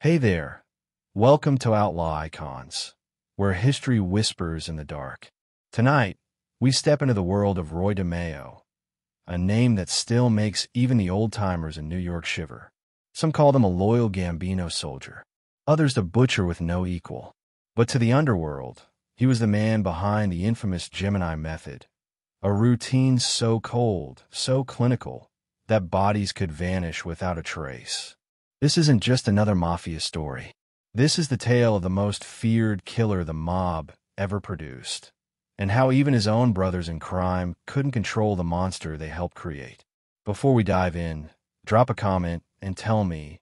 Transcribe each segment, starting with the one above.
Hey there. Welcome to Outlaw Icons, where history whispers in the dark. Tonight, we step into the world of Roy DeMeo, a name that still makes even the old-timers in New York shiver. Some call him a loyal Gambino soldier, others a butcher with no equal. But to the underworld, he was the man behind the infamous Gemini method, a routine so cold, so clinical, that bodies could vanish without a trace. This isn't just another mafia story. This is the tale of the most feared killer the mob ever produced, and how even his own brothers in crime couldn't control the monster they helped create. Before we dive in, drop a comment and tell me,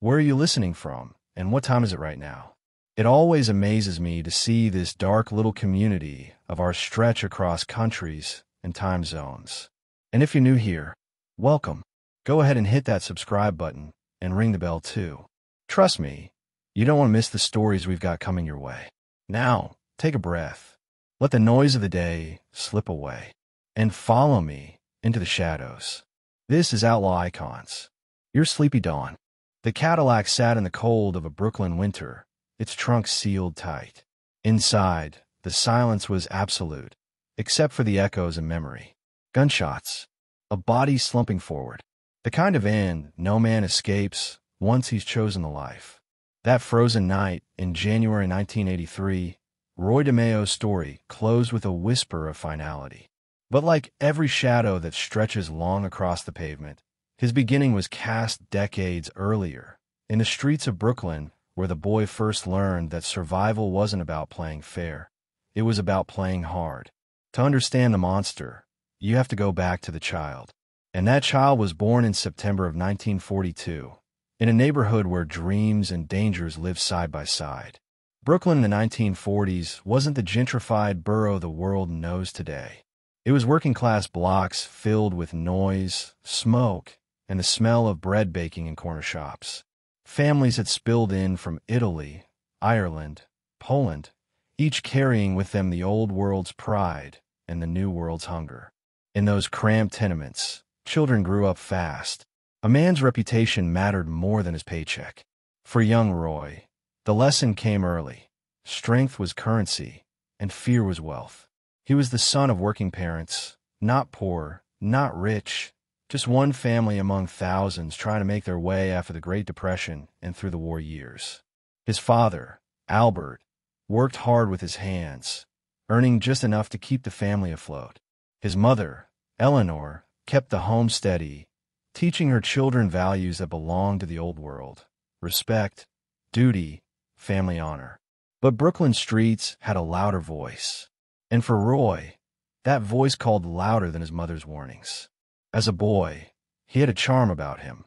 where are you listening from, and what time is it right now? It always amazes me to see this dark little community of ours stretch across countries and time zones. And if you're new here, welcome. Go ahead and hit that subscribe button and ring the bell too. Trust me, you don't want to miss the stories we've got coming your way. Now, take a breath. Let the noise of the day slip away, and follow me into the shadows. This is Outlaw Icons, your sleepy dawn. The Cadillac sat in the cold of a Brooklyn winter, its trunk sealed tight. Inside, the silence was absolute, except for the echoes of memory. Gunshots, a body slumping forward. The kind of end no man escapes once he's chosen the life. That frozen night in January 1983, Roy DeMeo's story closed with a whisper of finality. But like every shadow that stretches long across the pavement, his beginning was cast decades earlier, in the streets of Brooklyn, where the boy first learned that survival wasn't about playing fair. It was about playing hard. To understand the monster, you have to go back to the child. And that child was born in September of 1942, in a neighborhood where dreams and dangers lived side by side. Brooklyn in the 1940s wasn't the gentrified borough the world knows today. It was working-class blocks filled with noise, smoke, and the smell of bread baking in corner shops. Families had spilled in from Italy, Ireland, Poland, each carrying with them the old world's pride and the new world's hunger. In those cramped tenements, children grew up fast. A man's reputation mattered more than his paycheck. For young Roy, the lesson came early. Strength was currency, and fear was wealth. He was the son of working parents, not poor, not rich, just one family among thousands trying to make their way after the Great Depression and through the war years. His father, Albert, worked hard with his hands, earning just enough to keep the family afloat. His mother, Eleanor, kept the home steady, teaching her children values that belonged to the old world: respect, duty, family honor. But Brooklyn streets had a louder voice. And for Roy, that voice called louder than his mother's warnings. As a boy, he had a charm about him,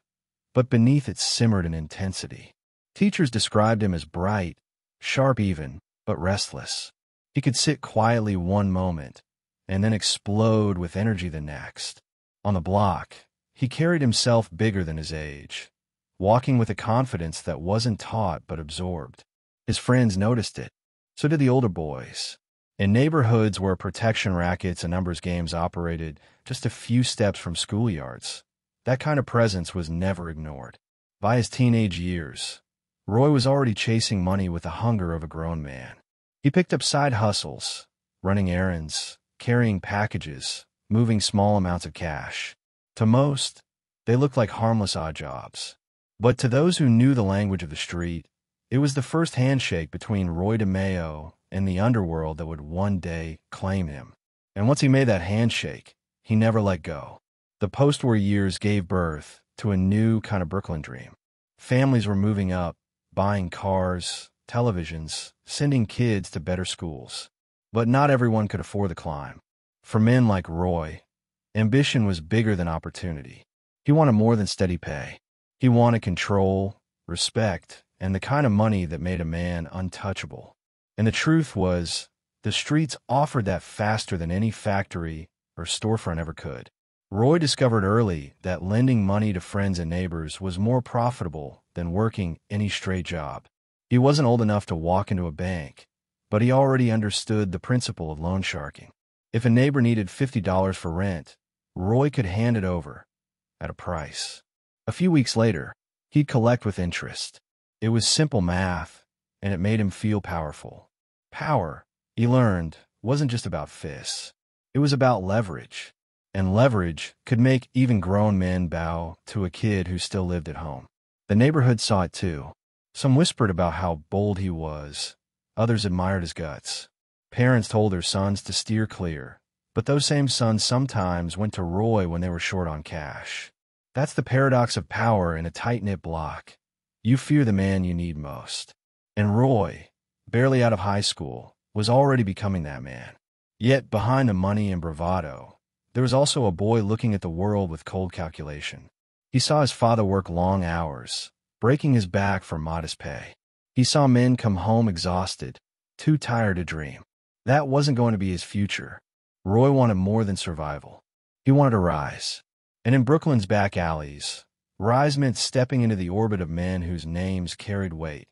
but beneath it simmered an intensity. Teachers described him as bright, sharp even, but restless. He could sit quietly one moment, and then explode with energy the next. On the block, he carried himself bigger than his age, walking with a confidence that wasn't taught but absorbed. His friends noticed it. So did the older boys. In neighborhoods where protection rackets and numbers games operated just a few steps from schoolyards, that kind of presence was never ignored. By his teenage years, Roy was already chasing money with the hunger of a grown man. He picked up side hustles, running errands, carrying packages, moving small amounts of cash. To most, they looked like harmless odd jobs. But to those who knew the language of the street, it was the first handshake between Roy DeMeo and the underworld that would one day claim him. And once he made that handshake, he never let go. The post-war years gave birth to a new kind of Brooklyn dream. Families were moving up, buying cars, televisions, sending kids to better schools. But not everyone could afford the climb. For men like Roy, ambition was bigger than opportunity. He wanted more than steady pay. He wanted control, respect, and the kind of money that made a man untouchable. And the truth was, the streets offered that faster than any factory or storefront ever could. Roy discovered early that lending money to friends and neighbors was more profitable than working any straight job. He wasn't old enough to walk into a bank, but he already understood the principle of loan sharking. If a neighbor needed $50 for rent, Roy could hand it over at a price. A few weeks later, he'd collect with interest. It was simple math, and it made him feel powerful. Power, he learned, wasn't just about fists. It was about leverage. And leverage could make even grown men bow to a kid who still lived at home. The neighborhood saw it too. Some whispered about how bold he was. Others admired his guts. Parents told their sons to steer clear. But those same sons sometimes went to Roy when they were short on cash. That's the paradox of power in a tight-knit block. You fear the man you need most. And Roy, barely out of high school, was already becoming that man. Yet behind the money and bravado, there was also a boy looking at the world with cold calculation. He saw his father work long hours, breaking his back for modest pay. He saw men come home exhausted, too tired to dream. That wasn't going to be his future. Roy wanted more than survival. He wanted to rise. And in Brooklyn's back alleys, rise meant stepping into the orbit of men whose names carried weight.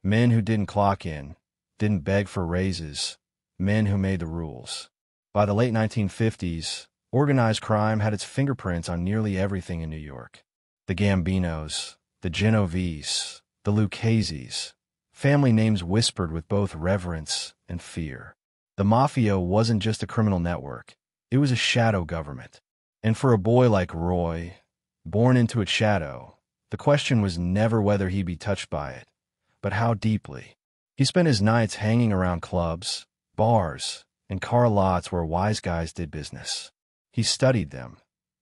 Men who didn't clock in, didn't beg for raises, men who made the rules. By the late 1950s, organized crime had its fingerprints on nearly everything in New York. The Gambinos, the Genoveses, the Lucchese's, family names whispered with both reverence and fear. The Mafia wasn't just a criminal network, it was a shadow government. And for a boy like Roy, born into its shadow, the question was never whether he'd be touched by it, but how deeply. He spent his nights hanging around clubs, bars, and car lots where wise guys did business. He studied them,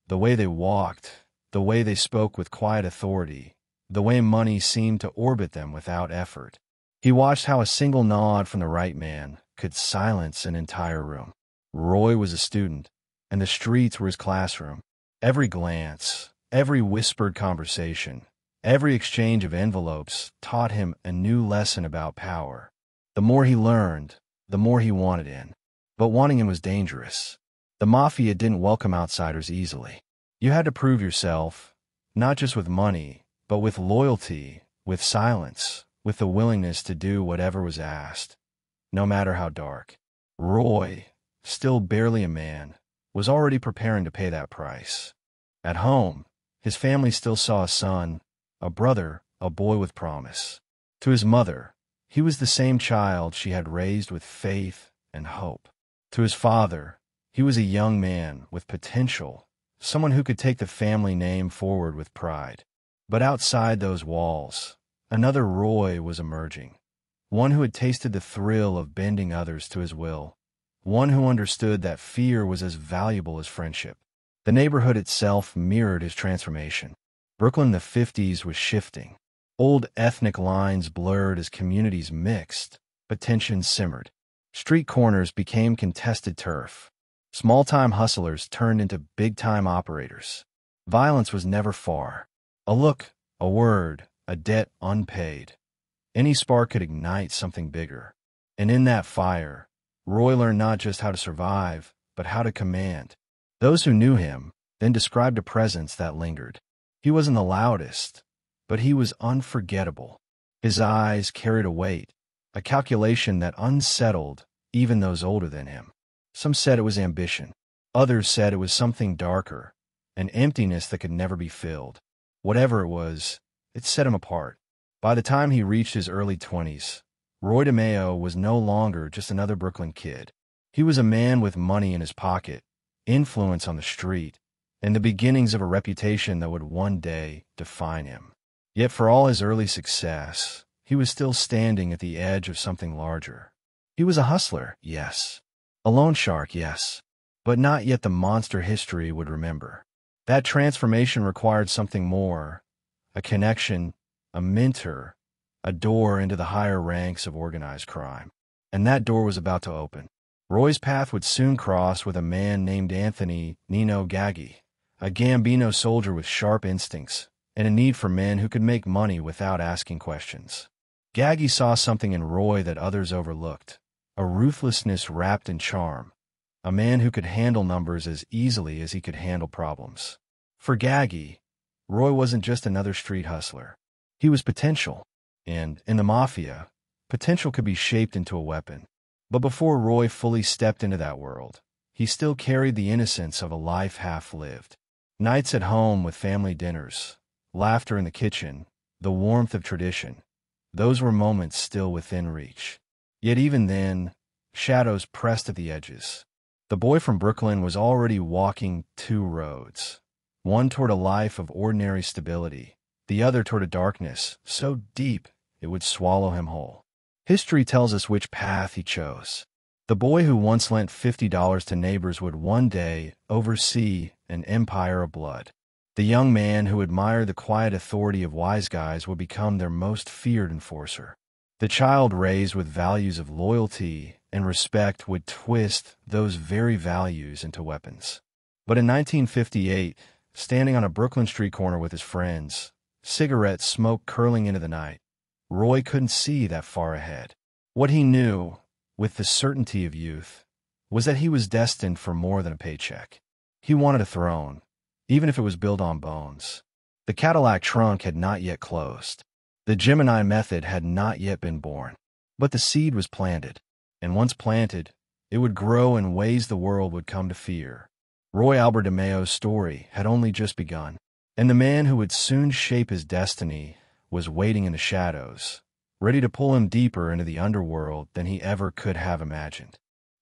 the way they walked, the way they spoke with quiet authority, the way money seemed to orbit them without effort. He watched how a single nod from the right man could silence an entire room. Roy was a student, and the streets were his classroom. Every glance, every whispered conversation, every exchange of envelopes taught him a new lesson about power. The more he learned, the more he wanted in. But wanting in was dangerous. The Mafia didn't welcome outsiders easily. You had to prove yourself, not just with money, but with loyalty, with silence, with the willingness to do whatever was asked, no matter how dark. Roy, still barely a man, was already preparing to pay that price. At home, his family still saw a son, a brother, a boy with promise. To his mother, he was the same child she had raised with faith and hope. To his father, he was a young man with potential, someone who could take the family name forward with pride. But outside those walls, another Roy was emerging, one who had tasted the thrill of bending others to his will, one who understood that fear was as valuable as friendship. The neighborhood itself mirrored his transformation. Brooklyn in the 50s was shifting. Old ethnic lines blurred as communities mixed, but tensions simmered. Street corners became contested turf. Small-time hustlers turned into big-time operators. Violence was never far. A look, a word, a debt unpaid. Any spark could ignite something bigger. And in that fire, Roy learned not just how to survive, but how to command. Those who knew him then described a presence that lingered. He wasn't the loudest, but he was unforgettable. His eyes carried a weight, a calculation that unsettled even those older than him. Some said it was ambition. Others said it was something darker, an emptiness that could never be filled. Whatever it was, it set him apart. By the time he reached his early 20s, Roy DeMeo was no longer just another Brooklyn kid. He was a man with money in his pocket, influence on the street, and the beginnings of a reputation that would one day define him. Yet for all his early success, he was still standing at the edge of something larger. He was a hustler, yes. A loan shark, yes. But not yet the monster history would remember. That transformation required something more, a connection, a mentor, a door into the higher ranks of organized crime. And that door was about to open. Roy's path would soon cross with a man named Anthony Nino Gaggi, a Gambino soldier with sharp instincts and a need for men who could make money without asking questions. Gaggi saw something in Roy that others overlooked, a ruthlessness wrapped in charm, a man who could handle numbers as easily as he could handle problems. For Gaggi, Roy wasn't just another street hustler. He was potential, and, in the Mafia, potential could be shaped into a weapon. But before Roy fully stepped into that world, he still carried the innocence of a life half-lived. Nights at home with family dinners, laughter in the kitchen, the warmth of tradition. Those were moments still within reach. Yet even then, shadows pressed at the edges. The boy from Brooklyn was already walking two roads, one toward a life of ordinary stability, the other toward a darkness so deep it would swallow him whole. History tells us which path he chose. The boy who once lent $50 to neighbors would one day oversee an empire of blood. The young man who admired the quiet authority of wise guys would become their most feared enforcer. The child raised with values of loyalty and respect would twist those very values into weapons. But in 1958, standing on a Brooklyn street corner with his friends, cigarette smoke curling into the night, Roy couldn't see that far ahead. What he knew, with the certainty of youth, was that he was destined for more than a paycheck. He wanted a throne, even if it was built on bones. The Cadillac trunk had not yet closed. The Gemini method had not yet been born. But the seed was planted, and once planted, it would grow in ways the world would come to fear. Roy Albert DeMeo's story had only just begun, and the man who would soon shape his destiny was waiting in the shadows, ready to pull him deeper into the underworld than he ever could have imagined.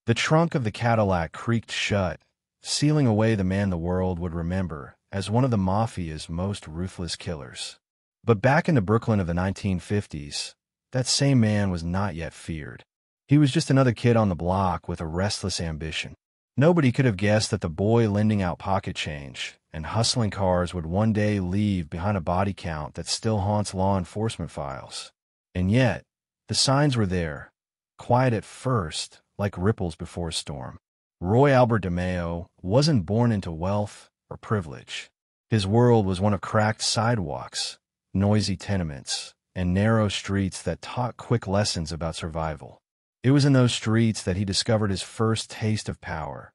The trunk of the Cadillac creaked shut, sealing away the man the world would remember as one of the Mafia's most ruthless killers. But back in the Brooklyn of the 1950s, that same man was not yet feared. He was just another kid on the block with a restless ambition. Nobody could have guessed that the boy lending out pocket change and hustling cars would one day leave behind a body count that still haunts law enforcement files. And yet, the signs were there, quiet at first, like ripples before a storm. Roy Albert DeMeo wasn't born into wealth or privilege. His world was one of cracked sidewalks, noisy tenements, and narrow streets that taught quick lessons about survival. It was in those streets that he discovered his first taste of power,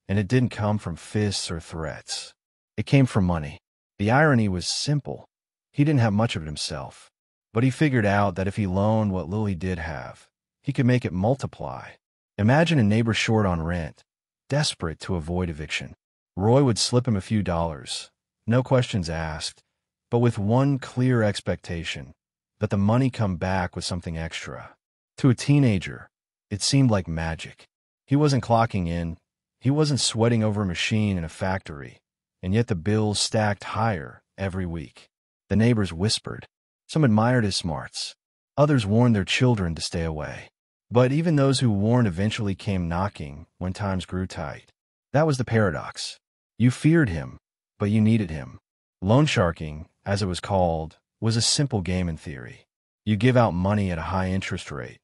and it didn't come from fists or threats. It came from money. The irony was simple. He didn't have much of it himself, but he figured out that if he loaned what little he did have, he could make it multiply. Imagine a neighbor short on rent, desperate to avoid eviction. Roy would slip him a few dollars, no questions asked, but with one clear expectation, that the money come back with something extra. To a teenager, it seemed like magic. He wasn't clocking in, he wasn't sweating over a machine in a factory, and yet the bills stacked higher every week. The neighbors whispered. Some admired his smarts. Others warned their children to stay away. But even those who warned eventually came knocking when times grew tight. That was the paradox. You feared him, but you needed him. Loan sharking, as it was called, was a simple game in theory. You give out money at a high interest rate,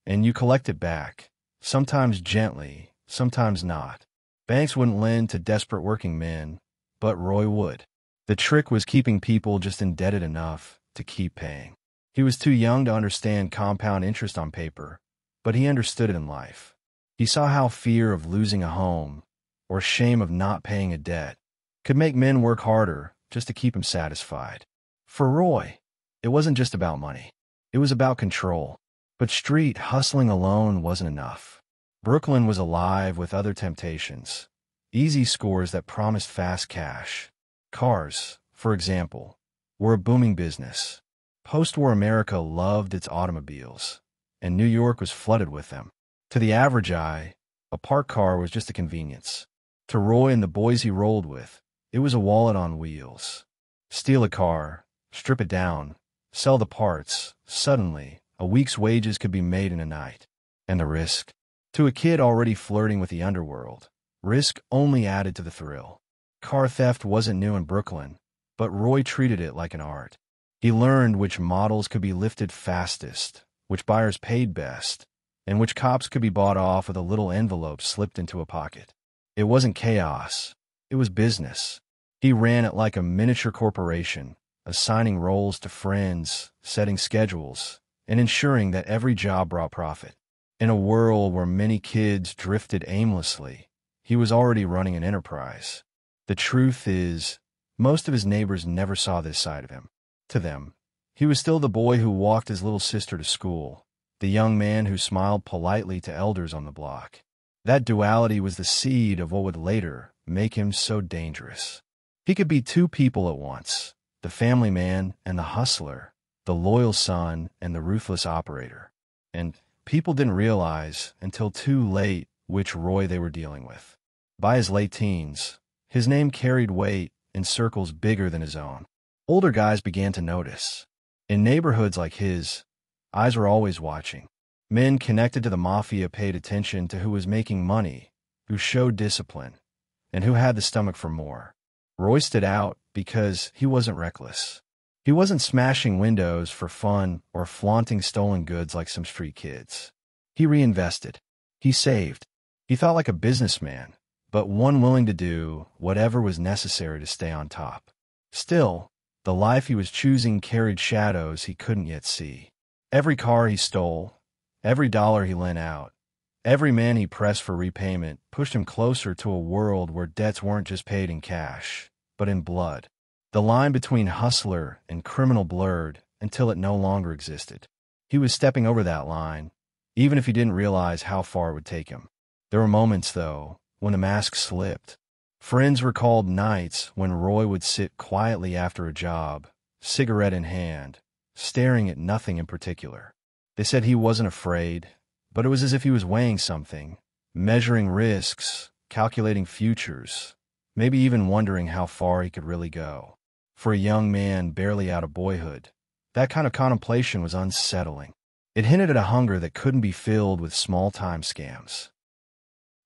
and you collect it back, sometimes gently, sometimes not. Banks wouldn't lend to desperate working men, but Roy would. The trick was keeping people just indebted enough to keep paying. He was too young to understand compound interest on paper, but he understood it in life. He saw how fear of losing a home, or shame of not paying a debt, could make men work harder just to keep him satisfied. For Roy, it wasn't just about money. It was about control. But street hustling alone wasn't enough. Brooklyn was alive with other temptations, easy scores that promised fast cash. Cars, for example, were a booming business. Post-war America loved its automobiles, and New York was flooded with them. To the average eye, a parked car was just a convenience. To Roy and the boys he rolled with, it was a wallet on wheels. Steal a car, strip it down, sell the parts. Suddenly, a week's wages could be made in a night. And the risk? To a kid already flirting with the underworld, risk only added to the thrill. Car theft wasn't new in Brooklyn, but Roy treated it like an art. He learned which models could be lifted fastest, which buyers paid best, and which cops could be bought off with a little envelope slipped into a pocket. It wasn't chaos. It was business. He ran it like a miniature corporation, assigning roles to friends, setting schedules, and ensuring that every job brought profit. In a world where many kids drifted aimlessly, he was already running an enterprise. The truth is, most of his neighbors never saw this side of him. To them, he was still the boy who walked his little sister to school, the young man who smiled politely to elders on the block. That duality was the seed of what would later make him so dangerous. He could be two people at once, the family man and the hustler, the loyal son and the ruthless operator. And people didn't realize until too late which Roy they were dealing with. By his late teens, his name carried weight in circles bigger than his own. Older guys began to notice. In neighborhoods like his, eyes were always watching. Men connected to the mafia paid attention to who was making money, who showed discipline, and who had the stomach for more. Roy stood out because he wasn't reckless. He wasn't smashing windows for fun or flaunting stolen goods like some street kids. He reinvested. He saved. He thought like a businessman, but one willing to do whatever was necessary to stay on top. Still, the life he was choosing carried shadows he couldn't yet see. Every car he stole, every dollar he lent out, every man he pressed for repayment pushed him closer to a world where debts weren't just paid in cash, but in blood. The line between hustler and criminal blurred until it no longer existed. He was stepping over that line, even if he didn't realize how far it would take him. There were moments, though, when the mask slipped. Friends recalled nights when Roy would sit quietly after a job, cigarette in hand, staring at nothing in particular. They said he wasn't afraid, but it was as if he was weighing something, measuring risks, calculating futures, maybe even wondering how far he could really go. For a young man barely out of boyhood, that kind of contemplation was unsettling. It hinted at a hunger that couldn't be filled with small-time scams.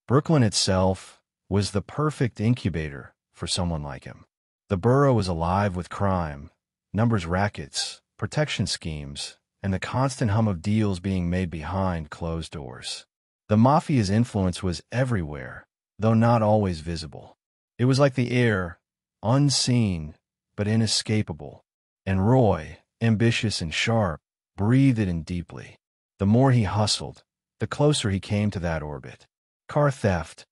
Brooklyn itself was the perfect incubator for someone like him. The borough was alive with crime, numbers rackets, protection schemes, and the constant hum of deals being made behind closed doors. The mafia's influence was everywhere, though not always visible. It was like the air, unseen but inescapable, and Roy, ambitious and sharp, breathed it in deeply. The more he hustled, the closer he came to that orbit. Car theft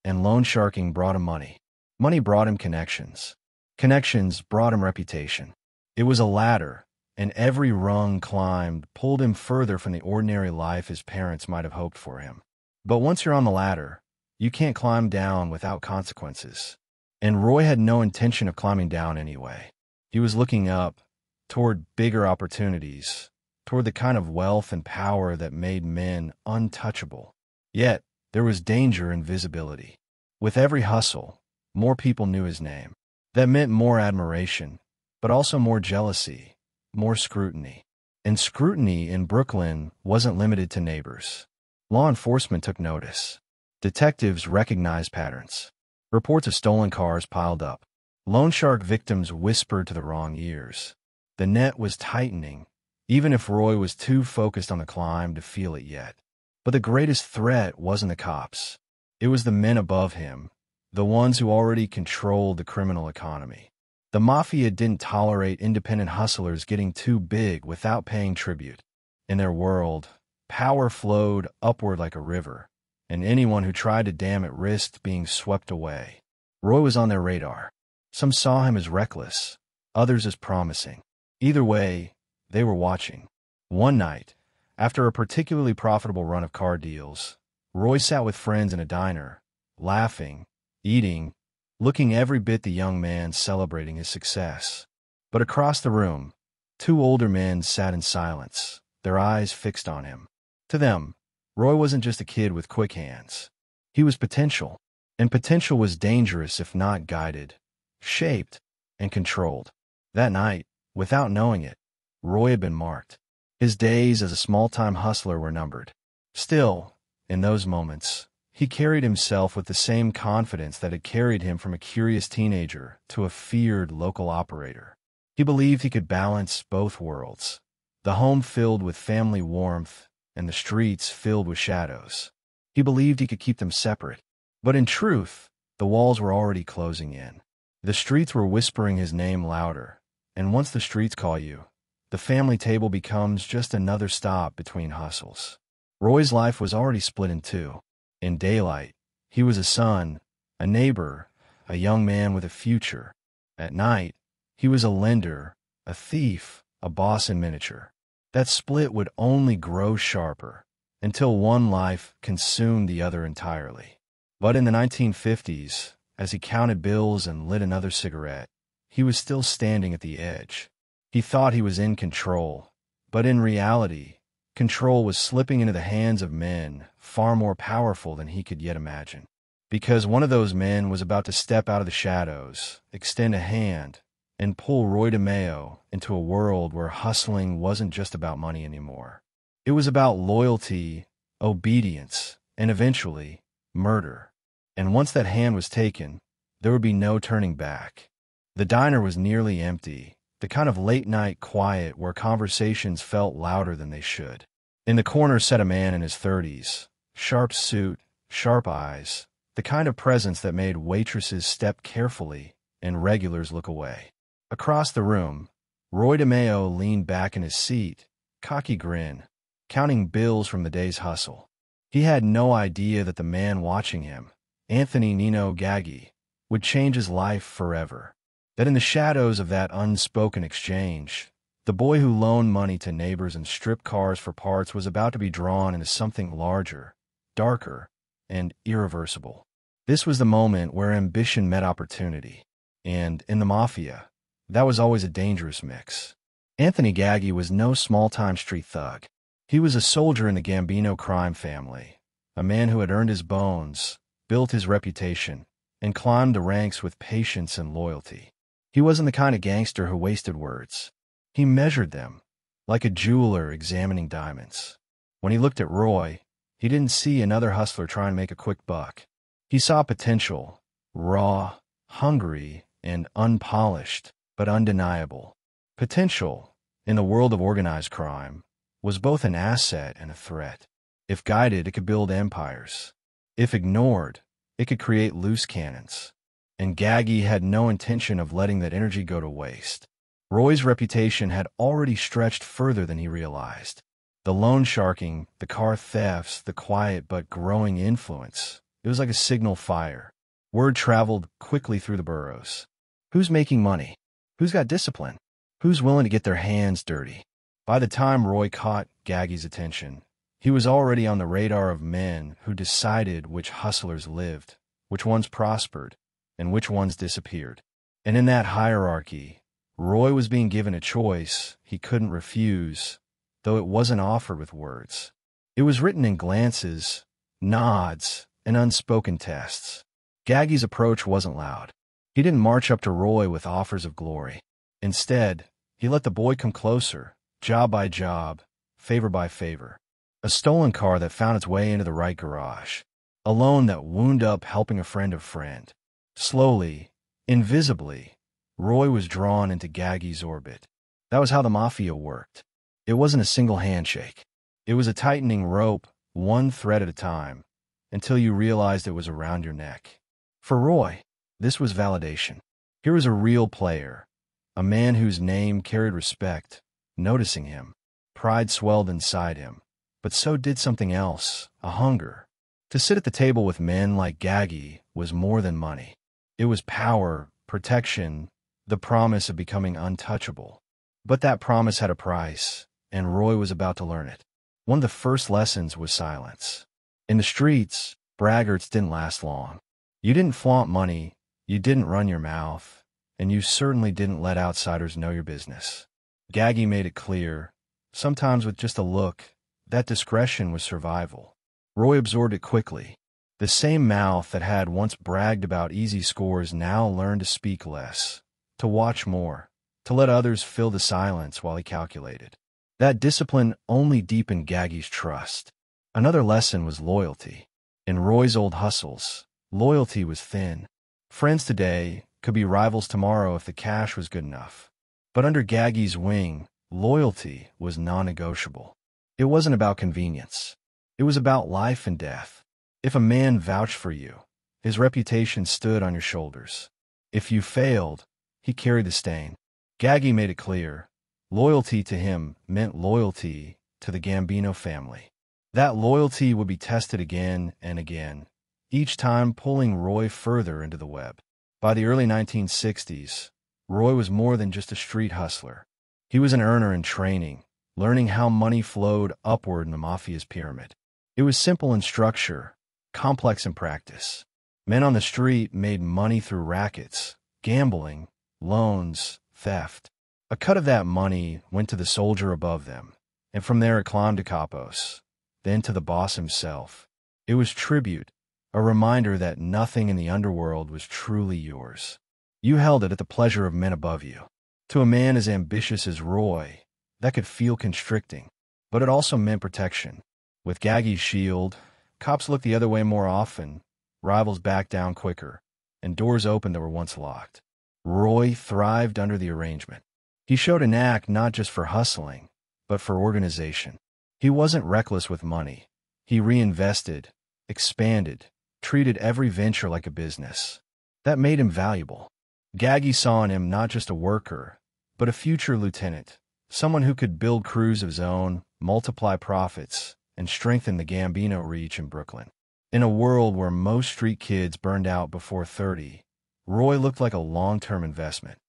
and loan sharking brought him money. Money brought him connections. Connections brought him reputation. It was a ladder, and every rung climbed pulled him further from the ordinary life his parents might have hoped for him. But once you're on the ladder, you can't climb down without consequences. And Roy had no intention of climbing down anyway. He was looking up, toward bigger opportunities, toward the kind of wealth and power that made men untouchable. Yet, there was danger in visibility. With every hustle, more people knew his name. That meant more admiration, but also more jealousy, more scrutiny. And scrutiny in Brooklyn wasn't limited to neighbors. Law enforcement took notice. Detectives recognized patterns. Reports of stolen cars piled up. Loan shark victims whispered to the wrong ears. The net was tightening, even if Roy was too focused on the climb to feel it yet. But the greatest threat wasn't the cops. It was the men above him, the ones who already controlled the criminal economy. The mafia didn't tolerate independent hustlers getting too big without paying tribute. In their world, power flowed upward like a river, and anyone who tried to dam it risked being swept away. Roy was on their radar. Some saw him as reckless, others as promising. Either way, they were watching. One night, after a particularly profitable run of car deals, Roy sat with friends in a diner, laughing, eating, looking every bit the young man celebrating his success. But across the room, two older men sat in silence, their eyes fixed on him. To them, Roy wasn't just a kid with quick hands. He was potential, and potential was dangerous if not guided, shaped, and controlled. That night, without knowing it, Roy had been marked. His days as a small-time hustler were numbered. Still, in those moments, he carried himself with the same confidence that had carried him from a curious teenager to a feared local operator. He believed he could balance both worlds, the home filled with family warmth and the streets filled with shadows. He believed he could keep them separate. But in truth, the walls were already closing in. The streets were whispering his name louder, and once the streets call you, the family table becomes just another stop between hustles. Roy's life was already split in two. In daylight, he was a son, a neighbor, a young man with a future. At night, he was a lender, a thief, a boss in miniature. That split would only grow sharper until one life consumed the other entirely. But in the 1950s, as he counted bills and lit another cigarette, he was still standing at the edge. He thought he was in control, but in reality, control was slipping into the hands of men far more powerful than he could yet imagine. Because one of those men was about to step out of the shadows, extend a hand, and pull Roy DeMeo into a world where hustling wasn't just about money anymore. It was about loyalty, obedience, and eventually, murder. And once that hand was taken, there would be no turning back. The diner was nearly empty, the kind of late-night quiet where conversations felt louder than they should. In the corner sat a man in his 30s, sharp suit, sharp eyes, the kind of presence that made waitresses step carefully and regulars look away. Across the room, Roy DeMeo leaned back in his seat, cocky grin, counting bills from the day's hustle. He had no idea that the man watching him, Anthony Nino Gaggi, would change his life forever. That in the shadows of that unspoken exchange, the boy who loaned money to neighbors and stripped cars for parts was about to be drawn into something larger, darker, and irreversible. This was the moment where ambition met opportunity. And, in the mafia, that was always a dangerous mix. Anthony Gaggi was no small-time street thug. He was a soldier in the Gambino crime family, a man who had earned his bones, built his reputation, and climbed the ranks with patience and loyalty. He wasn't the kind of gangster who wasted words. He measured them, like a jeweler examining diamonds. When he looked at Roy, he didn't see another hustler trying to make a quick buck. He saw potential, raw, hungry, and unpolished, but undeniable. Potential, in the world of organized crime, was both an asset and a threat. If guided, it could build empires. If ignored, it could create loose cannons. And Gaggi had no intention of letting that energy go to waste. Roy's reputation had already stretched further than he realized. The loan sharking, the car thefts, the quiet but growing influence. It was like a signal fire. Word traveled quickly through the boroughs. Who's making money? Who's got discipline? Who's willing to get their hands dirty? By the time Roy caught Gaggi's attention, he was already on the radar of men who decided which hustlers lived, which ones prospered, and which ones disappeared. And in that hierarchy, Roy was being given a choice he couldn't refuse, though it wasn't offered with words. It was written in glances, nods, and unspoken tests. Gaggi's approach wasn't loud. He didn't march up to Roy with offers of glory. Instead, he let the boy come closer, job by job, favor by favor. A stolen car that found its way into the right garage. A loan that wound up helping a friend. Slowly, invisibly, Roy was drawn into Gaggi's orbit. That was how the mafia worked. It wasn't a single handshake. It was a tightening rope, one thread at a time, until you realized it was around your neck. For Roy, this was validation. Here was a real player, a man whose name carried respect, noticing him. Pride swelled inside him, but so did something else, a hunger. To sit at the table with men like Gaggi was more than money. It was power, protection, the promise of becoming untouchable. But that promise had a price, and Roy was about to learn it. One of the first lessons was silence. In the streets, braggarts didn't last long. You didn't flaunt money, you didn't run your mouth, and you certainly didn't let outsiders know your business. Gaggi made it clear, sometimes with just a look, that discretion was survival. Roy absorbed it quickly. The same mouth that had once bragged about easy scores now learned to speak less, to watch more, to let others fill the silence while he calculated. That discipline only deepened Gaggi's trust. Another lesson was loyalty. In Roy's old hustles, loyalty was thin. Friends today could be rivals tomorrow if the cash was good enough. But under Gaggi's wing, loyalty was non-negotiable. It wasn't about convenience. It was about life and death. If a man vouched for you, his reputation stood on your shoulders. If you failed, he carried the stain. Gaggi made it clear, loyalty to him meant loyalty to the Gambino family. That loyalty would be tested again and again, each time pulling Roy further into the web. By the early 1960s, Roy was more than just a street hustler. He was an earner in training, learning how money flowed upward in the mafia's pyramid. It was simple in structure, complex in practice. Men on the street made money through rackets, gambling, loans, theft. A cut of that money went to the soldier above them, and from there it climbed to Kapos, then to the boss himself. It was tribute, a reminder that nothing in the underworld was truly yours. You held it at the pleasure of men above you. To a man as ambitious as Roy, that could feel constricting, but it also meant protection. With Gaggy's shield, cops looked the other way more often, rivals backed down quicker, and doors opened that were once locked. Roy thrived under the arrangement. He showed a knack not just for hustling, but for organization. He wasn't reckless with money. He reinvested, expanded, treated every venture like a business. That made him valuable. Gaggy saw in him not just a worker, but a future lieutenant, someone who could build crews of his own, multiply profits, and strengthen the Gambino reach in Brooklyn. In a world where most street kids burned out before 30, Roy looked like a long-term investment.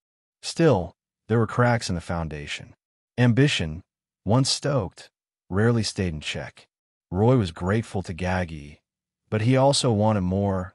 Still, there were cracks in the foundation. Ambition, once stoked, rarely stayed in check. Roy was grateful to Gaggy, but he also wanted more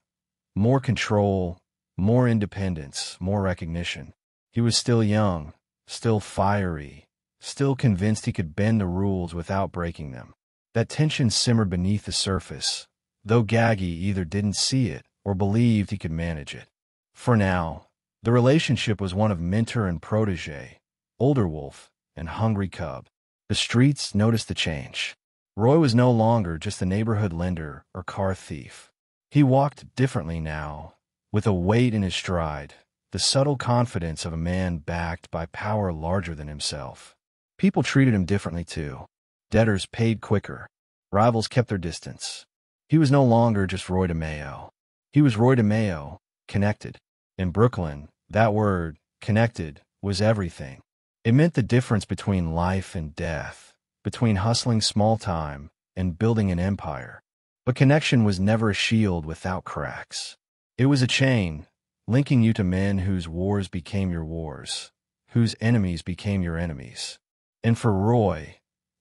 control, more independence, more recognition. He was still young, still fiery, still convinced he could bend the rules without breaking them. That tension simmered beneath the surface, though Gaggy either didn't see it or believed he could manage it. For now, the relationship was one of mentor and protege, older wolf and hungry cub. The streets noticed the change. Roy was no longer just a neighborhood lender or car thief. He walked differently now, with a weight in his stride, the subtle confidence of a man backed by power larger than himself. People treated him differently too. Debtors paid quicker. Rivals kept their distance. He was no longer just Roy DeMeo. He was Roy DeMeo, connected. In Brooklyn, that word, connected, was everything. It meant the difference between life and death, between hustling small time and building an empire. But connection was never a shield without cracks. It was a chain, linking you to men whose wars became your wars, whose enemies became your enemies. And for Roy,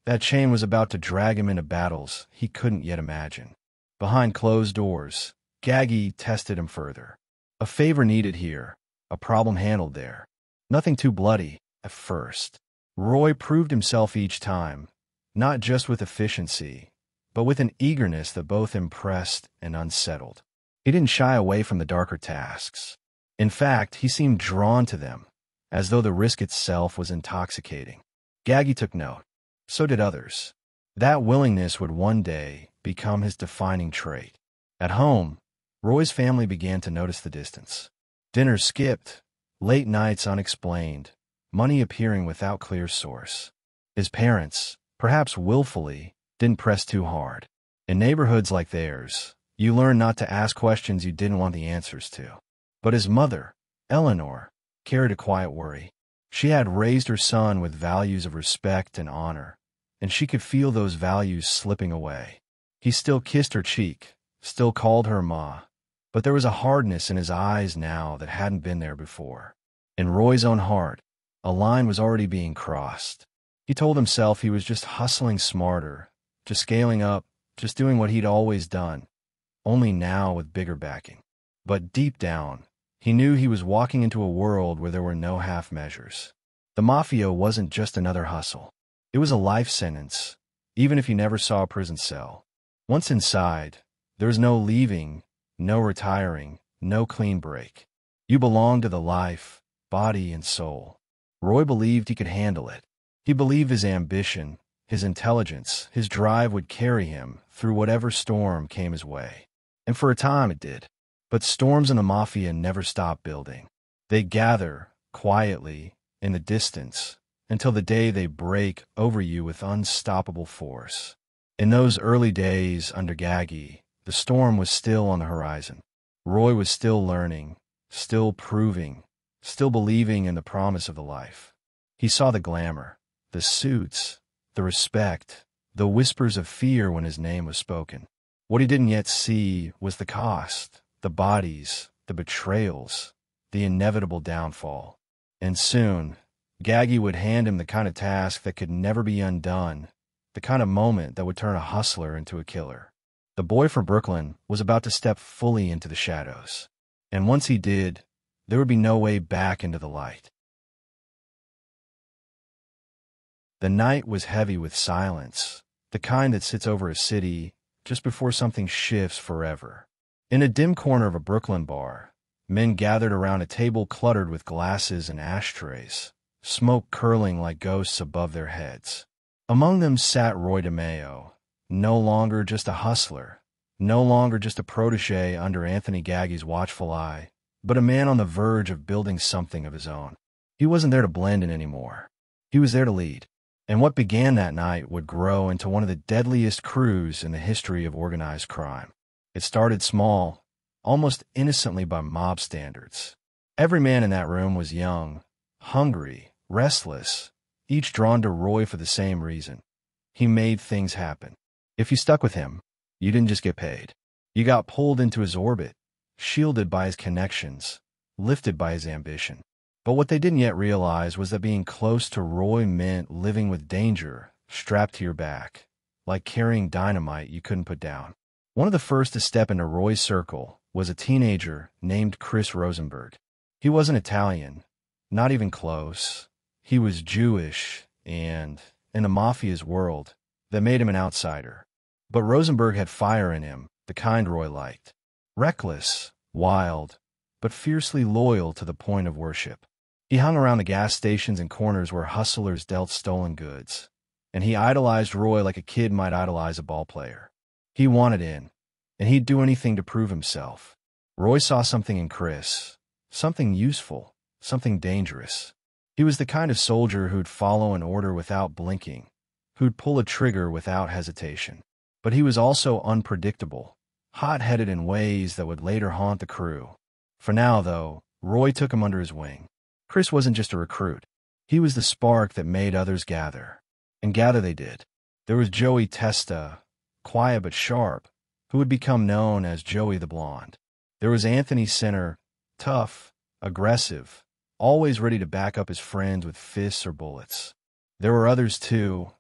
that chain was about to drag him into battles he couldn't yet imagine. Behind closed doors, Gaggy tested him further. A favor needed here, a problem handled there. Nothing too bloody, at first. Roy proved himself each time, not just with efficiency, but with an eagerness that both impressed and unsettled. He didn't shy away from the darker tasks. In fact, he seemed drawn to them, as though the risk itself was intoxicating. Gaggy took note. So did others. That willingness would one day become his defining trait. At home, Roy's family began to notice the distance. Dinners skipped, late nights unexplained, money appearing without clear source. His parents, perhaps willfully, didn't press too hard. In neighborhoods like theirs, you learn not to ask questions you didn't want the answers to. But his mother, Eleanor, carried a quiet worry. She had raised her son with values of respect and honor, and she could feel those values slipping away. He still kissed her cheek, still called her Ma, but there was a hardness in his eyes now that hadn't been there before. In Roy's own heart, a line was already being crossed. He told himself he was just hustling smarter, just scaling up, just doing what he'd always done, only now with bigger backing. But deep down, he knew he was walking into a world where there were no half measures. The Mafia wasn't just another hustle. It was a life sentence, even if you never saw a prison cell. Once inside, there was no leaving, no retiring, no clean break. You belonged to the life, body, and soul. Roy believed he could handle it. He believed his ambition, his intelligence, his drive would carry him through whatever storm came his way. And for a time it did. But storms in the Mafia never stop building. They gather, quietly, in the distance, until the day they break over you with unstoppable force. In those early days under Gaggy, the storm was still on the horizon. Roy was still learning, still proving, still believing in the promise of the life. He saw the glamour, the suits, the respect, the whispers of fear when his name was spoken. What he didn't yet see was the cost, the bodies, the betrayals, the inevitable downfall. And soon, Gaggy would hand him the kind of task that could never be undone, the kind of moment that would turn a hustler into a killer. The boy from Brooklyn was about to step fully into the shadows. And once he did, there would be no way back into the light. The night was heavy with silence, the kind that sits over a city just before something shifts forever. In a dim corner of a Brooklyn bar, men gathered around a table cluttered with glasses and ashtrays, smoke curling like ghosts above their heads. Among them sat Roy DeMeo, no longer just a hustler, no longer just a protege under Anthony Gaggie's watchful eye, but a man on the verge of building something of his own. He wasn't there to blend in anymore. He was there to lead. And what began that night would grow into one of the deadliest crews in the history of organized crime. It started small, almost innocently by mob standards. Every man in that room was young, hungry, restless, each drawn to Roy for the same reason. He made things happen. If you stuck with him, you didn't just get paid. You got pulled into his orbit, shielded by his connections, lifted by his ambition. But what they didn't yet realize was that being close to Roy meant living with danger strapped to your back, like carrying dynamite you couldn't put down. One of the first to step into Roy's circle was a teenager named Chris Rosenberg. He wasn't Italian, not even close. He was Jewish and, in the mafia's world, that made him an outsider. But Rosenberg had fire in him, the kind Roy liked. Reckless, wild, but fiercely loyal to the point of worship. He hung around the gas stations and corners where hustlers dealt stolen goods, and he idolized Roy like a kid might idolize a ballplayer. He wanted in, and he'd do anything to prove himself. Roy saw something in Chris, something useful, something dangerous. He was the kind of soldier who'd follow an order without blinking, who'd pull a trigger without hesitation. But he was also unpredictable, hot-headed in ways that would later haunt the crew. For now, though, Roy took him under his wing. Chris wasn't just a recruit. He was the spark that made others gather. And gather they did. There was Joey Testa, quiet but sharp, who would become known as Joey the Blonde. There was Anthony Sinner, tough, aggressive, always ready to back up his friends with fists or bullets. There were others too,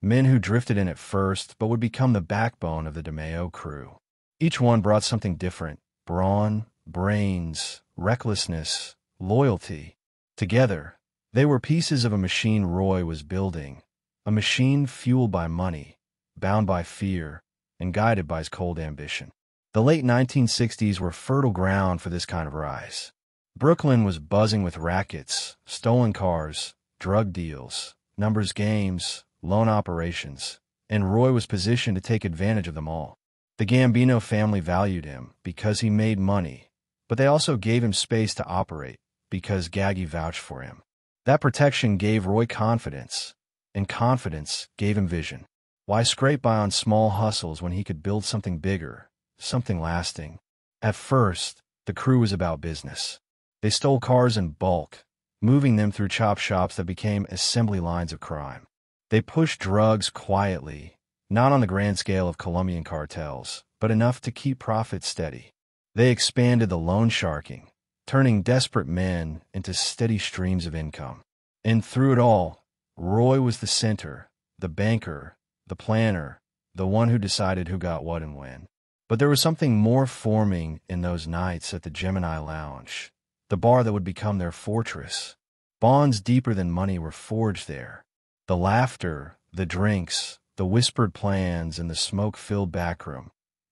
men who drifted in at first but would become the backbone of the DeMeo crew. Each one brought something different: brawn, brains, recklessness, loyalty. Together, they were pieces of a machine Roy was building, a machine fueled by money, bound by fear, and guided by his cold ambition. The late 1960s were fertile ground for this kind of rise. Brooklyn was buzzing with rackets, stolen cars, drug deals, numbers games, loan operations, and Roy was positioned to take advantage of them all. The Gambino family valued him because he made money, but they also gave him space to operate because Gaggie vouched for him. That protection gave Roy confidence, and confidence gave him vision. Why scrape by on small hustles when he could build something bigger, something lasting? At first, the crew was about business. They stole cars in bulk, moving them through chop shops that became assembly lines of crime. They pushed drugs quietly, not on the grand scale of Colombian cartels, but enough to keep profits steady. They expanded the loan sharking, turning desperate men into steady streams of income. And through it all, Roy was the center, the banker, the planner, the one who decided who got what and when. But there was something more forming in those nights at the Gemini Lounge, the bar that would become their fortress. Bonds deeper than money were forged there. The laughter, the drinks, the whispered plans, and the smoke-filled backroom,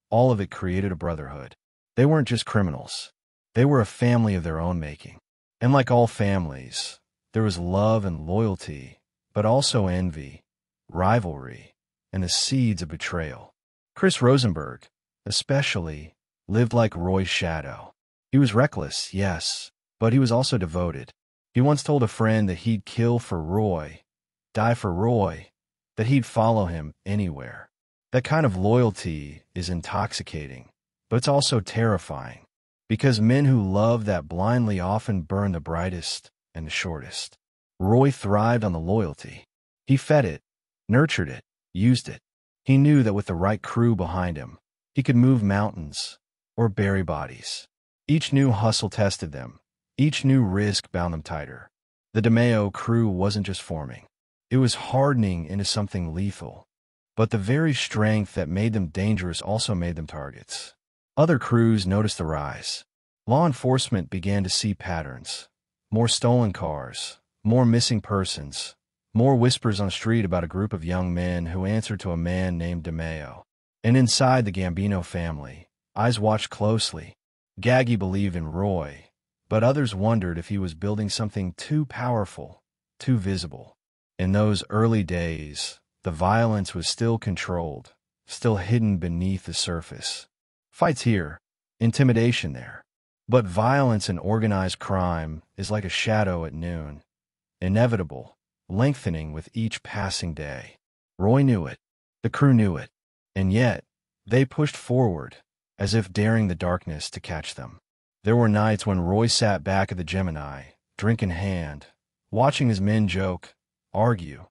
all of it created a brotherhood. They weren't just criminals. They were a family of their own making. And like all families, there was love and loyalty, but also envy, rivalry, and the seeds of betrayal. Chris Rosenberg, especially, lived like Roy's shadow. He was reckless, yes, but he was also devoted. He once told a friend that he'd kill for Roy, die for Roy, that he'd follow him anywhere. That kind of loyalty is intoxicating, but it's also terrifying. Because men who love that blindly often burn the brightest and the shortest. Roy thrived on the loyalty. He fed it, nurtured it, used it. He knew that with the right crew behind him, he could move mountains or bury bodies. Each new hustle tested them. Each new risk bound them tighter. The DeMeo crew wasn't just forming. It was hardening into something lethal. But the very strength that made them dangerous also made them targets. Other crews noticed the rise. Law enforcement began to see patterns. More stolen cars, more missing persons, More whispers on the street about a group of young men who answered to a man named DeMeo. And inside the Gambino family, eyes watched closely. Gaggy believed in Roy, but others wondered if he was building something too powerful, too visible. In those early days, the violence was still controlled, still hidden beneath the surface. Fights here, intimidation there. But violence and organized crime is like a shadow at noon, inevitable, lengthening with each passing day. Roy knew it. The crew knew it. And yet, they pushed forward, as if daring the darkness to catch them. There were nights when Roy sat back at the Gemini, drink in hand, watching his men joke, argue,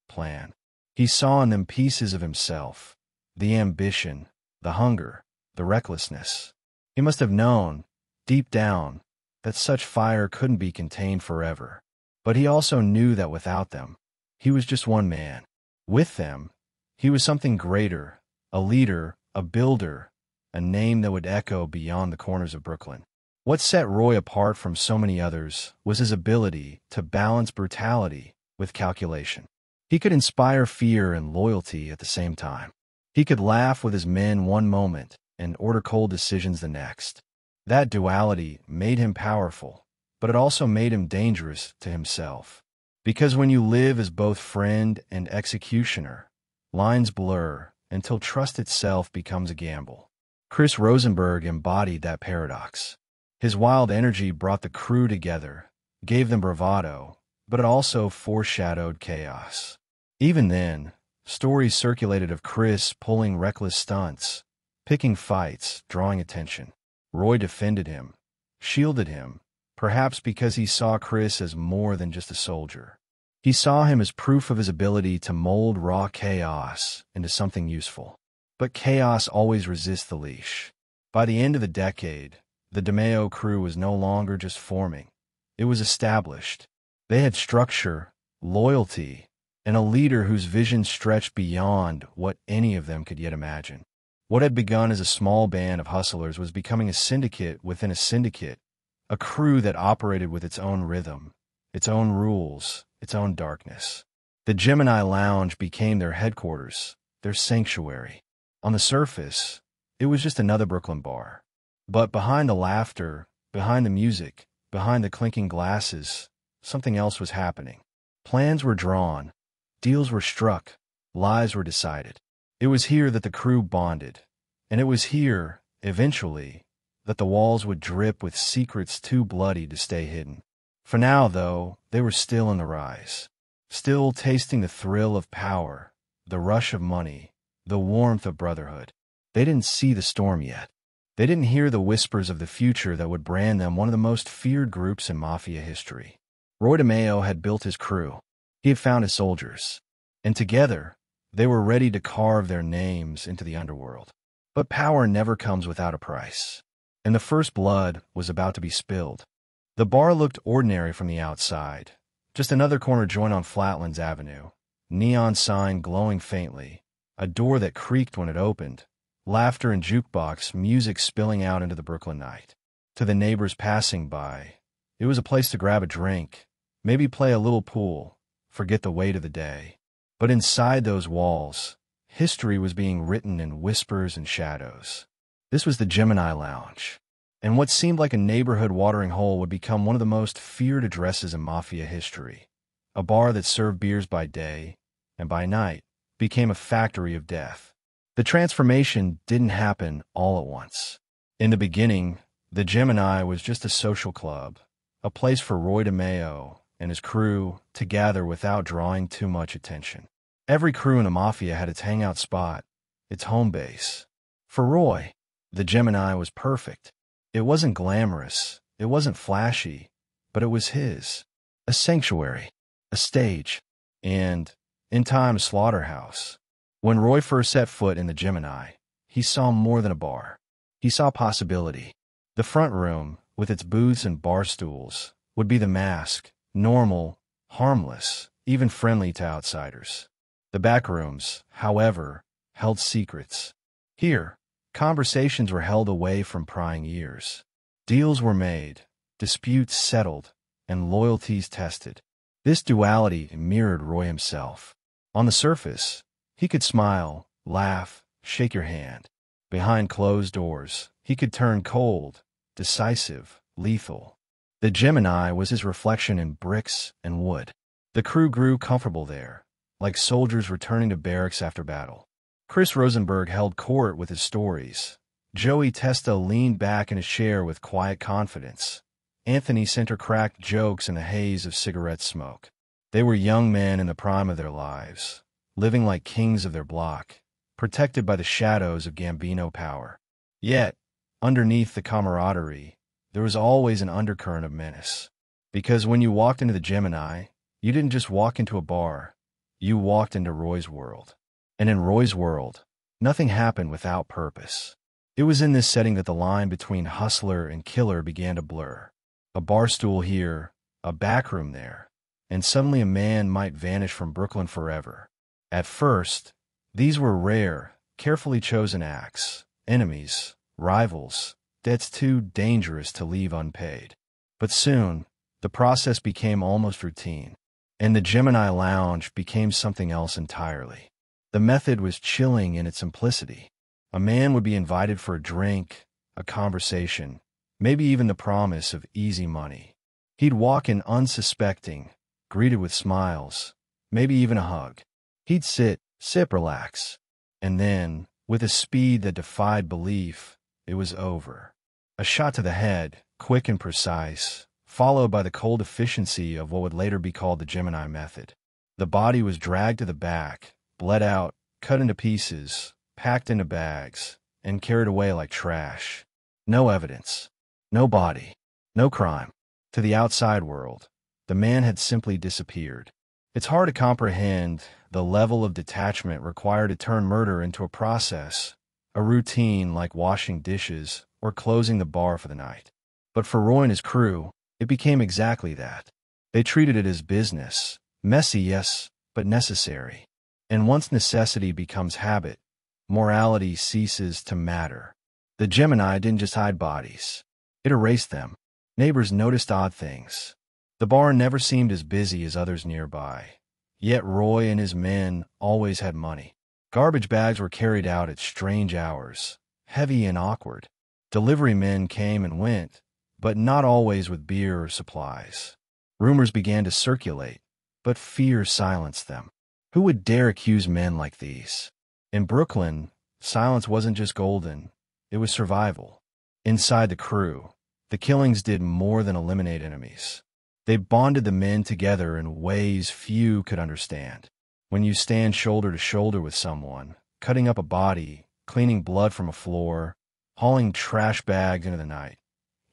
plan. He saw in them pieces of himself, the ambition, the hunger, the recklessness. He must have known, deep down, that such fire couldn't be contained forever. But he also knew that without them, he was just one man. With them, he was something greater, a leader, a builder, a name that would echo beyond the corners of Brooklyn. What set Roy apart from so many others was his ability to balance brutality with calculation. He could inspire fear and loyalty at the same time. He could laugh with his men one moment and order cold decisions the next. That duality made him powerful, but it also made him dangerous to himself. Because when you live as both friend and executioner, lines blur until trust itself becomes a gamble. Chris Rosenberg embodied that paradox. His wild energy brought the crew together, gave them bravado, but it also foreshadowed chaos. Even then, stories circulated of Chris pulling reckless stunts, picking fights, drawing attention. Roy defended him, shielded him, perhaps because he saw Chris as more than just a soldier. He saw him as proof of his ability to mold raw chaos into something useful. But chaos always resists the leash. By the end of the decade, the DeMeo crew was no longer just forming. It was established. They had structure, loyalty, and a leader whose vision stretched beyond what any of them could yet imagine. What had begun as a small band of hustlers was becoming a syndicate within a syndicate, a crew that operated with its own rhythm, its own rules, its own darkness. The Gemini Lounge became their headquarters, their sanctuary. On the surface, it was just another Brooklyn bar. But behind the laughter, behind the music, behind the clinking glasses, something else was happening. Plans were drawn, deals were struck, lives were decided. It was here that the crew bonded, and it was here, eventually, that the walls would drip with secrets too bloody to stay hidden. For now, though, they were still in the rise, still tasting the thrill of power, the rush of money, the warmth of brotherhood. They didn't see the storm yet. They didn't hear the whispers of the future that would brand them one of the most feared groups in Mafia history. Roy DeMeo had built his crew. He had found his soldiers. And together, they were ready to carve their names into the underworld. But power never comes without a price. And the first blood was about to be spilled. The bar looked ordinary from the outside. Just another corner joint on Flatlands Avenue. Neon sign glowing faintly. A door that creaked when it opened. Laughter and jukebox music spilling out into the Brooklyn night. To the neighbors passing by, it was a place to grab a drink, maybe play a little pool, forget the weight of the day. But inside those walls, history was being written in whispers and shadows. This was the Gemini Lounge, and what seemed like a neighborhood watering hole would become one of the most feared addresses in Mafia history. A bar that served beers by day, and by night, became a factory of death. The transformation didn't happen all at once. In the beginning, the Gemini was just a social club, a place for Roy DeMeo and his crew to gather without drawing too much attention. Every crew in the Mafia had its hangout spot, its home base. For Roy, the Gemini was perfect. It wasn't glamorous, it wasn't flashy, but it was his. A sanctuary, a stage, and, in time, a slaughterhouse. When Roy first set foot in the Gemini, he saw more than a bar. He saw possibility. The front room, with its booths and bar stools, would be the mask, normal, harmless, even friendly to outsiders. The back rooms, however, held secrets. Here, conversations were held away from prying ears. Deals were made, disputes settled, and loyalties tested. This duality mirrored Roy himself. On the surface, he could smile, laugh, shake your hand. Behind closed doors, he could turn cold, decisive, lethal. The Gemini was his reflection in bricks and wood. The crew grew comfortable there, like soldiers returning to barracks after battle. Chris Rosenberg held court with his stories. Joey Testa leaned back in his chair with quiet confidence. Anthony Center cracked jokes in the haze of cigarette smoke. They were young men in the prime of their lives, living like kings of their block, protected by the shadows of Gambino power. Yet, underneath the camaraderie, there was always an undercurrent of menace. Because when you walked into the Gemini, you didn't just walk into a bar, you walked into Roy's world. And in Roy's world, nothing happened without purpose. It was in this setting that the line between hustler and killer began to blur. A bar stool here, a back room there, and suddenly a man might vanish from Brooklyn forever. At first, these were rare, carefully chosen acts, enemies, rivals, debts too dangerous to leave unpaid. But soon, the process became almost routine, and the Gemini Lounge became something else entirely. The method was chilling in its simplicity. A man would be invited for a drink, a conversation, maybe even the promise of easy money. He'd walk in unsuspecting, greeted with smiles, maybe even a hug. He'd sit, sip, relax. And then, with a speed that defied belief, it was over. A shot to the head, quick and precise, followed by the cold efficiency of what would later be called the Gemini method. The body was dragged to the back, bled out, cut into pieces, packed into bags, and carried away like trash. No evidence, no body, no crime. To the outside world, the man had simply disappeared. It's hard to comprehend the level of detachment required to turn murder into a process, a routine like washing dishes or closing the bar for the night. But for Roy and his crew, it became exactly that. They treated it as business, messy, yes, but necessary. And once necessity becomes habit, morality ceases to matter. The Gemini didn't just hide bodies. It erased them. Neighbors noticed odd things. The bar never seemed as busy as others nearby. Yet Roy and his men always had money. Garbage bags were carried out at strange hours, heavy and awkward. Delivery men came and went, but not always with beer or supplies. Rumors began to circulate, but fear silenced them. Who would dare accuse men like these? In Brooklyn, silence wasn't just golden, it was survival. Inside the crew, the killings did more than eliminate enemies. They bonded the men together in ways few could understand. When you stand shoulder to shoulder with someone, cutting up a body, cleaning blood from a floor, hauling trash bags into the night,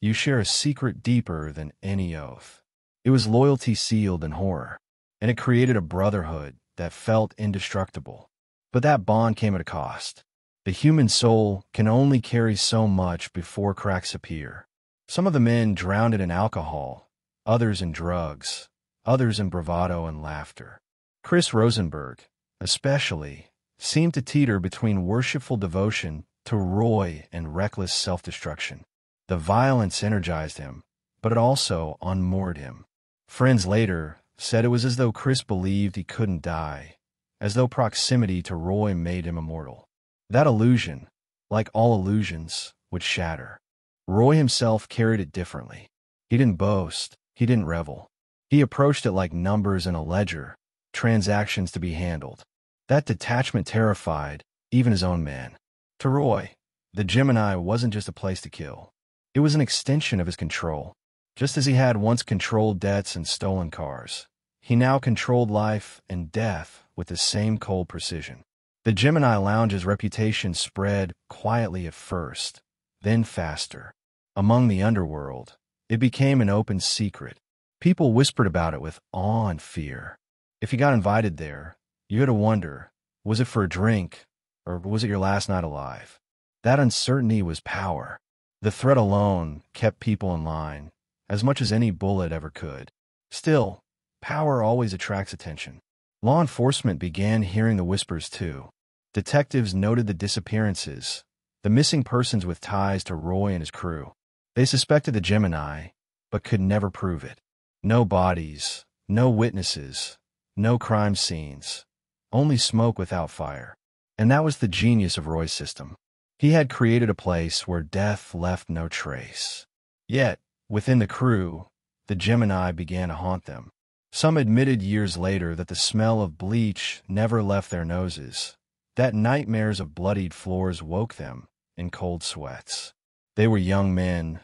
you share a secret deeper than any oath. It was loyalty sealed in horror, and it created a brotherhood that felt indestructible. But that bond came at a cost. The human soul can only carry so much before cracks appear. Some of the men drowned it in alcohol, others in drugs, others in bravado and laughter. Chris Rosenberg, especially, seemed to teeter between worshipful devotion to Roy and reckless self-destruction. The violence energized him, but it also unmoored him. Friends later said it was as though Chris believed he couldn't die, as though proximity to Roy made him immortal. That illusion, like all illusions, would shatter. Roy himself carried it differently. He didn't boast, he didn't revel. He approached it like numbers in a ledger, transactions to be handled. That detachment terrified even his own men. To Roy, the Gemini wasn't just a place to kill. It was an extension of his control. Just as he had once controlled debts and stolen cars, he now controlled life and death with the same cold precision. The Gemini Lounge's reputation spread quietly at first, then faster. Among the underworld, it became an open secret. People whispered about it with awe and fear. If you got invited there, you had to wonder, was it for a drink, or was it your last night alive? That uncertainty was power. The threat alone kept people in line, as much as any bullet ever could. Still, power always attracts attention. Law enforcement began hearing the whispers too. Detectives noted the disappearances, the missing persons with ties to Roy and his crew. They suspected the Gemini, but could never prove it. No bodies, No witnesses, no crime scenes, only smoke without fire. And that was the genius of Roy's system. He had created a place where death left no trace. Yet, within the crew, the Gemini began to haunt them. Some admitted years later that the smell of bleach never left their noses, that nightmares of bloodied floors woke them in cold sweats. They were young men,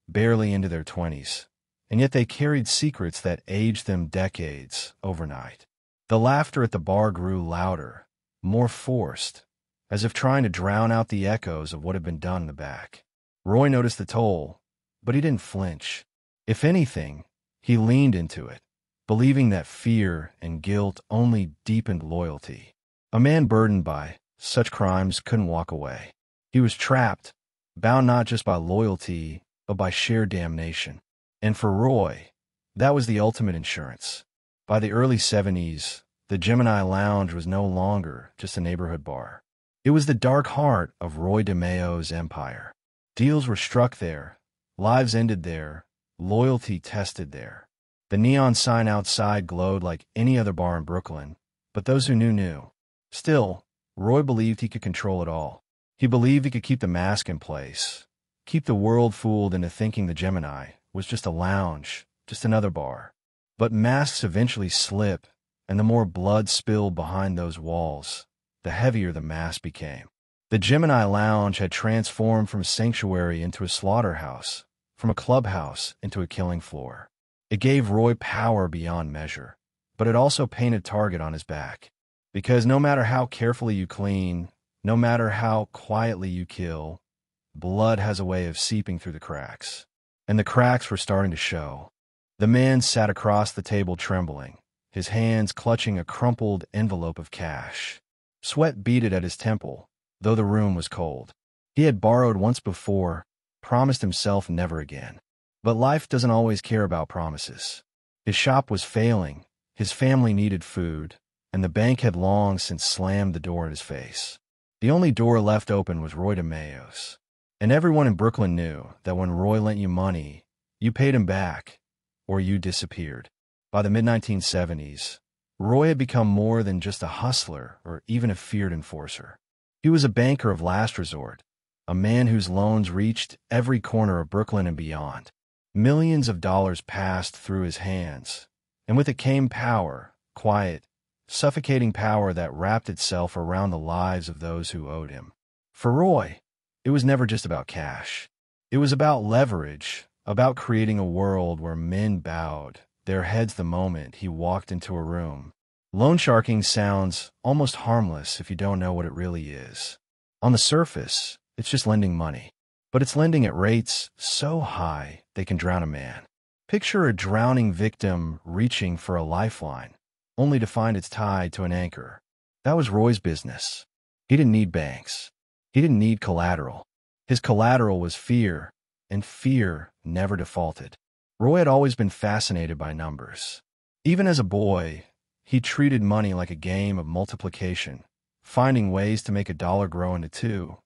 barely into their 20s, and yet they carried secrets that aged them decades overnight. The laughter at the bar grew louder, more forced, as if trying to drown out the echoes of what had been done in the back. Roy noticed the toll, but he didn't flinch. If anything, he leaned into it, believing that fear and guilt only deepened loyalty. A man burdened by such crimes couldn't walk away. He was trapped, bound not just by loyalty, but by sheer damnation. And for Roy, that was the ultimate insurance. By the early 70s, the Gemini Lounge was no longer just a neighborhood bar. It was the dark heart of Roy DeMeo's empire. Deals were struck there, lives ended there, loyalty tested there. The neon sign outside glowed like any other bar in Brooklyn, but those who knew. Still, Roy believed he could control it all. He believed he could keep the mask in place, keep the world fooled into thinking the Gemini was just a lounge, just another bar. But masks eventually slip, and the more blood spilled behind those walls, the heavier the mask became. The Gemini Lounge had transformed from a sanctuary into a slaughterhouse, from a clubhouse into a killing floor. It gave Roy power beyond measure, but it also painted a target on his back. Because no matter how carefully you clean, no matter how quietly you kill, blood has a way of seeping through the cracks. And the cracks were starting to show. The man sat across the table trembling, his hands clutching a crumpled envelope of cash. Sweat beaded at his temple, though the room was cold. He had borrowed once before, promised himself never again. But life doesn't always care about promises. His shop was failing, his family needed food, and the bank had long since slammed the door in his face. The only door left open was Roy DeMeo's. And everyone in Brooklyn knew that when Roy lent you money, you paid him back, or you disappeared. By the mid-1970s, Roy had become more than just a hustler or even a feared enforcer. He was a banker of last resort, a man whose loans reached every corner of Brooklyn and beyond. Millions of dollars passed through his hands, and with it came power, quiet, suffocating power that wrapped itself around the lives of those who owed him. For Roy, it was never just about cash. It was about leverage, about creating a world where men bowed their heads the moment he walked into a room. Loan sharking sounds almost harmless if you don't know what it really is. On the surface, it's just lending money. But it's lending at rates so high they can drown a man. Picture a drowning victim reaching for a lifeline, only to find it's tied to an anchor. That was Roy's business. He didn't need banks. He didn't need collateral. His collateral was fear, and fear never defaulted. Roy had always been fascinated by numbers. Even as a boy, he treated money like a game of multiplication, finding ways to make a dollar grow into 2,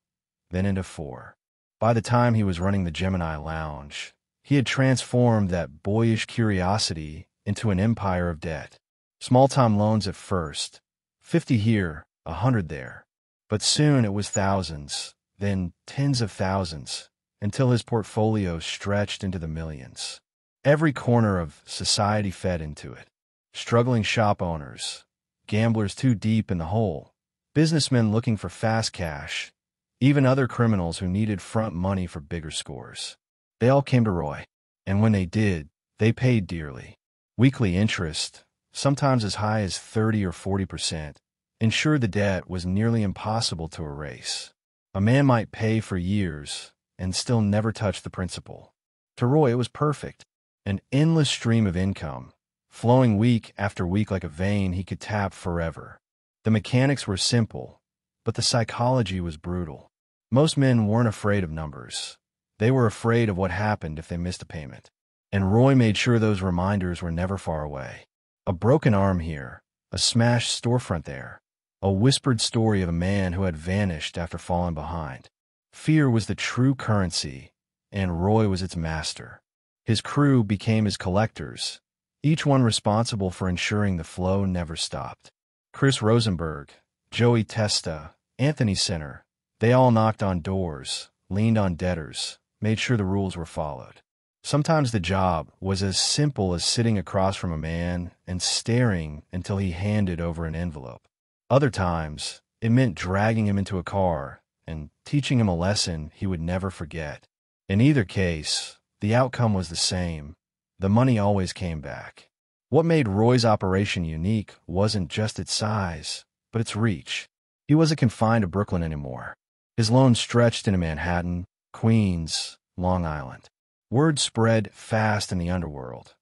then into 4. By the time he was running the Gemini Lounge, he had transformed that boyish curiosity into an empire of debt. Small-time loans at first, 50 here, 100 there. But soon it was thousands, then tens of thousands, until his portfolio stretched into the millions. Every corner of society fed into it. Struggling shop owners, gamblers too deep in the hole, businessmen looking for fast cash, even other criminals who needed front money for bigger scores. They all came to Roy, and when they did, they paid dearly. Weekly interest, sometimes as high as 30 or 40%, ensured the debt was nearly impossible to erase. A man might pay for years and still never touch the principal. To Roy, it was perfect, an endless stream of income, flowing week after week like a vein he could tap forever. The mechanics were simple, but the psychology was brutal. Most men weren't afraid of numbers. They were afraid of what happened if they missed a payment. And Roy made sure those reminders were never far away. A broken arm here, a smashed storefront there, a whispered story of a man who had vanished after falling behind. Fear was the true currency, and Roy was its master. His crew became his collectors, each one responsible for ensuring the flow never stopped. Chris Rosenberg, Joey Testa, Anthony Sinner, they all knocked on doors, leaned on debtors, made sure the rules were followed. Sometimes the job was as simple as sitting across from a man and staring until he handed over an envelope. Other times, it meant dragging him into a car and teaching him a lesson he would never forget. In either case, the outcome was the same. The money always came back. What made Roy's operation unique wasn't just its size, but its reach. He wasn't confined to Brooklyn anymore. His loans stretched into Manhattan, Queens, Long Island. Word spread fast in the underworld.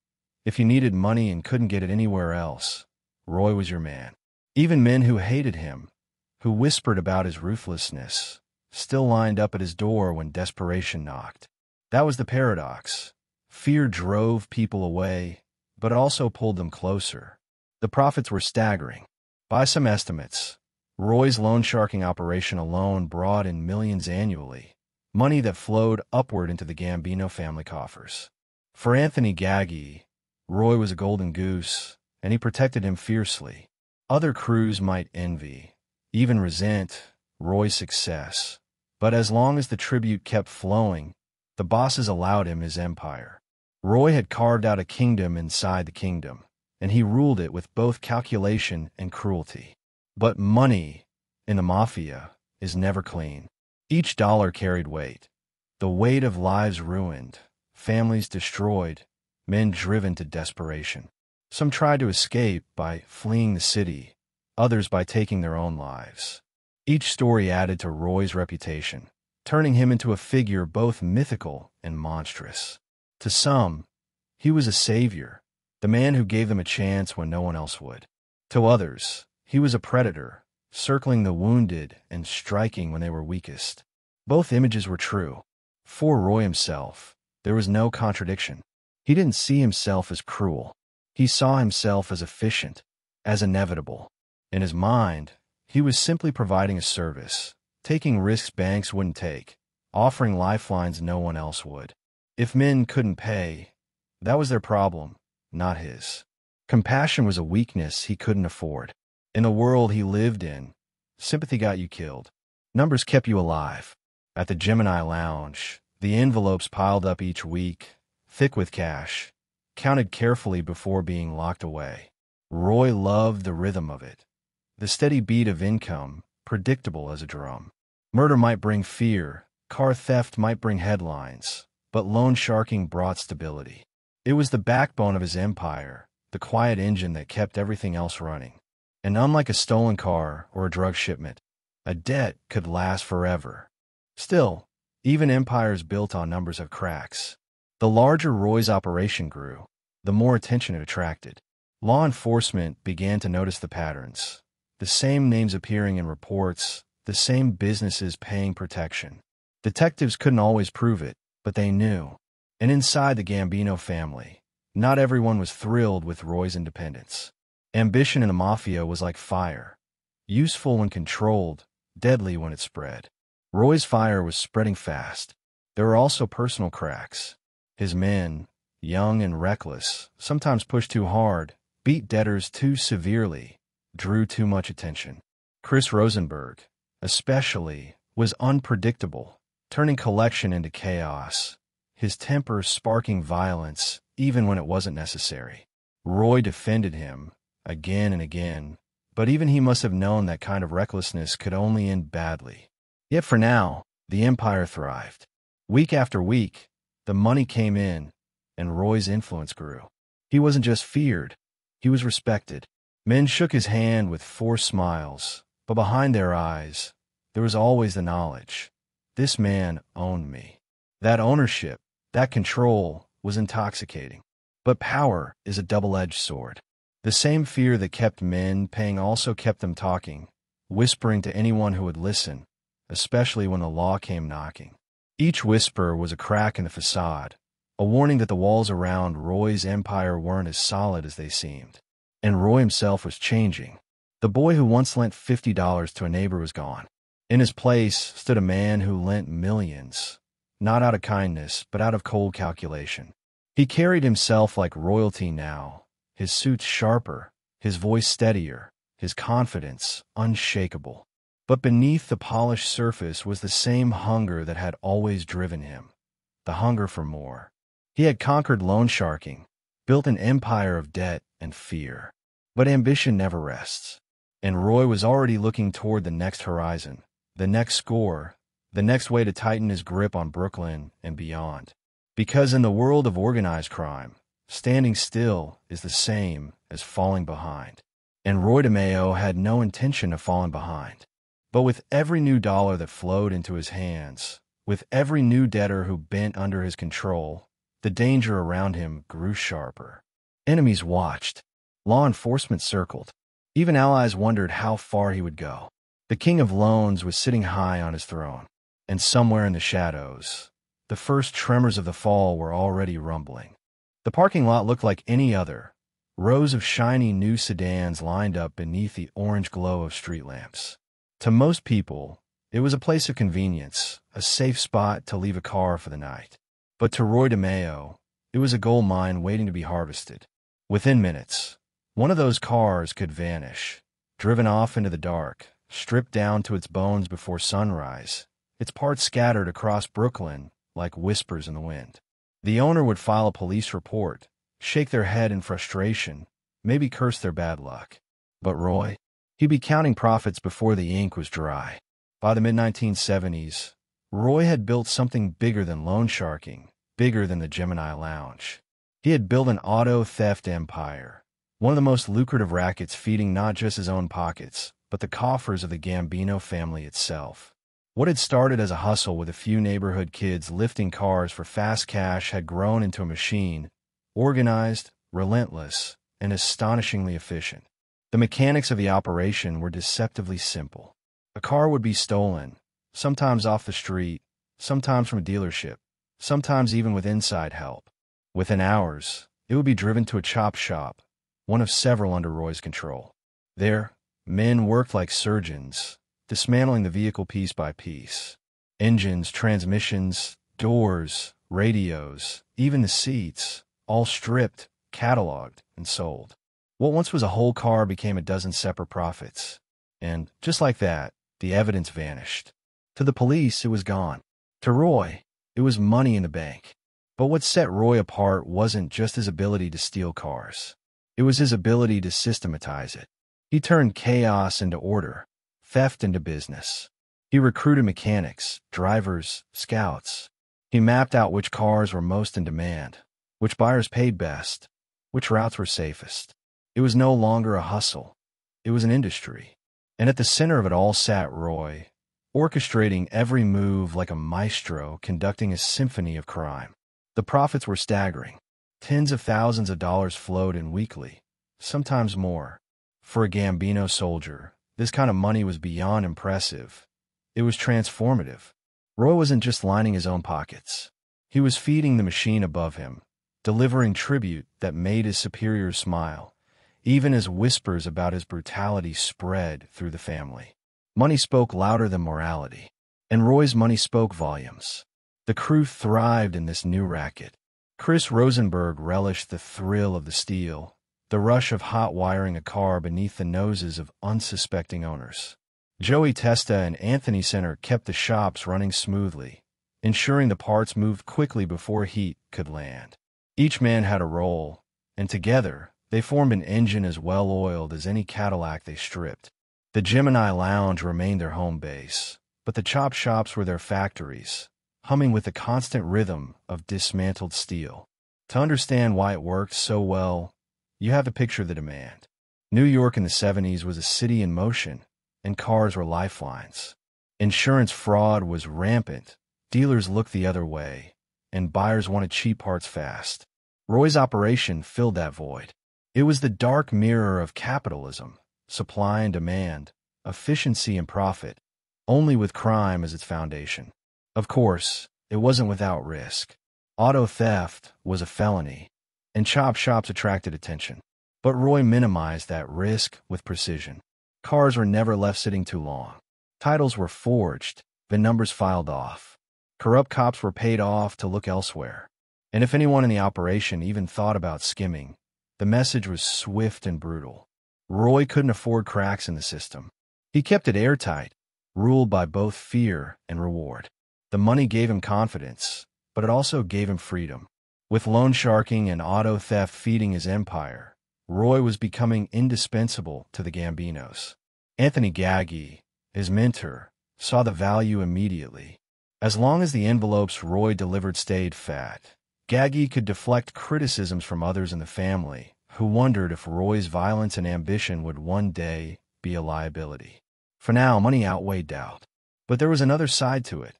If you needed money and couldn't get it anywhere else, Roy was your man. Even men who hated him, who whispered about his ruthlessness, still lined up at his door when desperation knocked. That was the paradox. Fear drove people away, but it also pulled them closer. The profits were staggering. By some estimates, Roy's loan sharking operation alone brought in millions annually, money that flowed upward into the Gambino family coffers. For Anthony Gaggi, Roy was a golden goose, and he protected him fiercely. Other crews might envy, even resent, Roy's success. But as long as the tribute kept flowing, the bosses allowed him his empire. Roy had carved out a kingdom inside the kingdom, and he ruled it with both calculation and cruelty. But money, in the mafia, is never clean. Each dollar carried weight. The weight of lives ruined, families destroyed, men driven to desperation. Some tried to escape by fleeing the city, others by taking their own lives. Each story added to Roy's reputation, turning him into a figure both mythical and monstrous. To some, he was a savior, the man who gave them a chance when no one else would. To others, he was a predator, circling the wounded and striking when they were weakest. Both images were true. For Roy himself, there was no contradiction. He didn't see himself as cruel. He saw himself as efficient, as inevitable. In his mind, he was simply providing a service, taking risks banks wouldn't take, offering lifelines no one else would. If men couldn't pay, that was their problem, not his. Compassion was a weakness he couldn't afford. In the world he lived in, sympathy got you killed. Numbers kept you alive. At the Gemini Lounge, the envelopes piled up each week, thick with cash, counted carefully before being locked away. Roy loved the rhythm of it. The steady beat of income, predictable as a drum. Murder might bring fear, car theft might bring headlines, but loan sharking brought stability. It was the backbone of his empire, the quiet engine that kept everything else running. And unlike a stolen car or a drug shipment, a debt could last forever. Still, even empires built on numbers have cracks. The larger Roy's operation grew, the more attention it attracted. Law enforcement began to notice the patterns. The same names appearing in reports, the same businesses paying protection. Detectives couldn't always prove it, but they knew. And inside the Gambino family, not everyone was thrilled with Roy's independence. Ambition in the mafia was like fire, useful when controlled, deadly when it spread. Roy's fire was spreading fast. There were also personal cracks. His men, young and reckless, sometimes pushed too hard, beat debtors too severely, drew too much attention. Chris Rosenberg, especially, was unpredictable, turning collection into chaos, his temper sparking violence even when it wasn't necessary. Roy defended him, again and again, but even he must have known that kind of recklessness could only end badly. Yet for now, the empire thrived. Week after week, the money came in, and Roy's influence grew. He wasn't just feared, he was respected. Men shook his hand with forced smiles, but behind their eyes, there was always the knowledge. This man owned me. That ownership, that control, was intoxicating. But power is a double-edged sword. The same fear that kept men paying also kept them talking, whispering to anyone who would listen, especially when the law came knocking. Each whisper was a crack in the facade, a warning that the walls around Roy's empire weren't as solid as they seemed. And Roy himself was changing. The boy who once lent $50 to a neighbor was gone. In his place stood a man who lent millions, not out of kindness, but out of cold calculation. He carried himself like royalty now, his suits sharper, his voice steadier, his confidence unshakable. But beneath the polished surface was the same hunger that had always driven him, the hunger for more. He had conquered loan sharking, built an empire of debt and fear. But ambition never rests. And Roy was already looking toward the next horizon, the next score, the next way to tighten his grip on Brooklyn and beyond. Because in the world of organized crime, standing still is the same as falling behind. And Roy DeMeo had no intention of falling behind. But with every new dollar that flowed into his hands, with every new debtor who bent under his control, the danger around him grew sharper. Enemies watched. Law enforcement circled. Even allies wondered how far he would go. The king of loans was sitting high on his throne, and somewhere in the shadows, the first tremors of the fall were already rumbling. The parking lot looked like any other. Rows of shiny new sedans lined up beneath the orange glow of street lamps. To most people, it was a place of convenience, a safe spot to leave a car for the night. But to Roy DeMeo, it was a gold mine waiting to be harvested. Within minutes, one of those cars could vanish, driven off into the dark, stripped down to its bones before sunrise, its parts scattered across Brooklyn like whispers in the wind. The owner would file a police report, shake their head in frustration, maybe curse their bad luck. But Roy, he'd be counting profits before the ink was dry. By the mid-1970s, Roy had built something bigger than loan sharking, bigger than the Gemini Lounge. He had built an auto theft empire, one of the most lucrative rackets feeding not just his own pockets, but the coffers of the Gambino family itself. What had started as a hustle with a few neighborhood kids lifting cars for fast cash had grown into a machine, organized, relentless, and astonishingly efficient. The mechanics of the operation were deceptively simple. A car would be stolen, sometimes off the street, sometimes from a dealership, sometimes even with inside help. Within hours, it would be driven to a chop shop, one of several under Roy's control. There, men worked like surgeons, dismantling the vehicle piece by piece. Engines, transmissions, doors, radios, even the seats, all stripped, cataloged, and sold. What once was a whole car became a dozen separate profits. And, just like that, the evidence vanished. To the police, it was gone. To Roy, it was money in the bank. But what set Roy apart wasn't just his ability to steal cars. It was his ability to systematize it. He turned chaos into order, theft into business. He recruited mechanics, drivers, scouts. He mapped out which cars were most in demand, which buyers paid best, which routes were safest. It was no longer a hustle. It was an industry. And at the center of it all sat Roy, orchestrating every move like a maestro conducting a symphony of crime. The profits were staggering. Tens of thousands of dollars flowed in weekly, sometimes more. For a Gambino soldier, this kind of money was beyond impressive. It was transformative. Roy wasn't just lining his own pockets. He was feeding the machine above him, delivering tribute that made his superiors smile, even as whispers about his brutality spread through the family. Money spoke louder than morality, and Roy's money spoke volumes. The crew thrived in this new racket. Chris Rosenberg relished the thrill of the steal, the rush of hot wiring a car beneath the noses of unsuspecting owners. Joey Testa and Anthony Center kept the shops running smoothly, ensuring the parts moved quickly before heat could land. Each man had a role, and together, they formed an engine as well-oiled as any Cadillac they stripped. The Gemini Lounge remained their home base, but the chop shops were their factories, humming with the constant rhythm of dismantled steel. To understand why it worked so well, you have to picture the demand. New York in the 70s was a city in motion, and cars were lifelines. Insurance fraud was rampant, dealers looked the other way, and buyers wanted cheap parts fast. Roy's operation filled that void. It was the dark mirror of capitalism, supply and demand, efficiency and profit, only with crime as its foundation. Of course, it wasn't without risk. Auto theft was a felony, and chop shops attracted attention. But Roy minimized that risk with precision. Cars were never left sitting too long. Titles were forged, the numbers filed off. Corrupt cops were paid off to look elsewhere. And if anyone in the operation even thought about skimming, The message was swift and brutal. Roy couldn't afford cracks in the system. He kept it airtight, ruled by both fear and reward. The money gave him confidence, but it also gave him freedom. With loan sharking and auto theft feeding his empire, Roy was becoming indispensable to the Gambinos. Anthony Gaggi, his mentor, saw the value immediately. As long as the envelopes Roy delivered stayed fat, Gaggi could deflect criticisms from others in the family, who wondered if Roy's violence and ambition would one day be a liability. For now, money outweighed doubt. But there was another side to it,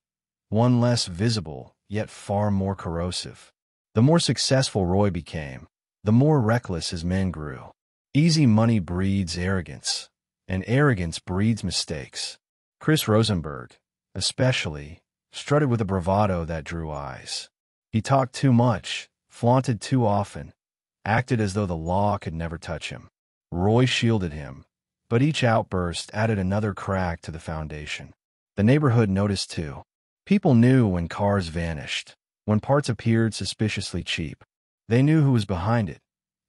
one less visible, yet far more corrosive. The more successful Roy became, the more reckless his men grew. Easy money breeds arrogance, and arrogance breeds mistakes. Chris Rosenberg, especially, strutted with a bravado that drew eyes. He talked too much, flaunted too often, acted as though the law could never touch him. Roy shielded him, but each outburst added another crack to the foundation. The neighborhood noticed too. People knew when cars vanished, when parts appeared suspiciously cheap. They knew who was behind it,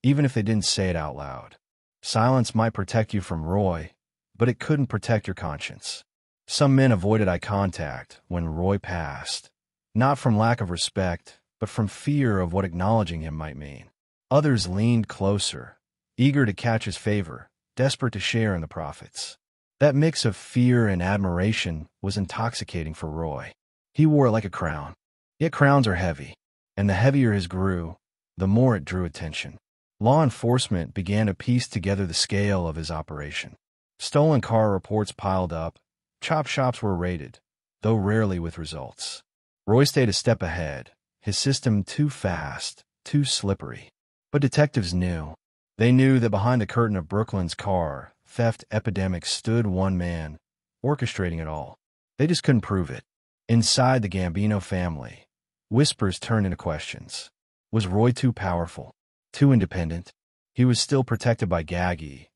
even if they didn't say it out loud. Silence might protect you from Roy, but it couldn't protect your conscience. Some men avoided eye contact when Roy passed, not from lack of respect, but from fear of what acknowledging him might mean. Others leaned closer, eager to catch his favor, desperate to share in the profits. That mix of fear and admiration was intoxicating for Roy. He wore it like a crown. Yet crowns are heavy, and the heavier his grew, the more it drew attention. Law enforcement began to piece together the scale of his operation. Stolen car reports piled up, chop shops were raided, though rarely with results. Roy stayed a step ahead, his system too fast, too slippery. But detectives knew. They knew that behind the curtain of Brooklyn's car theft epidemic stood one man, orchestrating it all. They just couldn't prove it. Inside the Gambino family, whispers turned into questions. Was Roy too powerful? Too independent? He was still protected by Gaggi,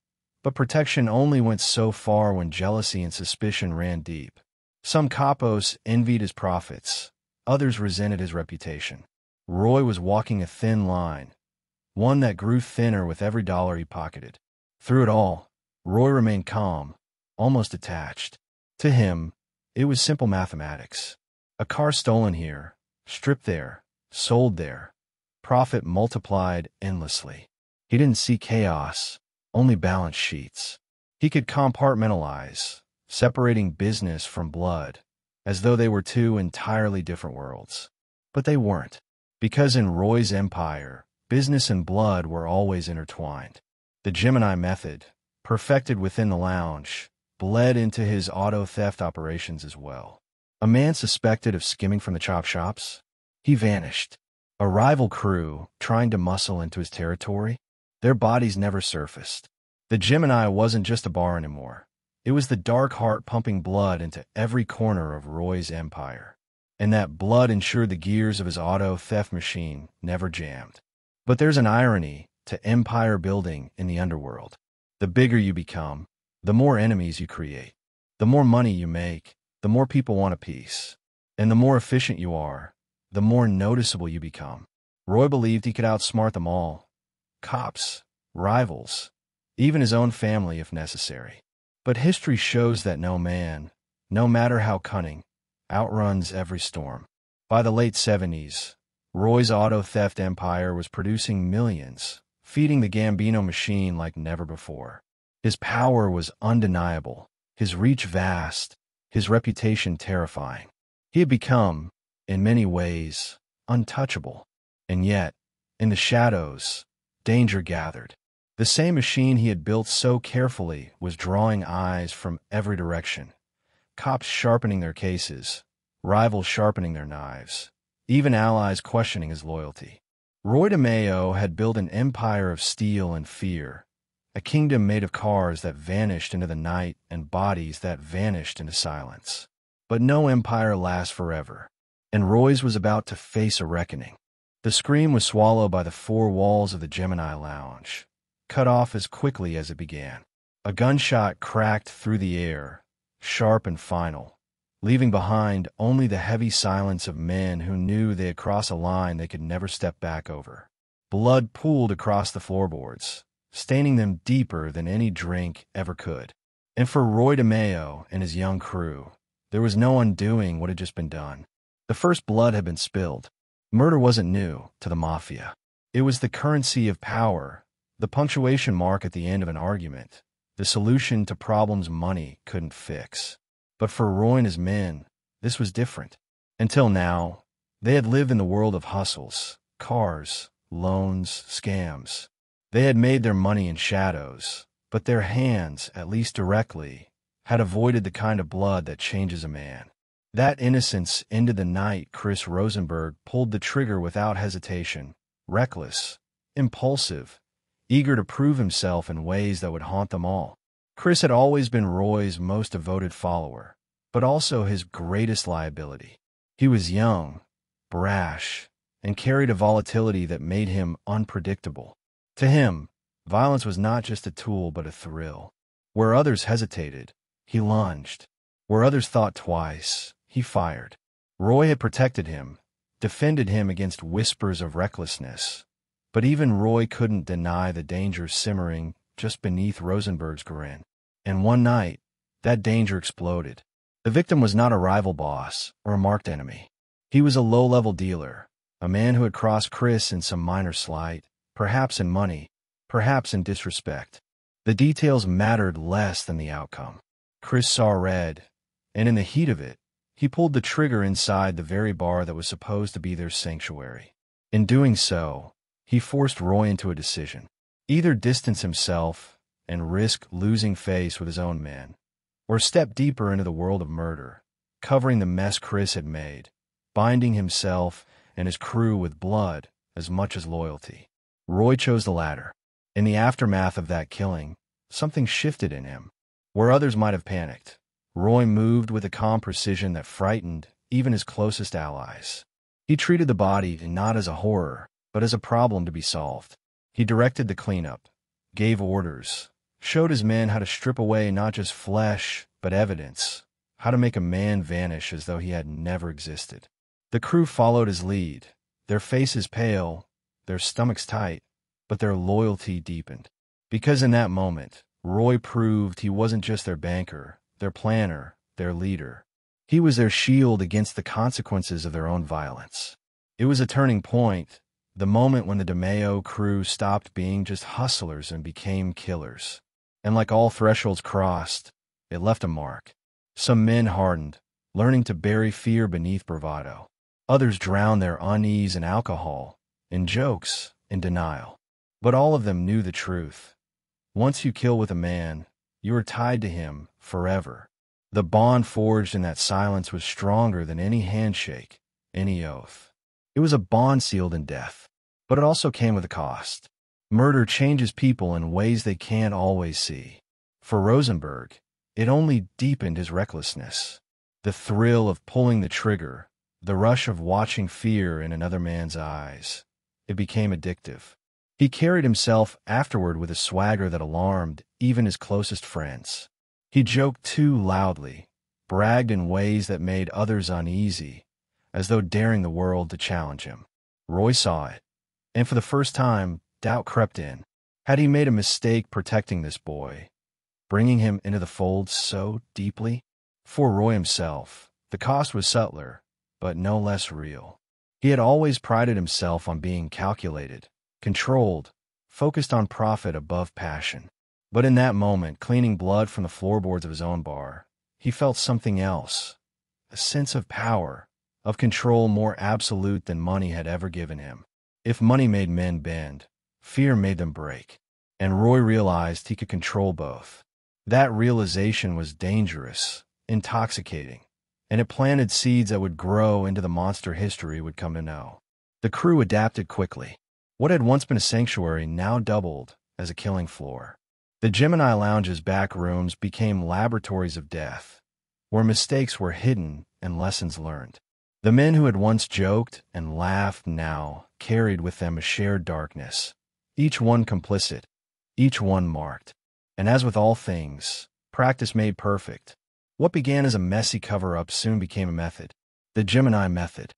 but protection only went so far when jealousy and suspicion ran deep. Some capos envied his profits, others resented his reputation. Roy was walking a thin line, one that grew thinner with every dollar he pocketed. Through it all, Roy remained calm, almost detached. To him, it was simple mathematics. A car stolen here, stripped there, sold there, profit multiplied endlessly. He didn't see chaos, only balance sheets. He could compartmentalize, separating business from blood, as though they were two entirely different worlds. But they weren't, because in Roy's empire, business and blood were always intertwined. The Gemini method, perfected within the lounge, bled into his auto theft operations as well. A man suspected of skimming from the chop shops? He vanished. A rival crew trying to muscle into his territory? Their bodies never surfaced. The Gemini wasn't just a bar anymore. It was the dark heart pumping blood into every corner of Roy's empire. And that blood ensured the gears of his auto theft machine never jammed. But there's an irony to empire building in the underworld. The bigger you become, the more enemies you create. The more money you make, the more people want a piece. And the more efficient you are, the more noticeable you become. Roy believed he could outsmart them all. Cops, rivals, even his own family if necessary. But history shows that no man, no matter how cunning, outruns every storm. By the late 70s, Roy's auto theft empire was producing millions, feeding the Gambino machine like never before. His power was undeniable, his reach vast, his reputation terrifying. He had become, in many ways, untouchable. And yet, in the shadows, danger gathered. The same machine he had built so carefully was drawing eyes from every direction. Cops sharpening their cases, rivals sharpening their knives, even allies questioning his loyalty. Roy DeMeo had built an empire of steel and fear, a kingdom made of cars that vanished into the night and bodies that vanished into silence. But no empire lasts forever, and Roy's was about to face a reckoning. The scream was swallowed by the four walls of the Gemini lounge, cut off as quickly as it began. A gunshot cracked through the air, sharp and final, leaving behind only the heavy silence of men who knew they had crossed a line they could never step back over. Blood pooled across the floorboards, staining them deeper than any drink ever could. And for Roy DeMeo and his young crew, there was no undoing what had just been done. The first blood had been spilled. Murder wasn't new to the Mafia. It was the currency of power, the punctuation mark at the end of an argument, the solution to problems money couldn't fix. But for Roy and his men, this was different. Until now, they had lived in the world of hustles, cars, loans, scams. They had made their money in shadows, but their hands, at least directly, had avoided the kind of blood that changes a man. That innocence ended the night Chris Rosenberg pulled the trigger without hesitation, reckless, impulsive, eager to prove himself in ways that would haunt them all. Chris had always been Roy's most devoted follower, but also his greatest liability. He was young, brash, and carried a volatility that made him unpredictable. To him, violence was not just a tool but a thrill. Where others hesitated, he lunged. Where others thought twice, he fired. Roy had protected him, defended him against whispers of recklessness. But even Roy couldn't deny the danger simmering just beneath Rosenberg's grin. And one night, that danger exploded. The victim was not a rival boss or a marked enemy. He was a low-level dealer, a man who had crossed Chris in some minor slight, perhaps in money, perhaps in disrespect. The details mattered less than the outcome. Chris saw red, and in the heat of it, he pulled the trigger inside the very bar that was supposed to be their sanctuary. In doing so, he forced Roy into a decision. Either distance himself and risk losing face with his own men, or step deeper into the world of murder, covering the mess Chris had made, binding himself and his crew with blood as much as loyalty. Roy chose the latter. In the aftermath of that killing, something shifted in him. Where others might have panicked, Roy moved with a calm precision that frightened even his closest allies. He treated the body not as a horror, but as a problem to be solved. He directed the cleanup, gave orders, showed his men how to strip away not just flesh, but evidence, how to make a man vanish as though he had never existed. The crew followed his lead, their faces pale, their stomachs tight, but their loyalty deepened. Because in that moment, Roy proved he wasn't just their banker, their planner, their leader. He was their shield against the consequences of their own violence. It was a turning point, the moment when the DeMeo crew stopped being just hustlers and became killers. And like all thresholds crossed, it left a mark. Some men hardened, learning to bury fear beneath bravado. Others drowned their unease in alcohol, in jokes, in denial. But all of them knew the truth. Once you kill with a man, you are tied to him forever. The bond forged in that silence was stronger than any handshake, any oath. It was a bond sealed in death, but it also came with a cost. Murder changes people in ways they can't always see. For Rosenberg, it only deepened his recklessness. The thrill of pulling the trigger, the rush of watching fear in another man's eyes. It became addictive. He carried himself afterward with a swagger that alarmed even his closest friends. He joked too loudly, bragged in ways that made others uneasy, as though daring the world to challenge him. Roy saw it, and for the first time, doubt crept in. Had he made a mistake protecting this boy, bringing him into the fold so deeply? For Roy himself, the cost was subtler, but no less real. He had always prided himself on being calculated, controlled, focused on profit above passion. But in that moment, cleaning blood from the floorboards of his own bar, he felt something else, a sense of power, of control more absolute than money had ever given him. If money made men bend, fear made them break. And Roy realized he could control both. That realization was dangerous, intoxicating, and it planted seeds that would grow into the monster history would come to know. The crew adapted quickly. What had once been a sanctuary now doubled as a killing floor. The Gemini Lounge's back rooms became laboratories of death, where mistakes were hidden and lessons learned. The men who had once joked and laughed now carried with them a shared darkness, each one complicit, each one marked. And as with all things, practice made perfect. What began as a messy cover-up soon became a method, the Gemini method.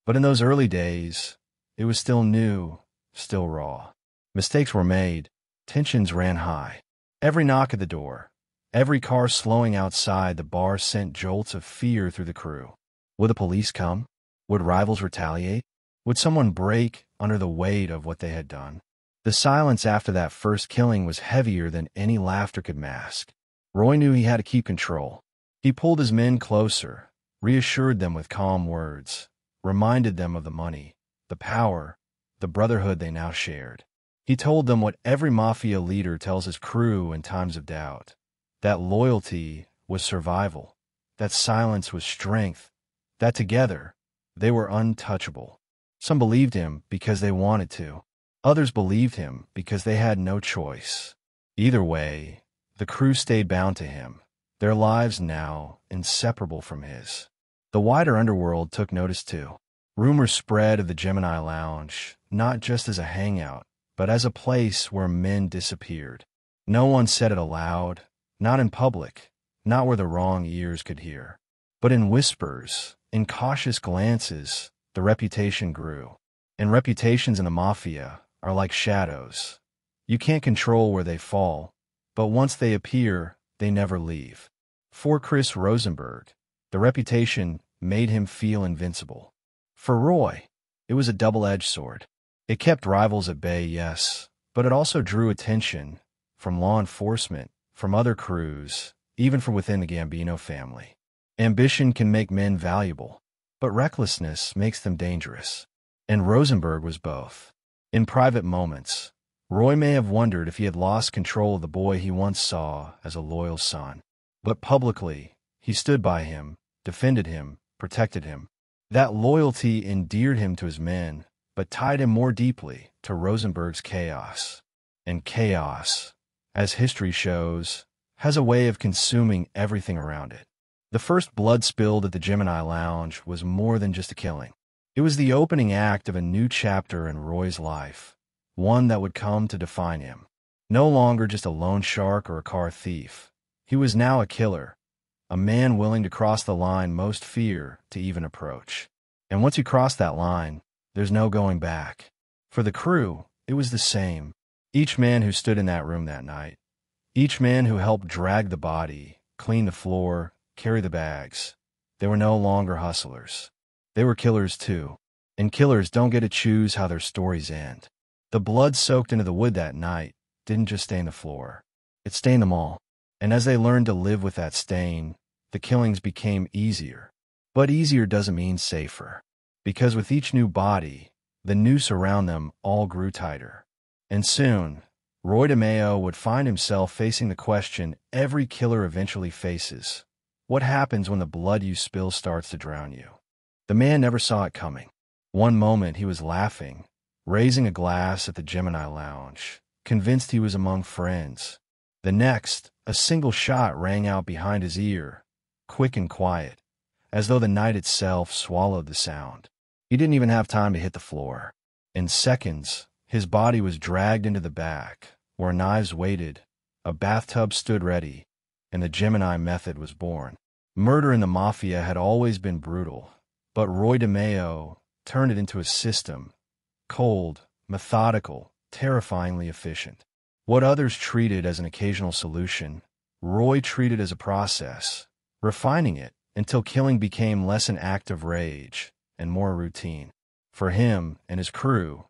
But in those early days, it was still new, still raw. Mistakes were made. Tensions ran high. Every knock at the door, every car slowing outside the bar sent jolts of fear through the crew. Would the police come? Would rivals retaliate? Would someone break under the weight of what they had done? The silence after that first killing was heavier than any laughter could mask. Roy knew he had to keep control. He pulled his men closer, reassured them with calm words, reminded them of the money, the power, the brotherhood they now shared. He told them what every mafia leader tells his crew in times of doubt, that loyalty was survival, that silence was strength, that together they were untouchable. Some believed him because they wanted to. Others believed him because they had no choice. Either way, the crew stayed bound to him, their lives now inseparable from his. The wider underworld took notice too. Rumors spread of the Gemini Lounge, not just as a hangout, but as a place where men disappeared. No one said it aloud, not in public, not where the wrong ears could hear. But in whispers, in cautious glances, the reputation grew. And reputations in the mafia are like shadows. You can't control where they fall, but once they appear, they never leave. For Chris Rosenberg, the reputation made him feel invincible. For Roy, it was a double-edged sword. It kept rivals at bay, yes, but it also drew attention from law enforcement, from other crews, even from within the Gambino family. Ambition can make men valuable, but recklessness makes them dangerous. And Rosenberg was both. In private moments, Roy may have wondered if he had lost control of the boy he once saw as a loyal son. But publicly, he stood by him, defended him, protected him. That loyalty endeared him to his men, but tied him more deeply to Rosenberg's chaos. And chaos, as history shows, has a way of consuming everything around it. The first blood spilled at the Gemini Lounge was more than just a killing. It was the opening act of a new chapter in Roy's life, one that would come to define him. No longer just a loan shark or a car thief. He was now a killer, a man willing to cross the line most fear to even approach. And once you cross that line, there's no going back. For the crew, it was the same. Each man who stood in that room that night, each man who helped drag the body, clean the floor, carry the bags, they were no longer hustlers. They were killers too, and killers don't get to choose how their stories end. The blood soaked into the wood that night didn't just stain the floor. It stained them all. And as they learned to live with that stain, the killings became easier. But easier doesn't mean safer. Because with each new body, the noose around them all grew tighter. And soon, Roy DeMeo would find himself facing the question every killer eventually faces. What happens when the blood you spill starts to drown you? The man never saw it coming. One moment he was laughing, raising a glass at the Gemini Lounge, convinced he was among friends. The next, a single shot rang out behind his ear, quick and quiet, as though the night itself swallowed the sound. He didn't even have time to hit the floor. In seconds, his body was dragged into the back, where knives waited, a bathtub stood ready, and the Gemini method was born. Murder in the mafia had always been brutal, but Roy DeMeo turned it into a system, cold, methodical, terrifyingly efficient. What others treated as an occasional solution, Roy treated as a process, refining it until killing became less an act of rage and more routine. For him and his crew,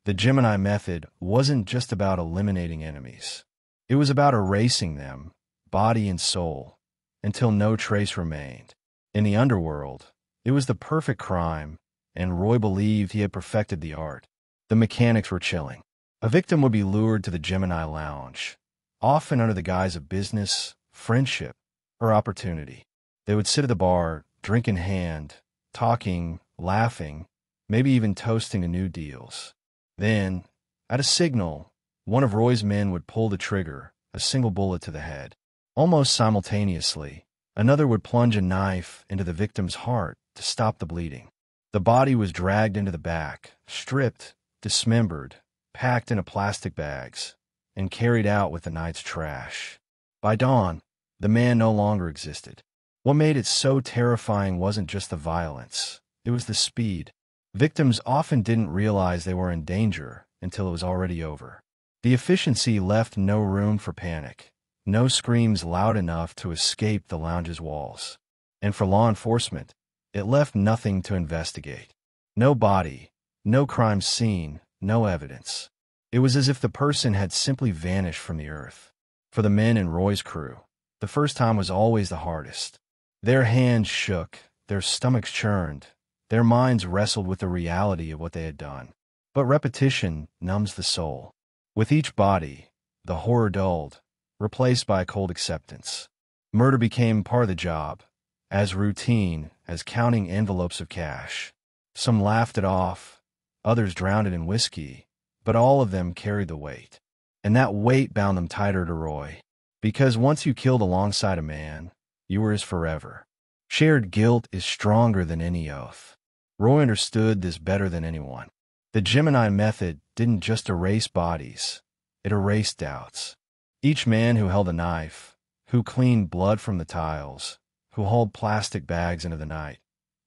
the Gemini method wasn't just about eliminating enemies. It was about erasing them, body and soul, until no trace remained. In the underworld, it was the perfect crime, and Roy believed he had perfected the art. The mechanics were chilling. A victim would be lured to the Gemini Lounge, often under the guise of business, friendship, or opportunity. They would sit at the bar, drink in hand, talking, laughing, maybe even toasting to new deals. Then, at a signal, one of Roy's men would pull the trigger, a single bullet to the head. Almost simultaneously, another would plunge a knife into the victim's heart to stop the bleeding. The body was dragged into the back, stripped, dismembered, packed into plastic bags, and carried out with the night's trash. By dawn, the man no longer existed. What made it so terrifying wasn't just the violence, it was the speed. Victims often didn't realize they were in danger until it was already over. The efficiency left no room for panic, no screams loud enough to escape the lounge's walls. And for law enforcement, it left nothing to investigate. No body, no crime scene, no evidence. It was as if the person had simply vanished from the earth. For the men in Roy's crew, the first time was always the hardest. Their hands shook, their stomachs churned, their minds wrestled with the reality of what they had done. But repetition numbs the soul. With each body, the horror dulled, replaced by a cold acceptance. Murder became part of the job, as routine as counting envelopes of cash. Some laughed it off, others drowned it in whiskey, but all of them carried the weight. And that weight bound them tighter to Roy. Because once you killed alongside a man, you were his forever. Shared guilt is stronger than any oath. Roy understood this better than anyone. The Gemini method didn't just erase bodies, it erased doubts. Each man who held a knife, who cleaned blood from the tiles, who hauled plastic bags into the night,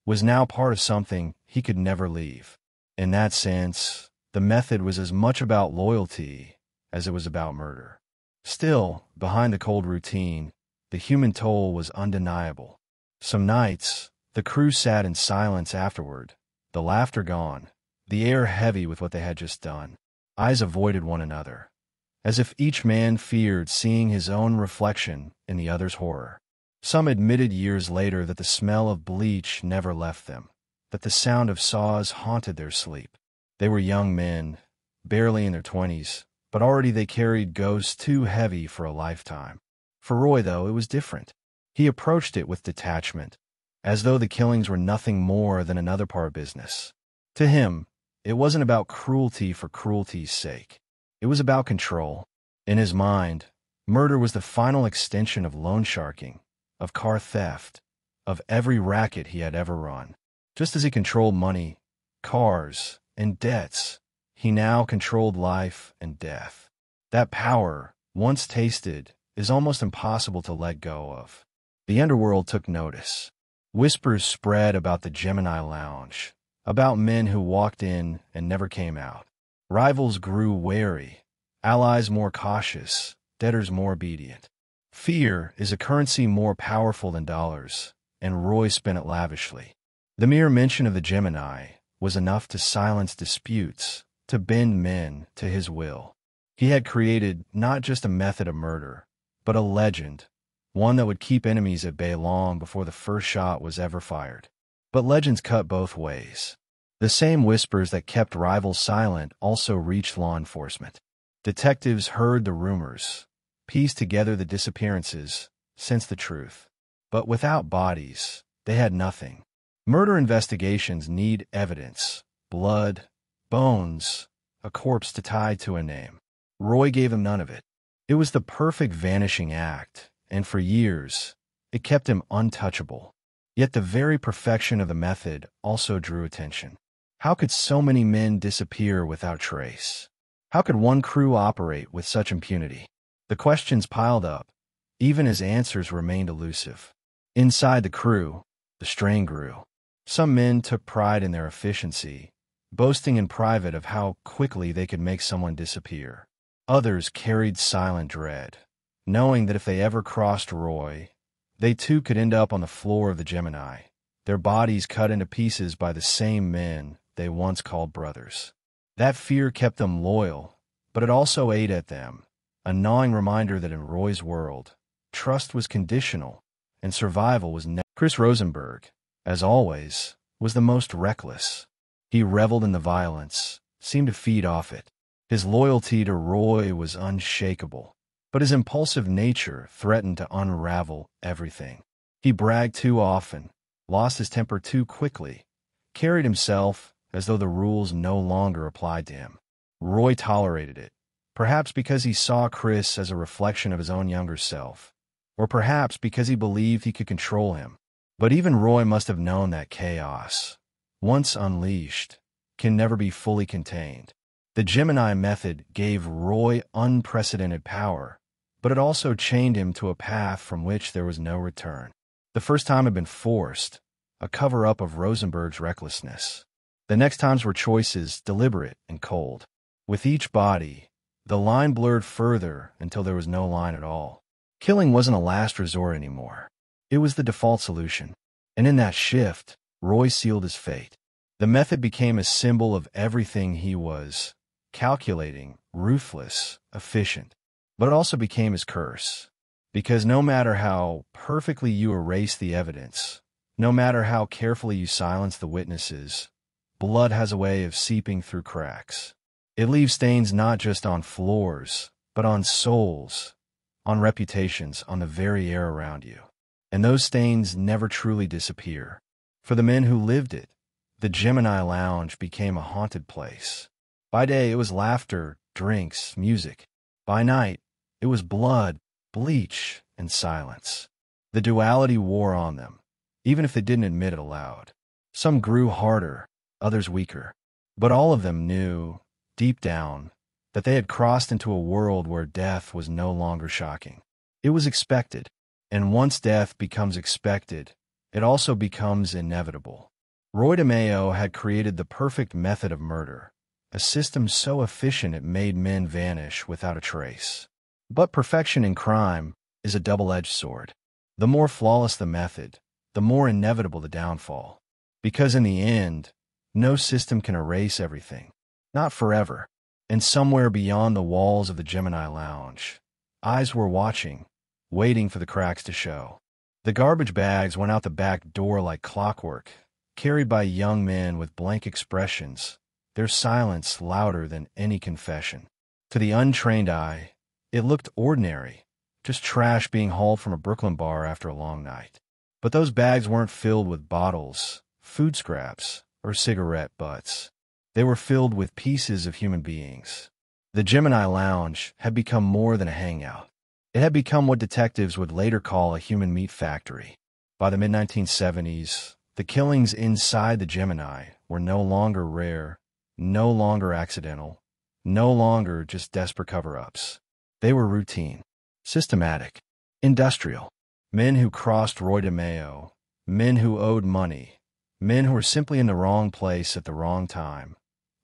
was now part of something he could never leave. In that sense, the method was as much about loyalty as it was about murder. Still, behind the cold routine, the human toll was undeniable. Some nights, the crew sat in silence afterward, the laughter gone, the air heavy with what they had just done. Eyes avoided one another, as if each man feared seeing his own reflection in the other's horror. Some admitted years later that the smell of bleach never left them, that the sound of saws haunted their sleep. They were young men, barely in their 20s, but already they carried ghosts too heavy for a lifetime. For Roy, though, it was different. He approached it with detachment, as though the killings were nothing more than another part of business. To him, it wasn't about cruelty for cruelty's sake. It was about control. In his mind, murder was the final extension of loan sharking, of car theft, of every racket he had ever run. Just as he controlled money, cars, and debts, he now controlled life and death. That power, once tasted, is almost impossible to let go of. The underworld took notice. Whispers spread about the Gemini Lounge, about men who walked in and never came out. Rivals grew wary, allies more cautious, debtors more obedient. Fear is a currency more powerful than dollars, and Roy spent it lavishly. The mere mention of the Gemini was enough to silence disputes, to bend men to his will. He had created not just a method of murder, but a legend, one that would keep enemies at bay long before the first shot was ever fired. But legends cut both ways. The same whispers that kept rivals silent also reached law enforcement. Detectives heard the rumors, pieced together the disappearances, sensed the truth. But without bodies, they had nothing. Murder investigations need evidence, blood, bones, a corpse to tie to a name. Roy gave him none of it. It was the perfect vanishing act, and for years, it kept him untouchable. Yet the very perfection of the method also drew attention. How could so many men disappear without trace? How could one crew operate with such impunity? The questions piled up, even as answers remained elusive. Inside the crew, the strain grew. Some men took pride in their efficiency, boasting in private of how quickly they could make someone disappear. Others carried silent dread, knowing that if they ever crossed Roy, they too could end up on the floor of the Gemini, their bodies cut into pieces by the same men they once called brothers. That fear kept them loyal, but it also ate at them, a gnawing reminder that in Roy's world, trust was conditional and survival was never. Chris Rosenberg, as always, was the most reckless. He reveled in the violence, seemed to feed off it. His loyalty to Roy was unshakable, but his impulsive nature threatened to unravel everything. He bragged too often, lost his temper too quickly, carried himself as though the rules no longer applied to him. Roy tolerated it, perhaps because he saw Chris as a reflection of his own younger self, or perhaps because he believed he could control him. But even Roy must have known that chaos, once unleashed, can never be fully contained. The Gemini method gave Roy unprecedented power, but it also chained him to a path from which there was no return. The first time had been forced, a cover-up of Rosenberg's recklessness. The next times were choices, deliberate and cold. With each body, the line blurred further until there was no line at all. Killing wasn't a last resort anymore. It was the default solution. And in that shift, Roy sealed his fate. The method became a symbol of everything he was: calculating, ruthless, efficient. But it also became his curse. Because no matter how perfectly you erase the evidence, no matter how carefully you silence the witnesses, blood has a way of seeping through cracks. It leaves stains not just on floors, but on souls, on reputations, on the very air around you. And those stains never truly disappear. For the men who lived it, the Gemini Lounge became a haunted place. By day, it was laughter, drinks, music. By night, it was blood, bleach, and silence. The duality wore on them, even if they didn't admit it aloud. Some grew harder, others weaker. But all of them knew, deep down, that they had crossed into a world where death was no longer shocking. It was expected, and once death becomes expected, it also becomes inevitable. Roy DeMeo had created the perfect method of murder, a system so efficient it made men vanish without a trace. But perfection in crime is a double-edged sword. The more flawless the method, the more inevitable the downfall. Because in the end, no system can erase everything. Not forever. And somewhere beyond the walls of the Gemini Lounge, eyes were watching, waiting for the cracks to show. The garbage bags went out the back door like clockwork, carried by young men with blank expressions, their silence louder than any confession. To the untrained eye, it looked ordinary, just trash being hauled from a Brooklyn bar after a long night. But those bags weren't filled with bottles, food scraps, or cigarette butts. They were filled with pieces of human beings. The Gemini Lounge had become more than a hangout. It had become what detectives would later call a human meat factory. By the mid-1970s, the killings inside the Gemini were no longer rare, no longer accidental, no longer just desperate cover-ups. They were routine, systematic, industrial. Men who crossed Roy DeMeo, men who owed money, men who were simply in the wrong place at the wrong time.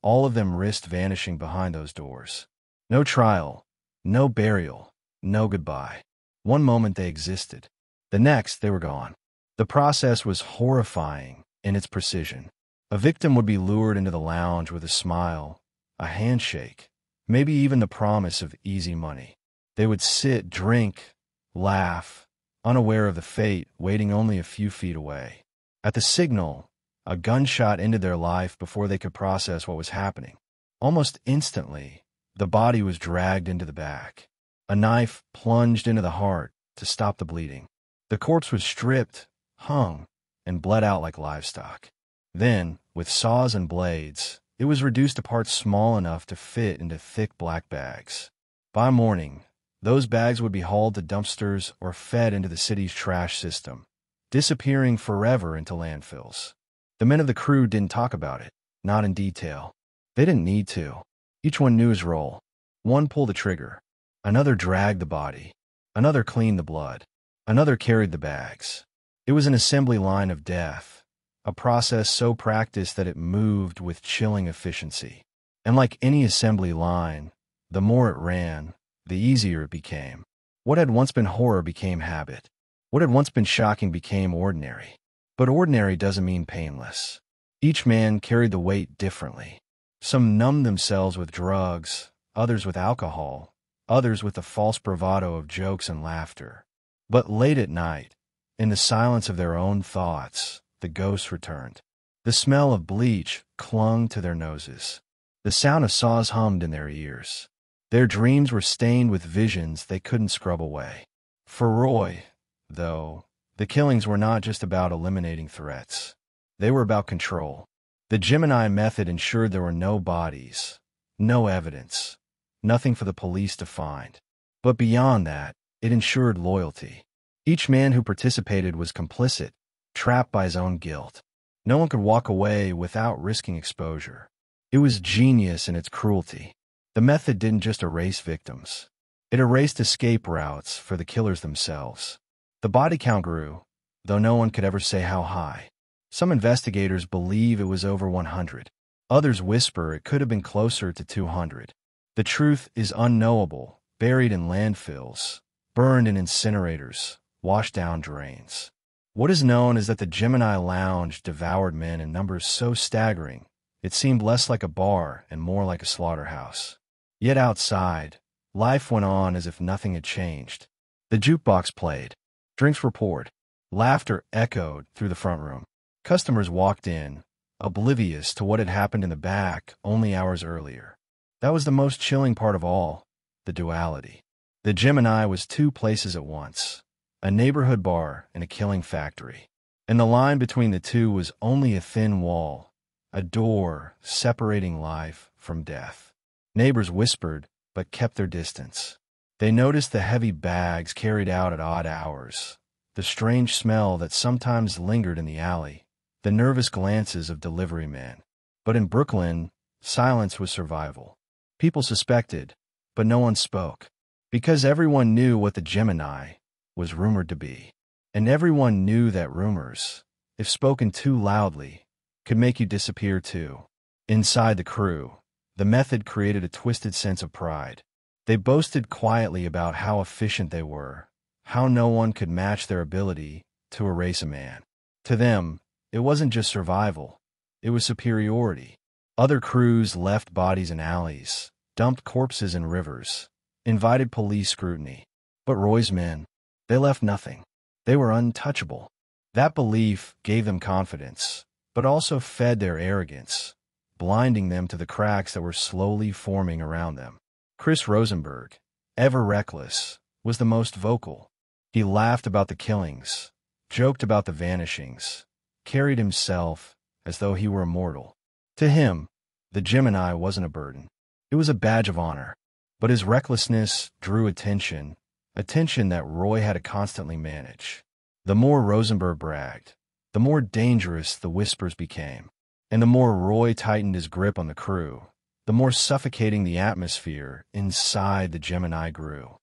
All of them risked vanishing behind those doors. No trial, no burial, no goodbye. One moment they existed. The next, they were gone. The process was horrifying in its precision. A victim would be lured into the lounge with a smile, a handshake, maybe even the promise of easy money. They would sit, drink, laugh, unaware of the fate waiting only a few feet away. At the signal, a gunshot ended their life before they could process what was happening. Almost instantly, the body was dragged into the back. A knife plunged into the heart to stop the bleeding. The corpse was stripped, hung, and bled out like livestock. Then, with saws and blades, it was reduced to parts small enough to fit into thick black bags. By morning, those bags would be hauled to dumpsters or fed into the city's trash system, disappearing forever into landfills. The men of the crew didn't talk about it, not in detail. They didn't need to. Each one knew his role. One pulled the trigger. Another dragged the body. Another cleaned the blood. Another carried the bags. It was an assembly line of death, a process so practiced that it moved with chilling efficiency. And like any assembly line, the more it ran, the easier it became. What had once been horror became habit. What had once been shocking became ordinary. But ordinary doesn't mean painless. Each man carried the weight differently. Some numbed themselves with drugs, others with alcohol, others with the false bravado of jokes and laughter. But late at night, in the silence of their own thoughts, the ghosts returned. The smell of bleach clung to their noses. The sound of saws hummed in their ears. Their dreams were stained with visions they couldn't scrub away. For Roy, though, the killings were not just about eliminating threats. They were about control. The Gemini method ensured there were no bodies, no evidence, nothing for the police to find. But beyond that, it ensured loyalty. Each man who participated was complicit, trapped by his own guilt. No one could walk away without risking exposure. It was genius in its cruelty. The method didn't just erase victims. It erased escape routes for the killers themselves. The body count grew, though no one could ever say how high. Some investigators believe it was over 100. Others whisper it could have been closer to 200. The truth is unknowable, buried in landfills, burned in incinerators, washed down drains. What is known is that the Gemini Lounge devoured men in numbers so staggering, it seemed less like a bar and more like a slaughterhouse. Yet outside, life went on as if nothing had changed. The jukebox played. Drinks were poured. Laughter echoed through the front room. Customers walked in, oblivious to what had happened in the back only hours earlier. That was the most chilling part of all, the duality. The Gemini was two places at once, a neighborhood bar and a killing factory. And the line between the two was only a thin wall, a door separating life from death. Neighbors whispered, but kept their distance. They noticed the heavy bags carried out at odd hours, the strange smell that sometimes lingered in the alley, the nervous glances of delivery men. But in Brooklyn, silence was survival. People suspected, but no one spoke, because everyone knew what the Gemini was rumored to be. And everyone knew that rumors, if spoken too loudly, could make you disappear too. Inside the crew, the method created a twisted sense of pride. They boasted quietly about how efficient they were, how no one could match their ability to erase a man. To them, it wasn't just survival, it was superiority. Other crews left bodies in alleys, dumped corpses in rivers, invited police scrutiny. But Roy's men, they left nothing. They were untouchable. That belief gave them confidence, but also fed their arrogance, blinding them to the cracks that were slowly forming around them. Chris Rosenberg, ever reckless, was the most vocal. He laughed about the killings, joked about the vanishings, carried himself as though he were immortal. To him, the Gemini wasn't a burden. It was a badge of honor. But his recklessness drew attention that Roy had to constantly manage. The more Rosenberg bragged, the more dangerous the whispers became. And the more Roy tightened his grip on the crew, the more suffocating the atmosphere inside the Gemini grew.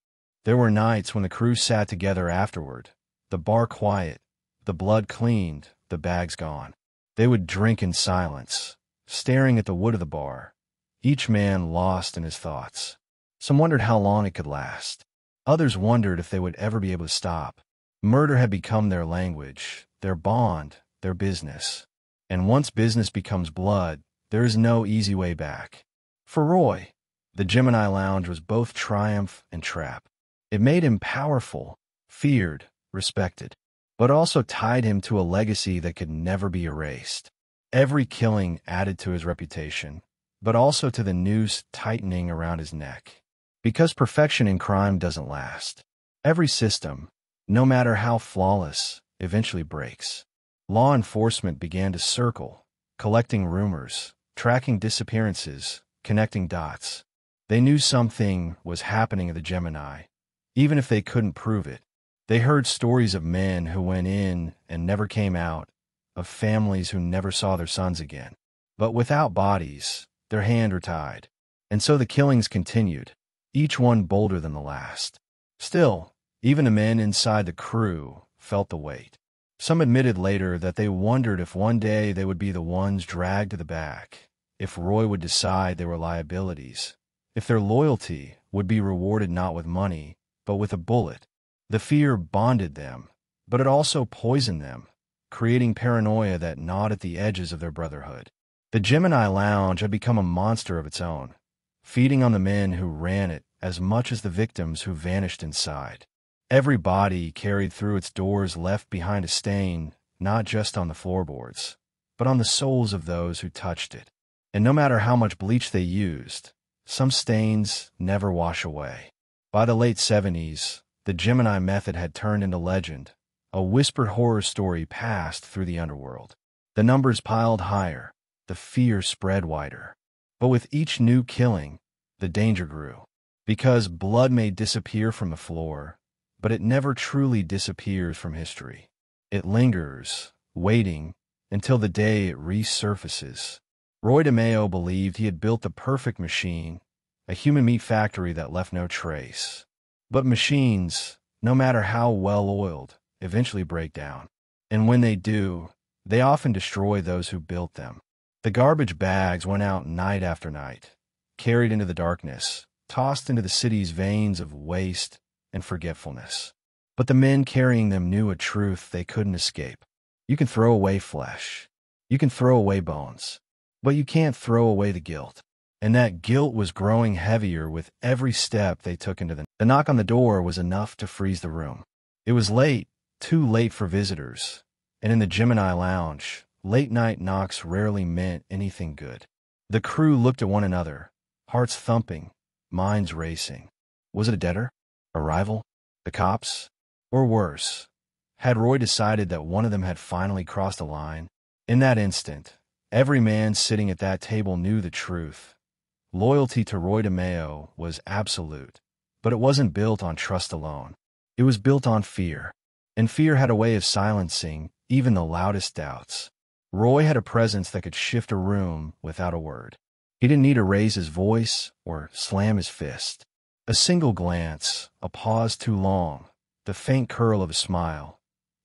There were nights when the crew sat together afterward, the bar quiet, the blood cleaned, the bags gone. They would drink in silence, staring at the wood of the bar, each man lost in his thoughts. Some wondered how long it could last. Others wondered if they would ever be able to stop. Murder had become their language, their bond, their business. And once business becomes blood, there is no easy way back. For Roy, the Gemini Lounge was both triumph and trap. It made him powerful, feared, respected, but also tied him to a legacy that could never be erased. Every killing added to his reputation, but also to the noose tightening around his neck. Because perfection in crime doesn't last. Every system, no matter how flawless, eventually breaks. Law enforcement began to circle, collecting rumors, tracking disappearances, connecting dots. They knew something was happening at the Gemini, even if they couldn't prove it. They heard stories of men who went in and never came out, of families who never saw their sons again. But without bodies, their hands were tied. And so the killings continued, each one bolder than the last. Still, even the men inside the crew felt the weight. Some admitted later that they wondered if one day they would be the ones dragged to the back, if Roy would decide they were liabilities, if their loyalty would be rewarded not with money, but with a bullet. The fear bonded them, but it also poisoned them, creating paranoia that gnawed at the edges of their brotherhood. The Gemini Lounge had become a monster of its own, feeding on the men who ran it as much as the victims who vanished inside. Every body carried through its doors left behind a stain, not just on the floorboards, but on the souls of those who touched it. And no matter how much bleach they used, some stains never wash away. By the late 70s, the Gemini method had turned into legend, a whispered horror story passed through the underworld. The numbers piled higher, the fear spread wider. But with each new killing, the danger grew. Because blood may disappear from the floor, but it never truly disappears from history. It lingers, waiting, until the day it resurfaces. Roy DeMeo believed he had built the perfect machine, a human meat factory that left no trace. But machines, no matter how well-oiled, eventually break down. And when they do, they often destroy those who built them. The garbage bags went out night after night, carried into the darkness, tossed into the city's veins of waste and forgetfulness. But the men carrying them knew a truth they couldn't escape. You can throw away flesh. You can throw away bones. But you can't throw away the guilt. And that guilt was growing heavier with every step they took into the knock on the door was enough to freeze the room. It was late, too late for visitors. And in the Gemini Lounge, late-night knocks rarely meant anything good. The crew looked at one another, hearts thumping, minds racing. Was it a debtor? A rival? The cops? Or worse, had Roy decided that one of them had finally crossed a line? In that instant, every man sitting at that table knew the truth. Loyalty to Roy DeMeo was absolute, but it wasn't built on trust alone. It was built on fear, and fear had a way of silencing even the loudest doubts. Roy had a presence that could shift a room without a word. He didn't need to raise his voice or slam his fist. A single glance, a pause too long, the faint curl of a smile.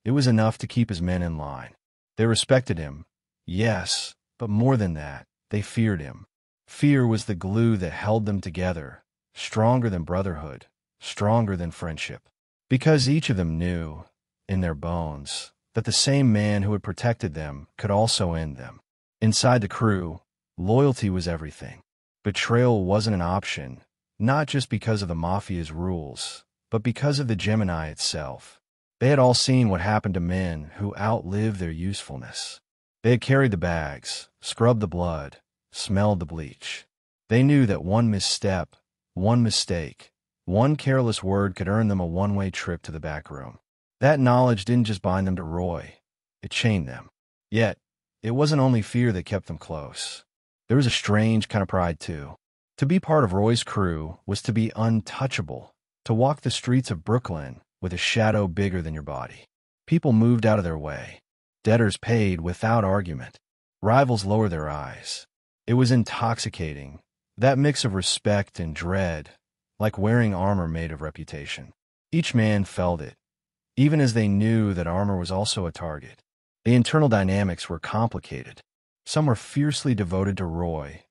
It was enough to keep his men in line. They respected him, yes, but more than that, they feared him. Fear was the glue that held them together, stronger than brotherhood, stronger than friendship. Because each of them knew, in their bones, that the same man who had protected them could also end them. Inside the crew, loyalty was everything. Betrayal wasn't an option, not just because of the Mafia's rules, but because of the Gemini itself. They had all seen what happened to men who outlived their usefulness. They had carried the bags, scrubbed the blood, smelled the bleach. They knew that one misstep, one mistake, one careless word could earn them a one-way trip to the back room. That knowledge didn't just bind them to Roy, it chained them. Yet, it wasn't only fear that kept them close. There was a strange kind of pride, too. To be part of Roy's crew was to be untouchable, to walk the streets of Brooklyn with a shadow bigger than your body. People moved out of their way. Debtors paid without argument. Rivals lowered their eyes. It was intoxicating, that mix of respect and dread, like wearing armor made of reputation. Each man felt it, even as they knew that armor was also a target. The internal dynamics were complicated. Some were fiercely devoted to Roy,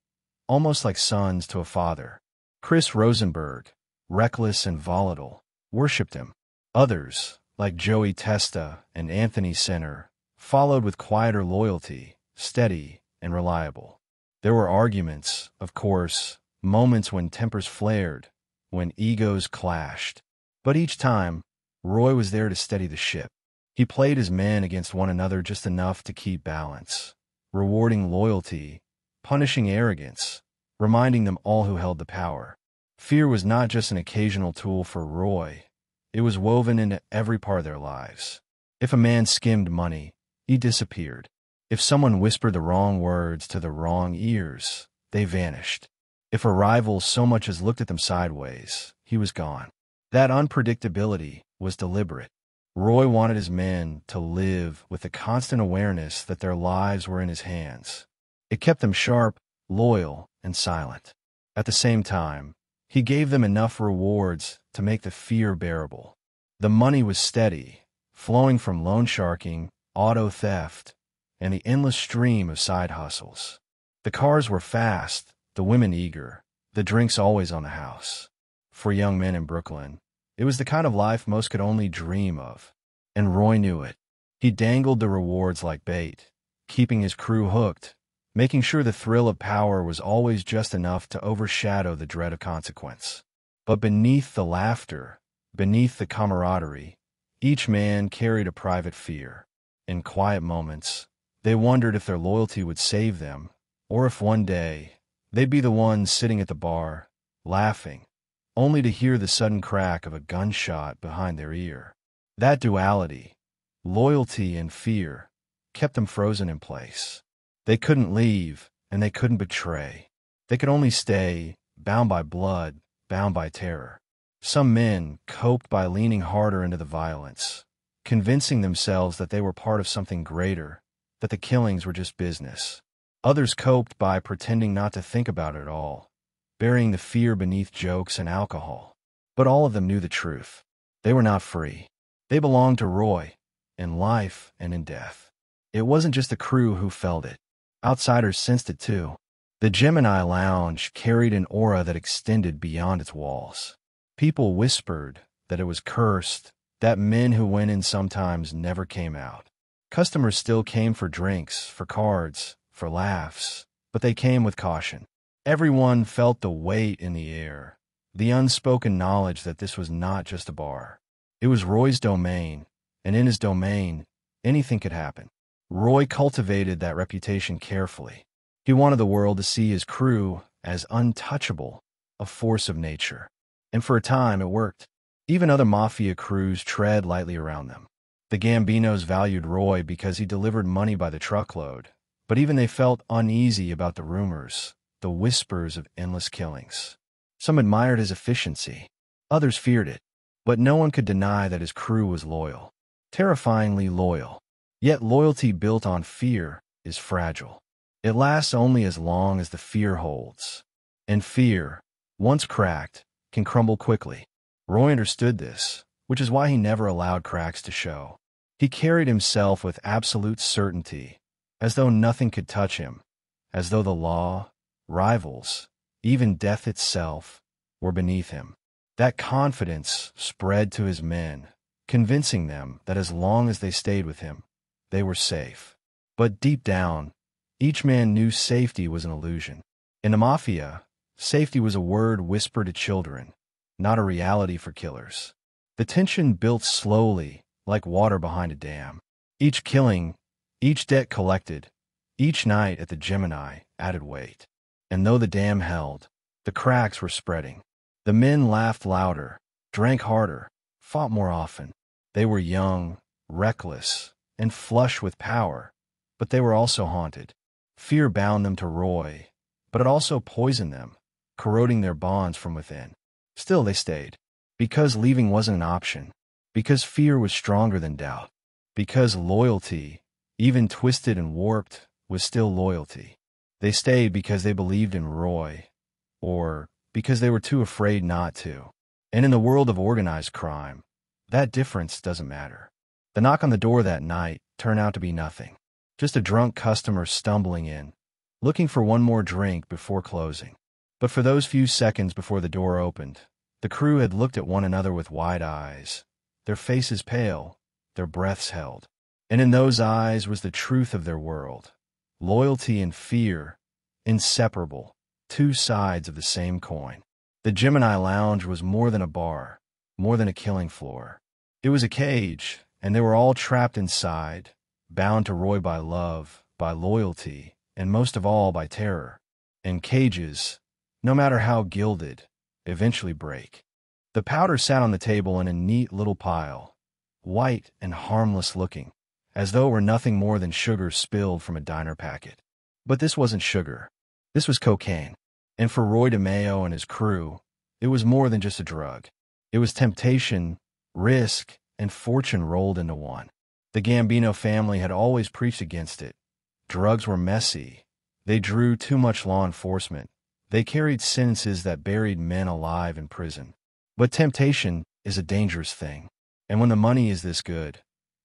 almost like sons to a father. Chris Rosenberg, reckless and volatile, worshipped him. Others, like Joey Testa and Anthony Sinner, followed with quieter loyalty, steady and reliable. There were arguments, of course, moments when tempers flared, when egos clashed. But each time, Roy was there to steady the ship. He played his men against one another just enough to keep balance, rewarding loyalty, punishing arrogance, reminding them all who held the power. Fear was not just an occasional tool for Roy. It was woven into every part of their lives. If a man skimmed money, he disappeared. If someone whispered the wrong words to the wrong ears, they vanished. If a rival so much as looked at them sideways, he was gone. That unpredictability was deliberate. Roy wanted his men to live with the constant awareness that their lives were in his hands. It kept them sharp, loyal, and silent. At the same time, he gave them enough rewards to make the fear bearable. The money was steady, flowing from loan sharking, auto theft, and the endless stream of side hustles. The cars were fast, the women eager, the drinks always on the house. For young men in Brooklyn, it was the kind of life most could only dream of. And Roy knew it. He dangled the rewards like bait, keeping his crew hooked, making sure the thrill of power was always just enough to overshadow the dread of consequence. But beneath the laughter, beneath the camaraderie, each man carried a private fear. In quiet moments, they wondered if their loyalty would save them, or if one day they'd be the ones sitting at the bar, laughing, only to hear the sudden crack of a gunshot behind their ear. That duality, loyalty and fear, kept them frozen in place. They couldn't leave, and they couldn't betray. They could only stay, bound by blood, bound by terror. Some men coped by leaning harder into the violence, convincing themselves that they were part of something greater, that the killings were just business. Others coped by pretending not to think about it at all, burying the fear beneath jokes and alcohol. But all of them knew the truth. They were not free. They belonged to Roy, in life and in death. It wasn't just the crew who felt it. Outsiders sensed it too. The Gemini Lounge carried an aura that extended beyond its walls. People whispered that it was cursed, that men who went in sometimes never came out. Customers still came for drinks, for cards, for laughs, but they came with caution. Everyone felt the weight in the air, the unspoken knowledge that this was not just a bar. It was Roy's domain, and in his domain, anything could happen. Roy cultivated that reputation carefully. He wanted the world to see his crew as untouchable, a force of nature. And for a time, it worked. Even other mafia crews tread lightly around them. The Gambinos valued Roy because he delivered money by the truckload, but even they felt uneasy about the rumors, the whispers of endless killings. Some admired his efficiency. Others feared it. But no one could deny that his crew was loyal. Terrifyingly loyal. Yet loyalty built on fear is fragile. It lasts only as long as the fear holds. And fear, once cracked, can crumble quickly. Roy understood this, which is why he never allowed cracks to show. He carried himself with absolute certainty, as though nothing could touch him, as though the law, rivals, even death itself, were beneath him. That confidence spread to his men, convincing them that as long as they stayed with him, they were safe. But deep down, each man knew safety was an illusion. In the mafia, safety was a word whispered to children, not a reality for killers. The tension built slowly, like water behind a dam. Each killing, each debt collected, each night at the Gemini added weight. And though the dam held, the cracks were spreading. The men laughed louder, drank harder, fought more often. They were young, reckless, and flush with power, but they were also haunted. Fear bound them to Roy, but it also poisoned them, corroding their bonds from within. Still they stayed, because leaving wasn't an option, because fear was stronger than doubt, because loyalty, even twisted and warped, was still loyalty. They stayed because they believed in Roy, or because they were too afraid not to. And in the world of organized crime, that difference doesn't matter. The knock on the door that night turned out to be nothing. Just a drunk customer stumbling in, looking for one more drink before closing. But for those few seconds before the door opened, the crew had looked at one another with wide eyes, their faces pale, their breaths held. And in those eyes was the truth of their world. Loyalty and fear, inseparable, two sides of the same coin. The Gemini Lounge was more than a bar, more than a killing floor. It was a cage, and they were all trapped inside, bound to Roy by love, by loyalty, and most of all by terror. And cages, no matter how gilded, eventually break. The powder sat on the table in a neat little pile, white and harmless looking, as though it were nothing more than sugar spilled from a diner packet. But this wasn't sugar. This was cocaine. And for Roy DeMeo and his crew, it was more than just a drug. It was temptation, risk, and fortune rolled into one. The Gambino family had always preached against it. Drugs were messy. They drew too much law enforcement. They carried sentences that buried men alive in prison. But temptation is a dangerous thing. And when the money is this good,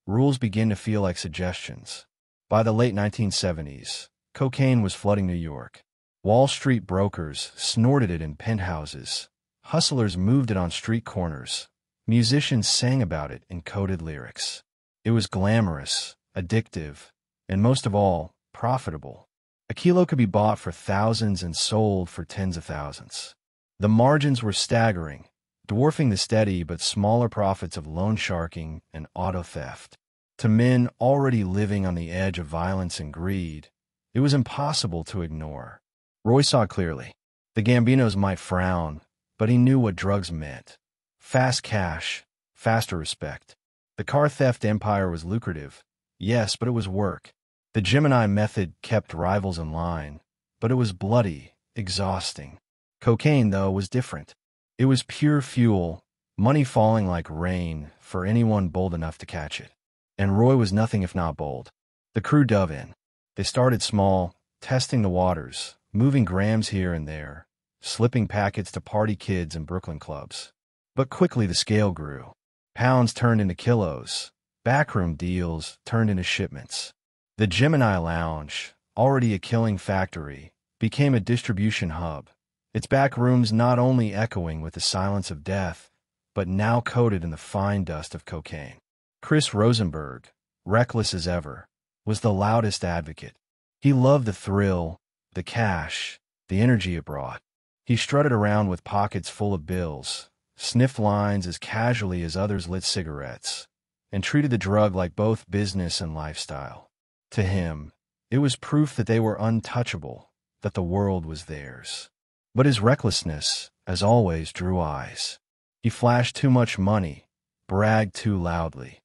rules begin to feel like suggestions. By the late 1970s, cocaine was flooding New York. Wall Street brokers snorted it in penthouses. Hustlers moved it on street corners. Musicians sang about it in coded lyrics. It was glamorous, addictive, and most of all, profitable. A kilo could be bought for thousands and sold for tens of thousands. The margins were staggering, dwarfing the steady but smaller profits of loan sharking and auto theft. To men already living on the edge of violence and greed, it was impossible to ignore. Roy saw clearly. The Gambinos might frown, but he knew what drugs meant. Fast cash, faster respect. The car theft empire was lucrative, yes, but it was work. The Gemini method kept rivals in line, but it was bloody, exhausting. Cocaine, though, was different. It was pure fuel, money falling like rain for anyone bold enough to catch it. And Roy was nothing if not bold. The crew dove in. They started small, testing the waters, moving grams here and there, slipping packets to party kids in Brooklyn clubs. But quickly the scale grew. Pounds turned into kilos. Backroom deals turned into shipments. The Gemini Lounge, already a killing factory, became a distribution hub, its back rooms not only echoing with the silence of death, but now coated in the fine dust of cocaine. Chris Rosenberg, reckless as ever, was the loudest advocate. He loved the thrill, the cash, the energy it brought. He strutted around with pockets full of bills, sniffed lines as casually as others lit cigarettes, and treated the drug like both business and lifestyle. To him, it was proof that they were untouchable, that the world was theirs. But his recklessness, as always, drew eyes. He flashed too much money, bragged too loudly,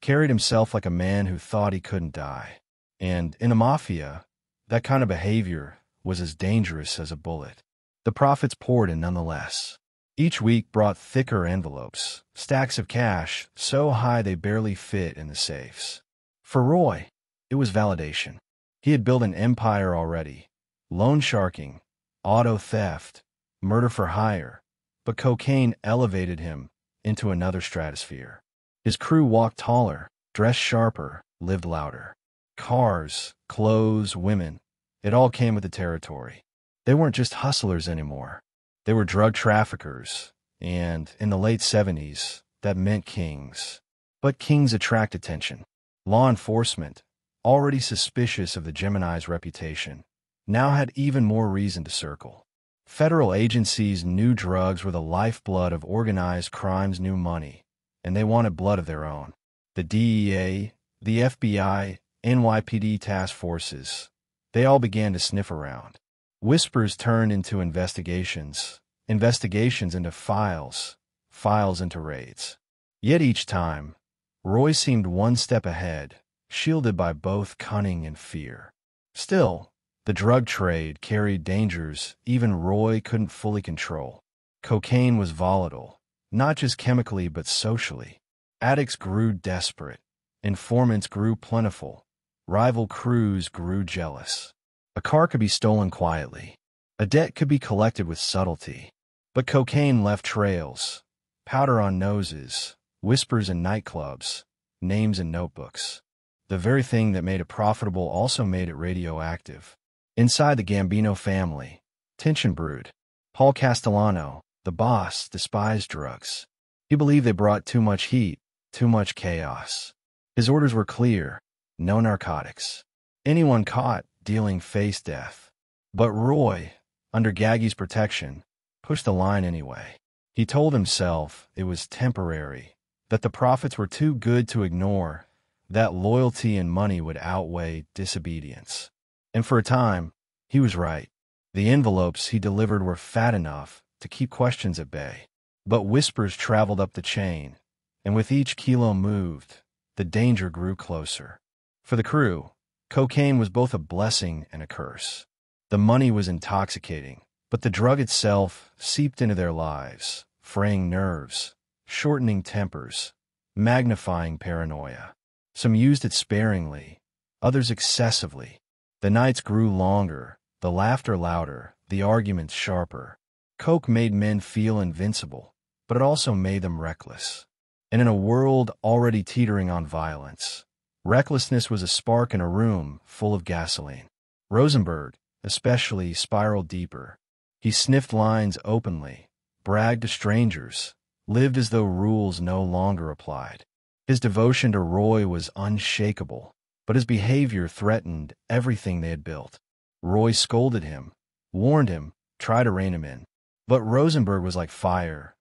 carried himself like a man who thought he couldn't die. And in the mafia, that kind of behavior was as dangerous as a bullet. The profits poured in nonetheless. Each week brought thicker envelopes, stacks of cash so high they barely fit in the safes. For Roy, it was validation. He had built an empire already. Loan sharking, auto theft, murder for hire. But cocaine elevated him into another stratosphere. His crew walked taller, dressed sharper, lived louder. Cars, clothes, women, it all came with the territory. They weren't just hustlers anymore. They were drug traffickers, and in the late 70s, that meant kings. But kings attract attention. Law enforcement, already suspicious of the Gemini's reputation, now had even more reason to circle. Federal agencies knew drugs were the lifeblood of organized crime's new money, and they wanted blood of their own. The DEA, the FBI, NYPD task forces, they all began to sniff around. Whispers turned into investigations, investigations into files, files into raids. Yet each time, Roy seemed one step ahead, shielded by both cunning and fear. Still, the drug trade carried dangers even Roy couldn't fully control. Cocaine was volatile, not just chemically but socially. Addicts grew desperate, informants grew plentiful, rival crews grew jealous. A car could be stolen quietly. A debt could be collected with subtlety. But cocaine left trails, powder on noses, whispers in nightclubs, names in notebooks. The very thing that made it profitable also made it radioactive. Inside the Gambino family, tension brewed. Paul Castellano, the boss, despised drugs. He believed they brought too much heat, too much chaos. His orders were clear: no narcotics. Anyone caught dealing faced death. But Roy, under Gaggy's protection, pushed the line anyway. He told himself it was temporary, that the profits were too good to ignore, that loyalty and money would outweigh disobedience. And for a time, he was right. The envelopes he delivered were fat enough to keep questions at bay. But whispers traveled up the chain, and with each kilo moved, the danger grew closer. For the crew, cocaine was both a blessing and a curse. The money was intoxicating, but the drug itself seeped into their lives, fraying nerves, shortening tempers, magnifying paranoia. Some used it sparingly, others excessively. The nights grew longer, the laughter louder, the arguments sharper. Coke made men feel invincible, but it also made them reckless. And in a world already teetering on violence, recklessness was a spark in a room full of gasoline. Rosenberg, especially, spiraled deeper. He sniffed lines openly, bragged to strangers, lived as though rules no longer applied. His devotion to Roy was unshakable, but his behavior threatened everything they had built. Roy scolded him, warned him, tried to rein him in. But Rosenberg was like fire,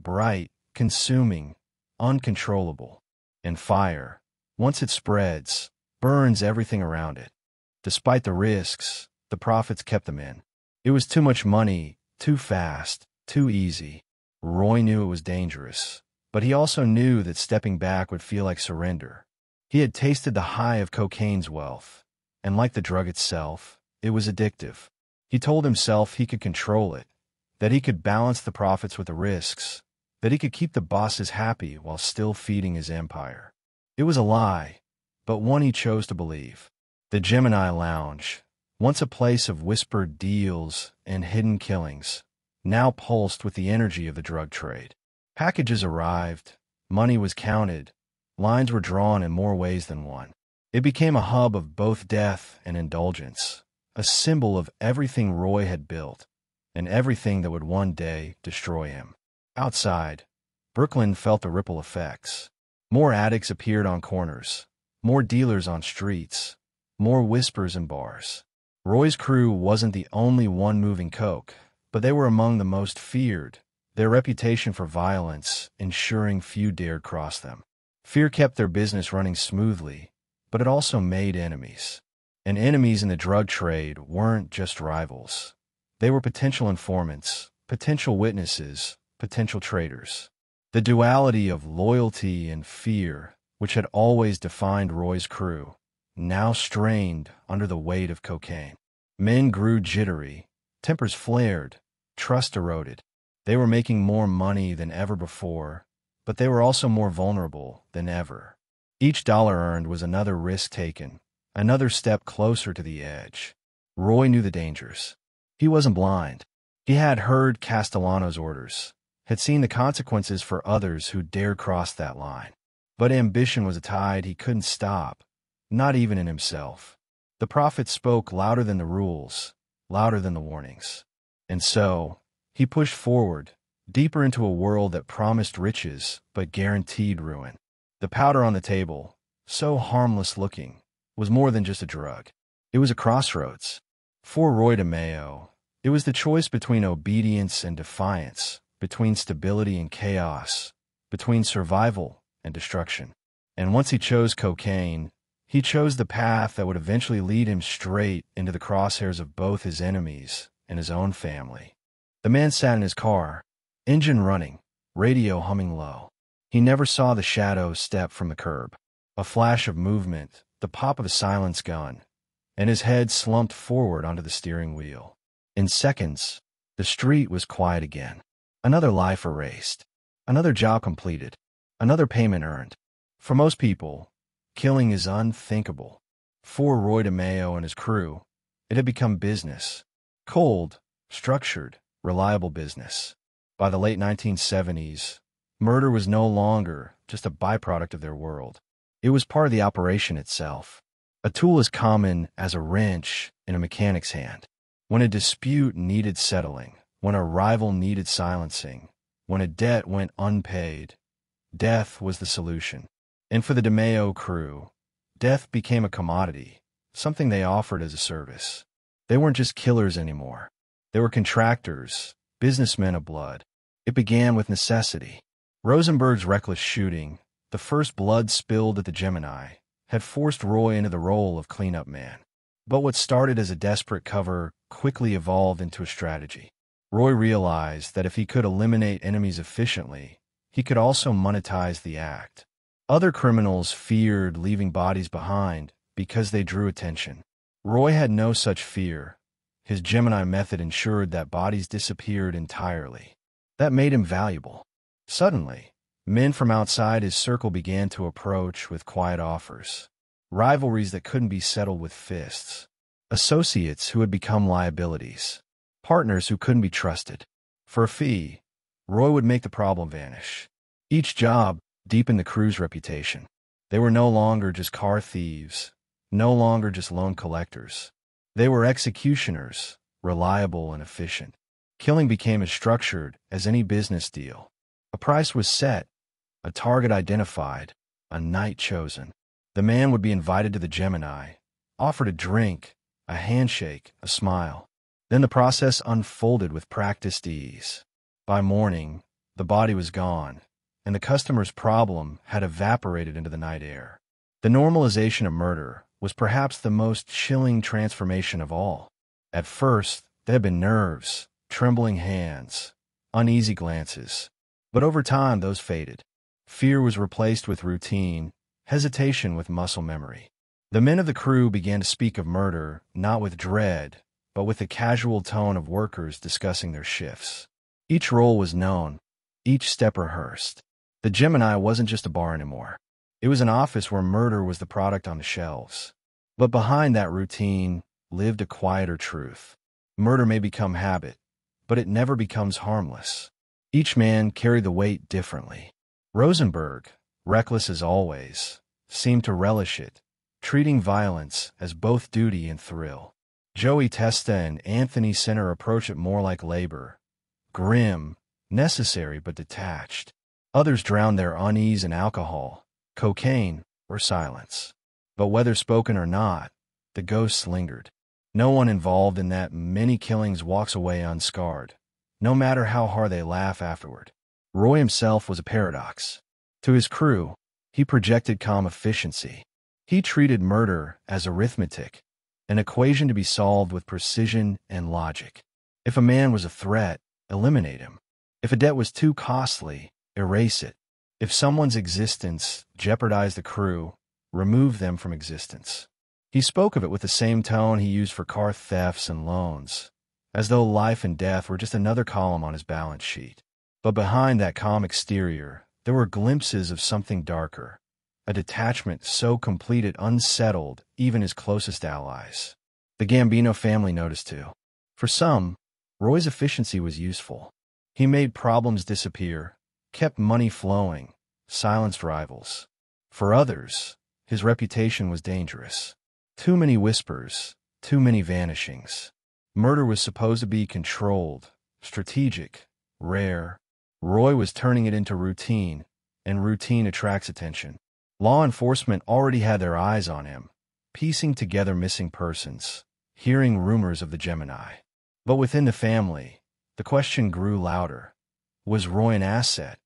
bright, consuming, uncontrollable. And fire, once it spreads, burns everything around it. Despite the risks, the profits kept them in. It was too much money, too fast, too easy. Roy knew it was dangerous, but he also knew that stepping back would feel like surrender. He had tasted the high of cocaine's wealth, and like the drug itself, it was addictive. He told himself he could control it, that he could balance the profits with the risks, that he could keep the bosses happy while still feeding his empire. It was a lie, but one he chose to believe. The Gemini Lounge, once a place of whispered deals and hidden killings, now pulsed with the energy of the drug trade. Packages arrived, money was counted, lines were drawn in more ways than one. It became a hub of both death and indulgence, a symbol of everything Roy had built, and everything that would one day destroy him. Outside, Brooklyn felt the ripple effects. More addicts appeared on corners, more dealers on streets, more whispers in bars. Roy's crew wasn't the only one moving coke, but they were among the most feared, their reputation for violence ensuring few dared cross them. Fear kept their business running smoothly, but it also made enemies. And enemies in the drug trade weren't just rivals. They were potential informants, potential witnesses, potential traitors. The duality of loyalty and fear, which had always defined Roy's crew, now strained under the weight of cocaine. Men grew jittery, tempers flared, trust eroded. They were making more money than ever before, but they were also more vulnerable than ever. Each dollar earned was another risk taken, another step closer to the edge. Roy knew the dangers. He wasn't blind. He had heard Castellano's orders, had seen the consequences for others who dared cross that line. But ambition was a tide he couldn't stop, not even in himself. The prophet spoke louder than the rules, louder than the warnings. And so, he pushed forward, deeper into a world that promised riches but guaranteed ruin. The powder on the table, so harmless looking, was more than just a drug. It was a crossroads. For Roy DeMeo, it was the choice between obedience and defiance, between stability and chaos, between survival and destruction. And once he chose cocaine, he chose the path that would eventually lead him straight into the crosshairs of both his enemies and his own family. The man sat in his car, engine running, radio humming low. He never saw the shadow step from the curb. A flash of movement, the pop of a silenced gun, and his head slumped forward onto the steering wheel. In seconds, the street was quiet again. Another life erased, another job completed, another payment earned. For most people, killing is unthinkable. For Roy DeMeo and his crew, it had become business. Cold, structured, reliable business. By the late 1970s, murder was no longer just a byproduct of their world. It was part of the operation itself. A tool as common as a wrench in a mechanic's hand. When a dispute needed settling, when a rival needed silencing, when a debt went unpaid, death was the solution. And for the DeMeo crew, death became a commodity, something they offered as a service. They weren't just killers anymore. They were contractors, businessmen of blood. It began with necessity. Rosenberg's reckless shooting, the first blood spilled at the Gemini, had forced Roy into the role of cleanup man. But what started as a desperate cover quickly evolved into a strategy. Roy realized that if he could eliminate enemies efficiently, he could also monetize the act. Other criminals feared leaving bodies behind because they drew attention. Roy had no such fear. His Gemini method ensured that bodies disappeared entirely. That made him valuable. Suddenly, men from outside his circle began to approach with quiet offers. Rivalries that couldn't be settled with fists. Associates who had become liabilities. Partners who couldn't be trusted. For a fee, Roy would make the problem vanish. Each job deepened the crew's reputation. They were no longer just car thieves, no longer just loan collectors. They were executioners, reliable and efficient. Killing became as structured as any business deal. A price was set, a target identified, a night chosen. The man would be invited to the Gemini, offered a drink, a handshake, a smile. Then the process unfolded with practiced ease. By morning, the body was gone, and the customer's problem had evaporated into the night air. The normalization of murder was perhaps the most chilling transformation of all. At first, there had been nerves, trembling hands, uneasy glances. But over time, those faded. Fear was replaced with routine, hesitation with muscle memory. The men of the crew began to speak of murder not with dread, but with the casual tone of workers discussing their shifts. Each role was known, each step rehearsed. The Gemini wasn't just a bar anymore. It was an office where murder was the product on the shelves. But behind that routine lived a quieter truth. Murder may become habit, but it never becomes harmless. Each man carried the weight differently. Rosenberg, reckless as always, seemed to relish it, treating violence as both duty and thrill. Joey Testa and Anthony Sinner approach it more like labor, grim, necessary but detached. Others drown their unease in alcohol, cocaine, or silence. But whether spoken or not, the ghosts lingered. No one involved in that many killings walks away unscarred, no matter how hard they laugh afterward. Roy himself was a paradox. To his crew, he projected calm efficiency. He treated murder as arithmetic, an equation to be solved with precision and logic. If a man was a threat, eliminate him. If a debt was too costly, erase it. If someone's existence jeopardized the crew, remove them from existence. He spoke of it with the same tone he used for car thefts and loans, as though life and death were just another column on his balance sheet. But behind that calm exterior, there were glimpses of something darker, a detachment so complete it unsettled even his closest allies. The Gambino family noticed too. For some, Roy's efficiency was useful. He made problems disappear, kept money flowing, silenced rivals. For others, his reputation was dangerous. Too many whispers, too many vanishings. Murder was supposed to be controlled, strategic, rare. Roy was turning it into routine, and routine attracts attention. Law enforcement already had their eyes on him, piecing together missing persons, hearing rumors of the Gemini. But within the family, the question grew louder. Was Roy an asset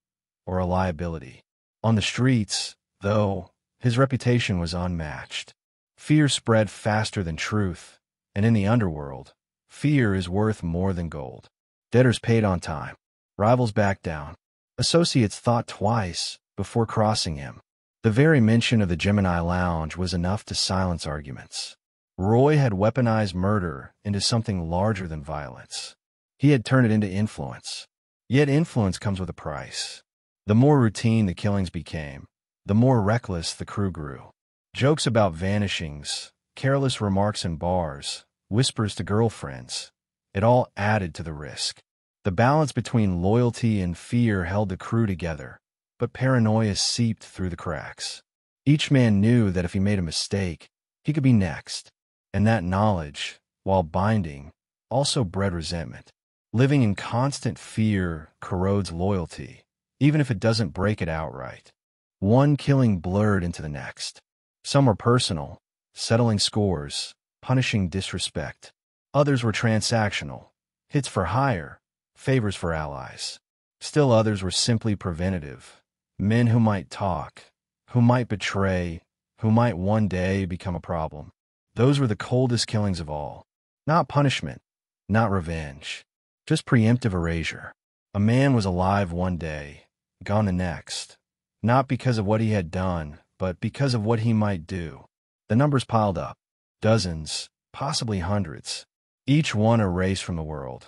or a liability? On the streets, though, his reputation was unmatched. Fear spread faster than truth, and in the underworld, fear is worth more than gold. Debtors paid on time. Rivals backed down. Associates thought twice before crossing him. The very mention of the Gemini Lounge was enough to silence arguments. Roy had weaponized murder into something larger than violence. He had turned it into influence. Yet influence comes with a price. The more routine the killings became, the more reckless the crew grew. Jokes about vanishings, careless remarks in bars, whispers to girlfriends, it all added to the risk. The balance between loyalty and fear held the crew together, but paranoia seeped through the cracks. Each man knew that if he made a mistake, he could be next, and that knowledge, while binding, also bred resentment. Living in constant fear corrodes loyalty, even if it doesn't break it outright. One killing blurred into the next. Some were personal, settling scores, punishing disrespect. Others were transactional, hits for hire, favors for allies. Still others were simply preventative, men who might talk, who might betray, who might one day become a problem. Those were the coldest killings of all. Not punishment, not revenge, just preemptive erasure. A man was alive one day, gone the next, not because of what he had done, but because of what he might do. The numbers piled up. Dozens, possibly hundreds. Each one erased from the world.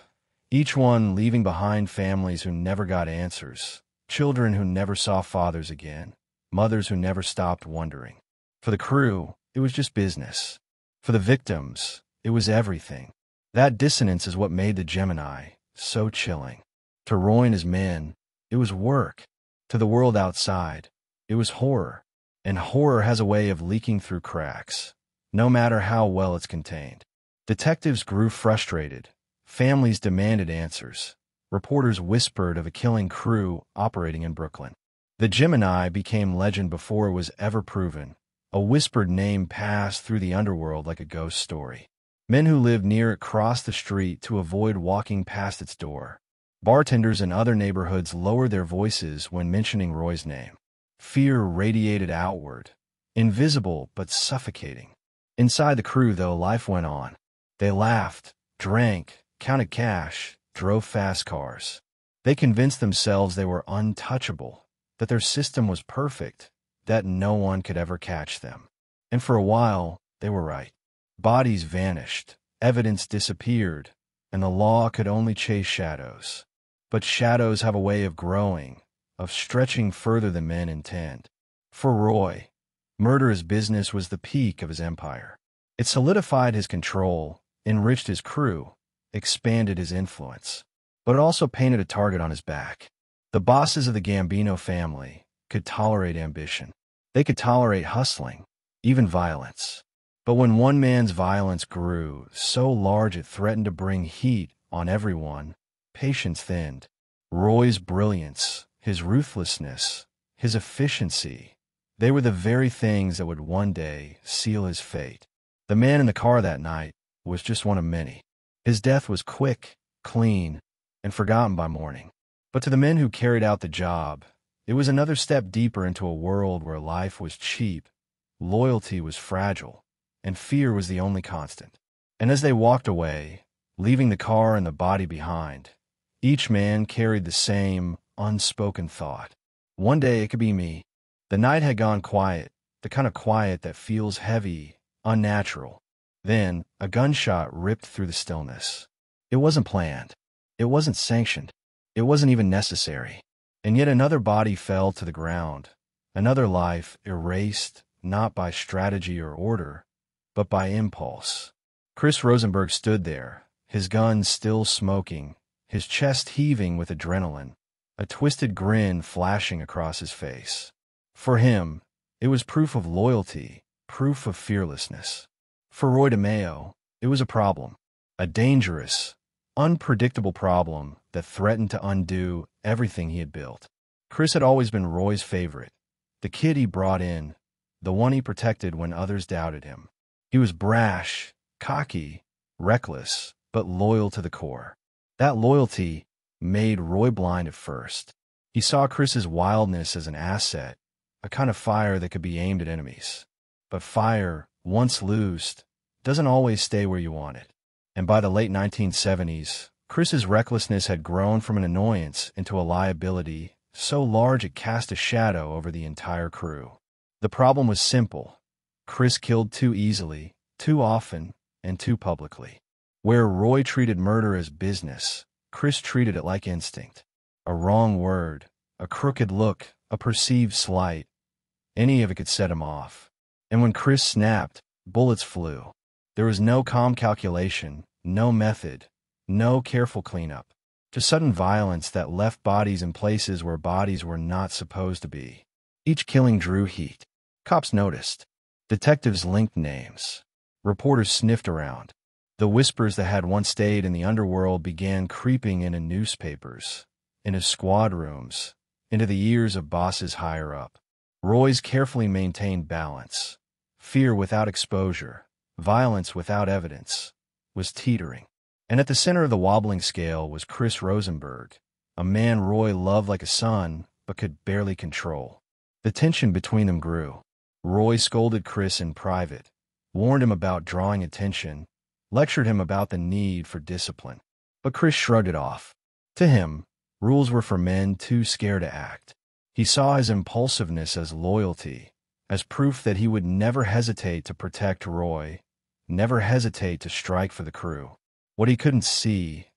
Each one leaving behind families who never got answers, children who never saw fathers again, mothers who never stopped wondering. For the crew, it was just business. For the victims, it was everything. That dissonance is what made the Gemini so chilling. To Roy and his men, it was work. To the world outside, it was horror. And horror has a way of leaking through cracks, no matter how well it's contained. Detectives grew frustrated. Families demanded answers. Reporters whispered of a killing crew operating in Brooklyn. The Gemini became legend before it was ever proven. A whispered name passed through the underworld like a ghost story. Men who lived near it crossed the street to avoid walking past its door. Bartenders in other neighborhoods lowered their voices when mentioning Roy's name. Fear radiated outward, invisible but suffocating. Inside the crew, though, life went on. They laughed, drank, counted cash, drove fast cars. They convinced themselves they were untouchable, that their system was perfect, that no one could ever catch them. And for a while, they were right. Bodies vanished, evidence disappeared, and the law could only chase shadows. But shadows have a way of growing, of stretching further than men intend. For Roy, murder as business was the peak of his empire. It solidified his control, enriched his crew, expanded his influence. But it also painted a target on his back. The bosses of the Gambino family could tolerate ambition. They could tolerate hustling, even violence. But when one man's violence grew so large it threatened to bring heat on everyone, patience thinned. Roy's brilliance, his ruthlessness, his efficiency, they were the very things that would one day seal his fate. The man in the car that night was just one of many. His death was quick, clean, and forgotten by morning. But to the men who carried out the job, it was another step deeper into a world where life was cheap, loyalty was fragile, and fear was the only constant. And as they walked away, leaving the car and the body behind, each man carried the same unspoken thought. One day it could be me. The night had gone quiet, the kind of quiet that feels heavy, unnatural. Then, a gunshot ripped through the stillness. It wasn't planned. It wasn't sanctioned. It wasn't even necessary. And yet another body fell to the ground, another life erased not by strategy or order, but by impulse. Chris Rosenberg stood there, his gun still smoking, his chest heaving with adrenaline, a twisted grin flashing across his face. For him, it was proof of loyalty, proof of fearlessness. For Roy DeMeo, it was a problem, a dangerous, unpredictable problem that threatened to undo everything he had built. Chris had always been Roy's favorite, the kid he brought in, the one he protected when others doubted him. He was brash, cocky, reckless, but loyal to the core. That loyalty made Roy blind at first. He saw Chris's wildness as an asset, a kind of fire that could be aimed at enemies. But fire, once loosed, doesn't always stay where you want it. And by the late 1970s, Chris's recklessness had grown from an annoyance into a liability so large it cast a shadow over the entire crew. The problem was simple. Chris killed too easily, too often, and too publicly. Where Roy treated murder as business, Chris treated it like instinct. A wrong word, a crooked look, a perceived slight, any of it could set him off. And when Chris snapped, bullets flew. There was no calm calculation, no method, no careful cleanup. Just sudden violence that left bodies in places where bodies were not supposed to be. Each killing drew heat. Cops noticed. Detectives linked names. Reporters sniffed around. The whispers that had once stayed in the underworld began creeping into newspapers, into squad rooms, into the ears of bosses higher up. Roy's carefully maintained balance, fear without exposure, violence without evidence, was teetering. And at the center of the wobbling scale was Chris Rosenberg, a man Roy loved like a son but could barely control. The tension between them grew. Roy scolded Chris in private, warned him about drawing attention, lectured him about the need for discipline. But Chris shrugged it off. To him, rules were for men too scared to act. He saw his impulsiveness as loyalty, as proof that he would never hesitate to protect Roy, never hesitate to strike for the crew. What he couldn't see,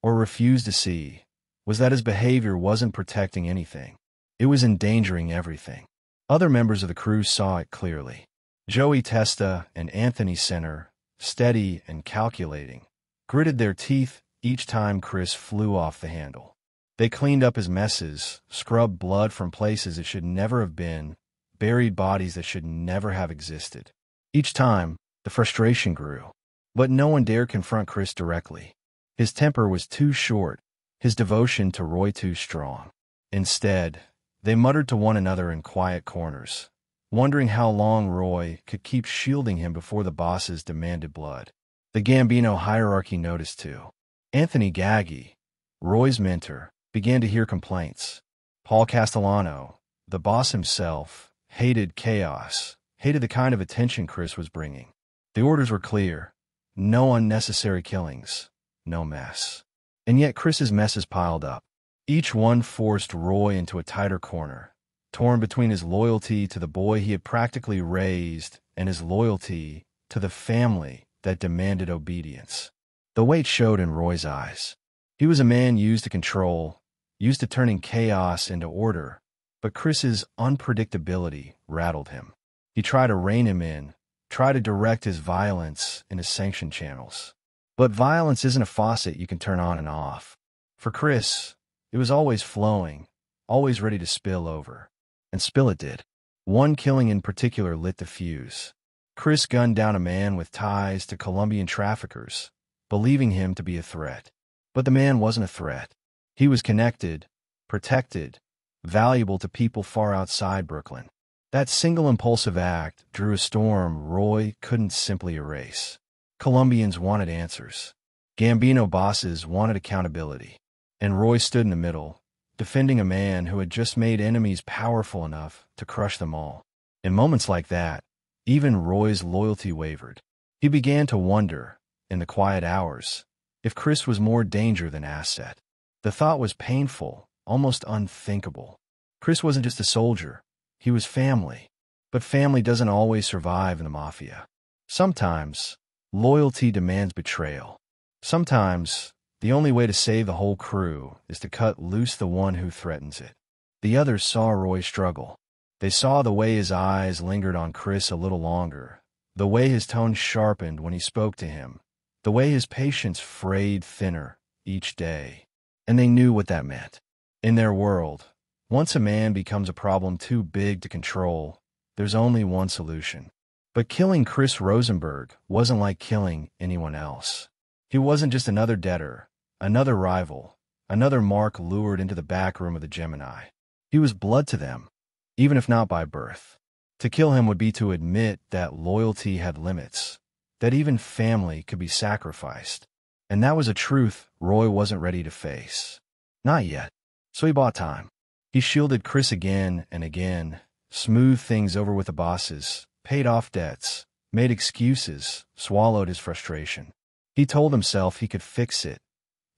or refused to see, was that his behavior wasn't protecting anything. It was endangering everything. Other members of the crew saw it clearly. Joey Testa and Anthony Center, steady and calculating, gritted their teeth each time Chris flew off the handle. They cleaned up his messes, scrubbed blood from places it should never have been, buried bodies that should never have existed. Each time, the frustration grew. But no one dared confront Chris directly. His temper was too short, his devotion to Roy too strong. Instead, they muttered to one another in quiet corners, wondering how long Roy could keep shielding him before the bosses demanded blood. The Gambino hierarchy noticed too. Anthony Gaggi, Roy's mentor, began to hear complaints. Paul Castellano, the boss himself, hated chaos, hated the kind of attention Chris was bringing. The orders were clear. No unnecessary killings, no mess. And yet Chris's messes piled up. Each one forced Roy into a tighter corner, torn between his loyalty to the boy he had practically raised and his loyalty to the family that demanded obedience. The weight showed in Roy's eyes. He was a man used to control, used to turning chaos into order, but Chris's unpredictability rattled him. He tried to rein him in, try to direct his violence into sanctioned channels. But violence isn't a faucet you can turn on and off. For Chris, it was always flowing, always ready to spill over. And spill it did. One killing in particular lit the fuse. Chris gunned down a man with ties to Colombian traffickers, believing him to be a threat. But the man wasn't a threat. He was connected, protected, valuable to people far outside Brooklyn. That single impulsive act drew a storm Roy couldn't simply erase. Colombians wanted answers. Gambino bosses wanted accountability. And Roy stood in the middle, defending a man who had just made enemies powerful enough to crush them all. In moments like that, even Roy's loyalty wavered. He began to wonder, in the quiet hours, if Chris was more danger than asset. The thought was painful, almost unthinkable. Chris wasn't just a soldier. He was family. But family doesn't always survive in the mafia. Sometimes, loyalty demands betrayal. Sometimes, the only way to save the whole crew is to cut loose the one who threatens it. The others saw Roy struggle. They saw the way his eyes lingered on Chris a little longer, the way his tone sharpened when he spoke to him, the way his patience frayed thinner each day. And they knew what that meant. In their world, once a man becomes a problem too big to control, there's only one solution. But killing Chris Rosenberg wasn't like killing anyone else. He wasn't just another debtor, another rival, another mark lured into the back room of the Gemini. He was blood to them, even if not by birth. To kill him would be to admit that loyalty had limits, that even family could be sacrificed. And that was a truth Roy wasn't ready to face. Not yet. So he bought time. He shielded Chris again and again, smoothed things over with the bosses, paid off debts, made excuses, swallowed his frustration. He told himself he could fix it,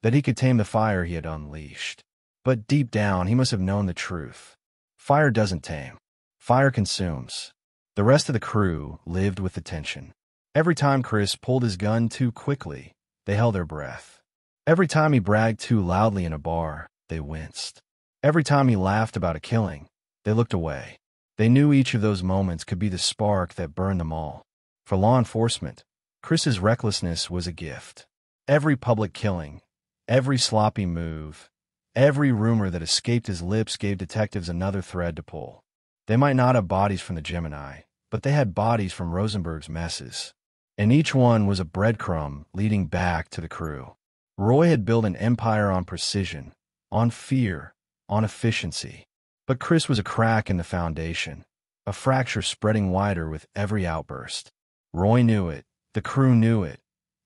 that he could tame the fire he had unleashed. But deep down, he must have known the truth. Fire doesn't tame. Fire consumes. The rest of the crew lived with the tension. Every time Chris pulled his gun too quickly, they held their breath. Every time he bragged too loudly in a bar, they winced. Every time he laughed about a killing, they looked away. They knew each of those moments could be the spark that burned them all. For law enforcement, Chris's recklessness was a gift. Every public killing, every sloppy move, every rumor that escaped his lips gave detectives another thread to pull. They might not have bodies from the Gemini, but they had bodies from Rosenberg's messes. And each one was a breadcrumb leading back to the crew. Roy had built an empire on precision, on fear, on efficiency. But Chris was a crack in the foundation, a fracture spreading wider with every outburst. Roy knew it. The crew knew it.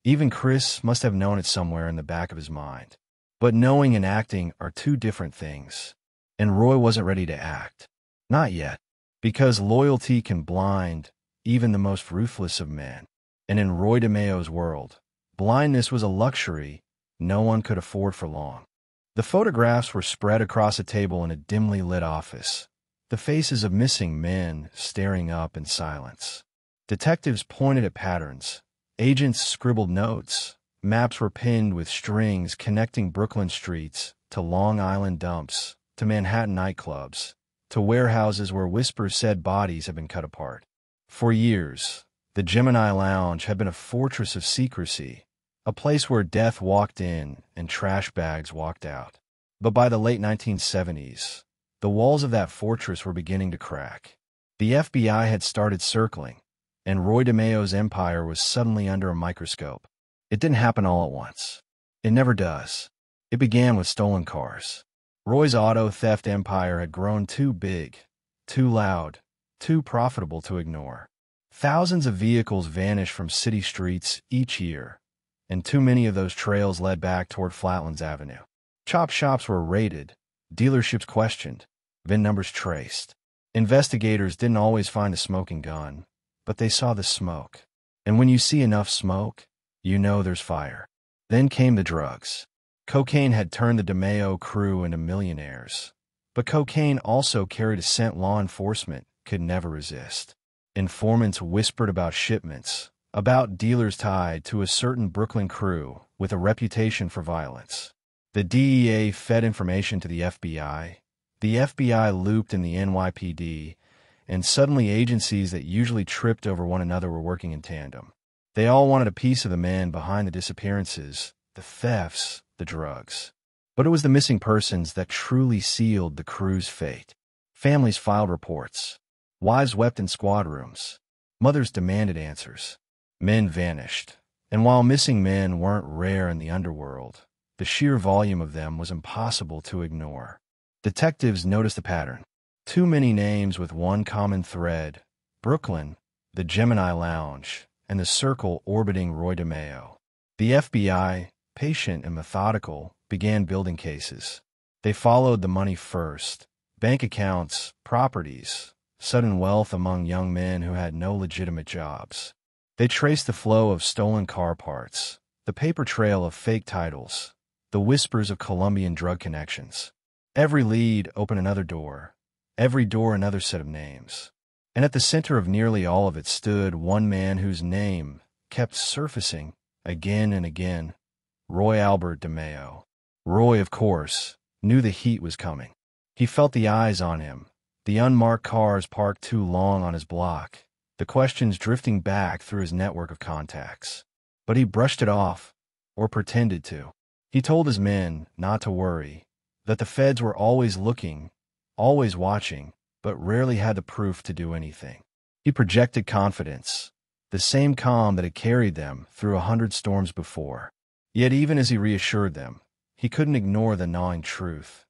Even Chris must have known it somewhere in the back of his mind. But knowing and acting are two different things. And Roy wasn't ready to act. Not yet. Because loyalty can blind even the most ruthless of men. And in Roy DeMeo's world, blindness was a luxury no one could afford for long. The photographs were spread across a table in a dimly lit office, the faces of missing men staring up in silence. Detectives pointed at patterns. Agents scribbled notes. Maps were pinned with strings connecting Brooklyn streets to Long Island dumps, to Manhattan nightclubs, to warehouses where whispers said bodies had been cut apart. For years, the Gemini Lounge had been a fortress of secrecy, a place where death walked in and trash bags walked out. But by the late 1970s, the walls of that fortress were beginning to crack. The FBI had started circling, and Roy DeMeo's empire was suddenly under a microscope. It didn't happen all at once. It never does. It began with stolen cars. Roy's auto theft empire had grown too big, too loud, too profitable to ignore. Thousands of vehicles vanished from city streets each year, and too many of those trails led back toward Flatlands Avenue. Chop shops were raided, dealerships questioned, VIN numbers traced. Investigators didn't always find the smoking gun, but they saw the smoke. And when you see enough smoke, you know there's fire. Then came the drugs. Cocaine had turned the DeMeo crew into millionaires. But cocaine also carried a scent law enforcement could never resist. Informants whispered about shipments, about dealers tied to a certain Brooklyn crew with a reputation for violence. The DEA fed information to the FBI. The FBI looped in the NYPD, and suddenly agencies that usually tripped over one another were working in tandem. They all wanted a piece of the man behind the disappearances, the thefts, the drugs. But it was the missing persons that truly sealed the crew's fate. Families filed reports. Wives wept in squad rooms. Mothers demanded answers. Men vanished. And while missing men weren't rare in the underworld, the sheer volume of them was impossible to ignore. Detectives noticed a pattern. Too many names with one common thread: Brooklyn, the Gemini Lounge, and the circle orbiting Roy DeMeo. The FBI, patient and methodical, began building cases. They followed the money first: bank accounts, properties, sudden wealth among young men who had no legitimate jobs. They traced the flow of stolen car parts, the paper trail of fake titles, the whispers of Colombian drug connections. Every lead opened another door, every door another set of names. And at the center of nearly all of it stood one man whose name kept surfacing again and again: Roy Albert DeMeo. Roy, of course, knew the heat was coming. He felt the eyes on him, the unmarked cars parked too long on his block, the questions drifting back through his network of contacts. But he brushed it off, or pretended to. He told his men not to worry, that the feds were always looking, always watching, but rarely had the proof to do anything. He projected confidence, the same calm that had carried them through 100 storms before. Yet even as he reassured them, he couldn't ignore the gnawing truth.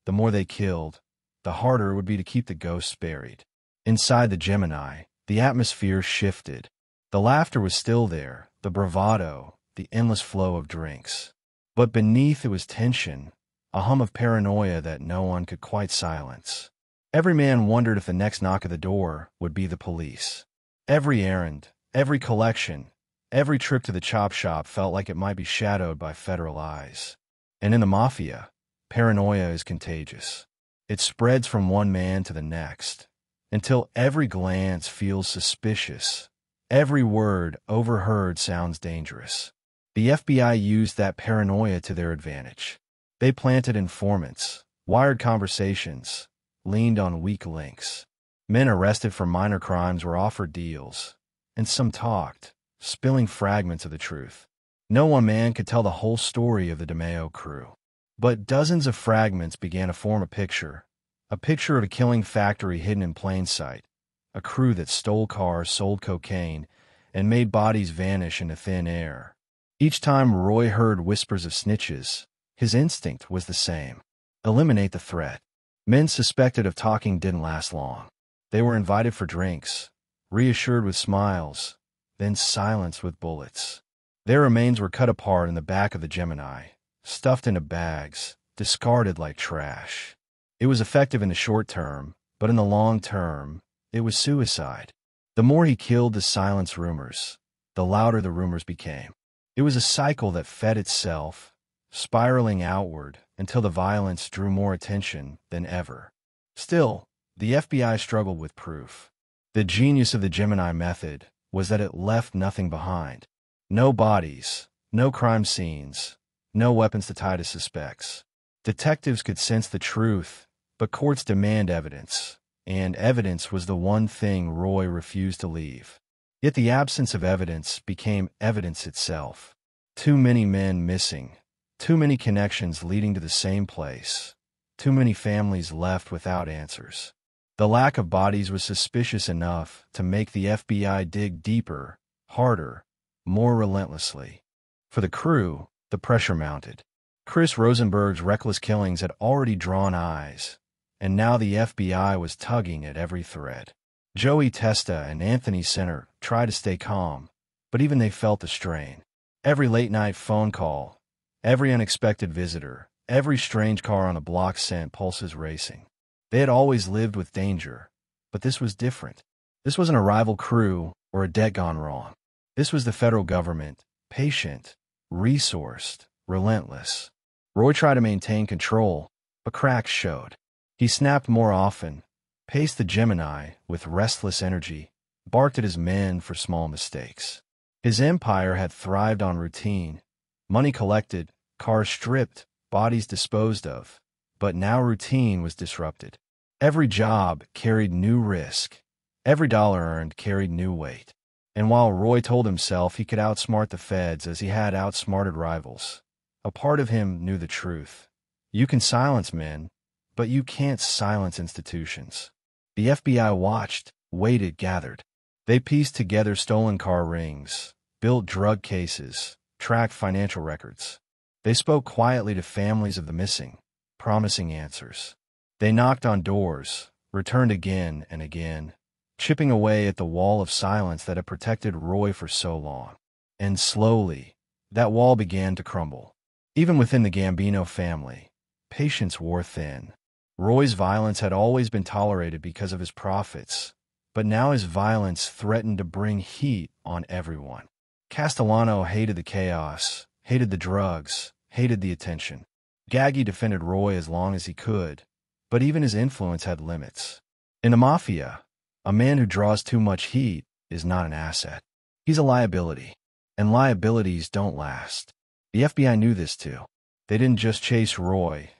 The more they killed, the harder it would be to keep the ghosts buried. Inside the Gemini, the atmosphere shifted. The laughter was still there, the bravado, the endless flow of drinks. But beneath it was tension, a hum of paranoia that no one could quite silence. Every man wondered if the next knock at the door would be the police. Every errand, every collection, every trip to the chop shop felt like it might be shadowed by federal eyes. And in the mafia, paranoia is contagious. It spreads from one man to the next, until every glance feels suspicious. Every word overheard sounds dangerous. The FBI used that paranoia to their advantage. They planted informants, wired conversations, leaned on weak links. Men arrested for minor crimes were offered deals, and some talked, spilling fragments of the truth. No one man could tell the whole story of the DeMeo crew. But dozens of fragments began to form a picture of a killing factory hidden in plain sight, a crew that stole cars, sold cocaine, and made bodies vanish into thin air. Each time Roy heard whispers of snitches, his instinct was the same: eliminate the threat. Men suspected of talking didn't last long. They were invited for drinks, reassured with smiles, then silenced with bullets. Their remains were cut apart in the back of the Gemini, stuffed into bags, discarded like trash. It was effective in the short term, but in the long term, it was suicide. The more he killed to silence rumors, the louder the rumors became. It was a cycle that fed itself, spiraling outward until the violence drew more attention than ever. Still, the FBI struggled with proof. The genius of the Gemini method was that it left nothing behind. No bodies, no crime scenes, no weapons to tie to suspects. Detectives could sense the truth, but courts demand evidence, and evidence was the one thing Roy refused to leave. Yet the absence of evidence became evidence itself. Too many men missing, too many connections leading to the same place, too many families left without answers. The lack of bodies was suspicious enough to make the FBI dig deeper, harder, more relentlessly. For the crew, the pressure mounted. Chris Rosenberg's reckless killings had already drawn eyes, and now the FBI was tugging at every thread. Joey Testa and Anthony Center tried to stay calm, but even they felt the strain. Every late-night phone call, every unexpected visitor, every strange car on the block sent pulses racing. They had always lived with danger, but this was different. This wasn't a rival crew or a debt gone wrong. This was the federal government, patient, resourced, relentless. Roy tried to maintain control, but cracks showed. He snapped more often, paced the Gemini with restless energy, barked at his men for small mistakes. His empire had thrived on routine: money collected, cars stripped, bodies disposed of. But now routine was disrupted. Every job carried new risk. Every dollar earned carried new weight. And while Roy told himself he could outsmart the feds as he had outsmarted rivals, a part of him knew the truth. You can silence men, but you can't silence institutions. The FBI watched, waited, gathered. They pieced together stolen car rings, built drug cases, tracked financial records. They spoke quietly to families of the missing, promising answers. They knocked on doors, returned again and again, chipping away at the wall of silence that had protected Roy for so long. And slowly, that wall began to crumble. Even within the Gambino family, patience wore thin. Roy's violence had always been tolerated because of his profits, but now his violence threatened to bring heat on everyone. Castellano hated the chaos, hated the drugs, hated the attention. Gaggi defended Roy as long as he could, but even his influence had limits. In the mafia, a man who draws too much heat is not an asset. He's a liability, and liabilities don't last. The FBI knew this too. They didn't just chase Roy.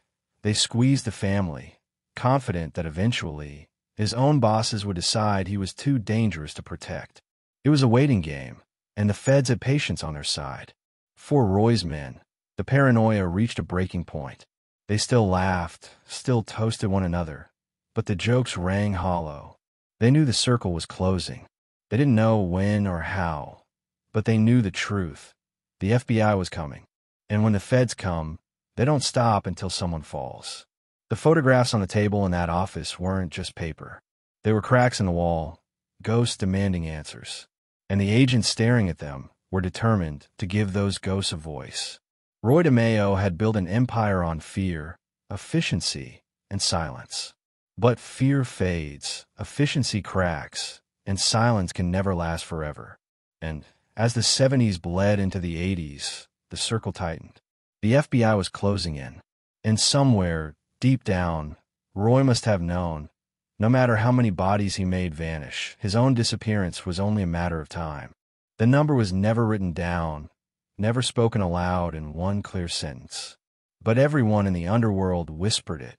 They squeezed the family, confident that eventually his own bosses would decide he was too dangerous to protect. It was a waiting game, and the feds had patience on their side. For Roy's men, the paranoia reached a breaking point. They still laughed, still toasted one another, but the jokes rang hollow. They knew the circle was closing. They didn't know when or how, but they knew the truth. The FBI was coming, and when the feds come, they don't stop until someone falls. The photographs on the table in that office weren't just paper. They were cracks in the wall, ghosts demanding answers, and the agents staring at them were determined to give those ghosts a voice. Roy DeMeo had built an empire on fear, efficiency, and silence. But fear fades, efficiency cracks, and silence can never last forever. And as the 70s bled into the 80s, the circle tightened. The FBI was closing in. And somewhere, deep down, Roy must have known, no matter how many bodies he made vanish, his own disappearance was only a matter of time. The number was never written down, never spoken aloud in one clear sentence. But everyone in the underworld whispered it,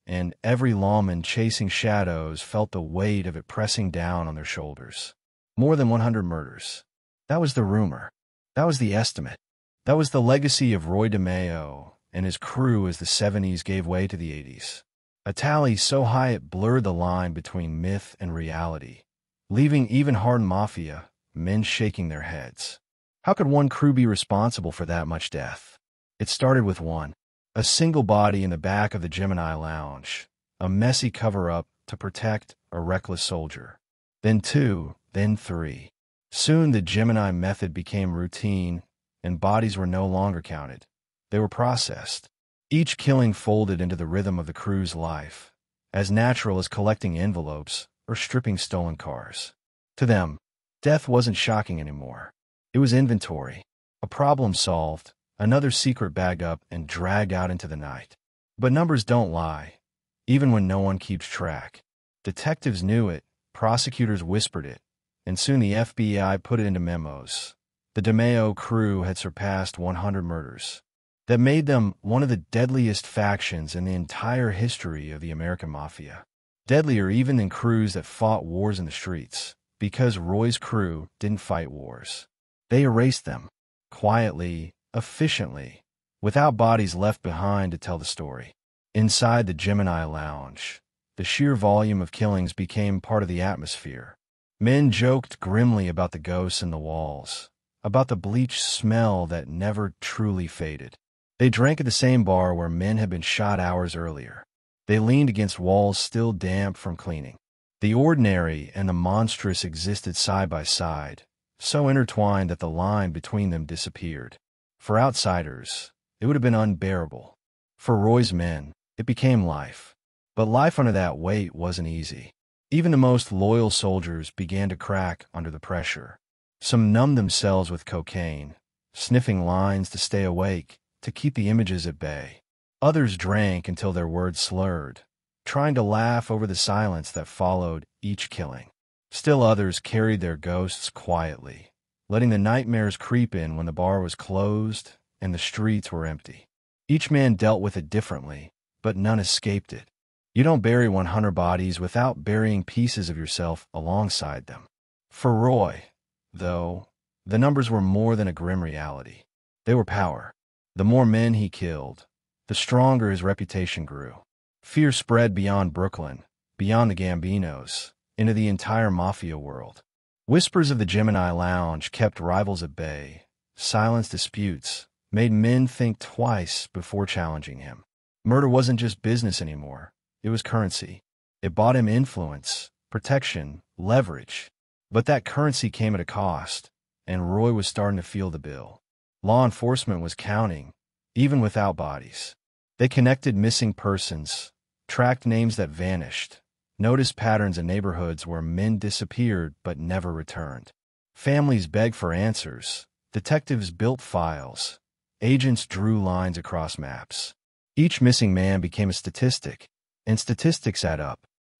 and every lawman chasing shadows felt the weight of it pressing down on their shoulders. More than 100 murders. That was the rumor. That was the estimate. That was the legacy of Roy DeMeo and his crew as the 70s gave way to the 80s. A tally so high it blurred the line between myth and reality, leaving even hardened mafia men shaking their heads. How could one crew be responsible for that much death? It started with one. A single body in the back of the Gemini Lounge, a messy cover-up to protect a reckless soldier. Then two, then three. Soon the Gemini method became routine, and bodies were no longer counted. They were processed. Each killing folded into the rhythm of the crew's life, as natural as collecting envelopes or stripping stolen cars. To them, death wasn't shocking anymore. It was inventory, a problem solved, another secret bagged up and dragged out into the night. But numbers don't lie, even when no one keeps track. Detectives knew it, prosecutors whispered it, and soon the FBI put it into memos. The DeMeo crew had surpassed 100 murders. That made them one of the deadliest factions in the entire history of the American Mafia. Deadlier even than crews that fought wars in the streets, because Roy's crew didn't fight wars. They erased them, quietly, efficiently, without bodies left behind to tell the story. Inside the Gemini Lounge, the sheer volume of killings became part of the atmosphere. Men joked grimly about the ghosts in the walls, about the bleach smell that never truly faded. They drank at the same bar where men had been shot hours earlier. They leaned against walls still damp from cleaning. The ordinary and the monstrous existed side by side, so intertwined that the line between them disappeared. For outsiders, it would have been unbearable. For Roy's men, it became life. But life under that weight wasn't easy. Even the most loyal soldiers began to crack under the pressure. Some numbed themselves with cocaine, sniffing lines to stay awake, to keep the images at bay. Others drank until their words slurred, trying to laugh over the silence that followed each killing. Still others carried their ghosts quietly, letting the nightmares creep in when the bar was closed and the streets were empty. Each man dealt with it differently, but none escaped it. You don't bury 100 bodies without burying pieces of yourself alongside them. For Roy, though, the numbers were more than a grim reality. They were power. The more men he killed, the stronger his reputation grew. Fear spread beyond Brooklyn, beyond the Gambinos, into the entire mafia world. Whispers of the Gemini Lounge kept rivals at bay, silenced disputes, made men think twice before challenging him. Murder wasn't just business anymore. It was currency. It bought him influence, protection, leverage. But that currency came at a cost, and Roy was starting to feel the bill. Law enforcement was counting, even without bodies. They connected missing persons, tracked names that vanished, noticed patterns in neighborhoods where men disappeared but never returned. Families begged for answers. Detectives built files. Agents drew lines across maps. Each missing man became a statistic, and statistics add up.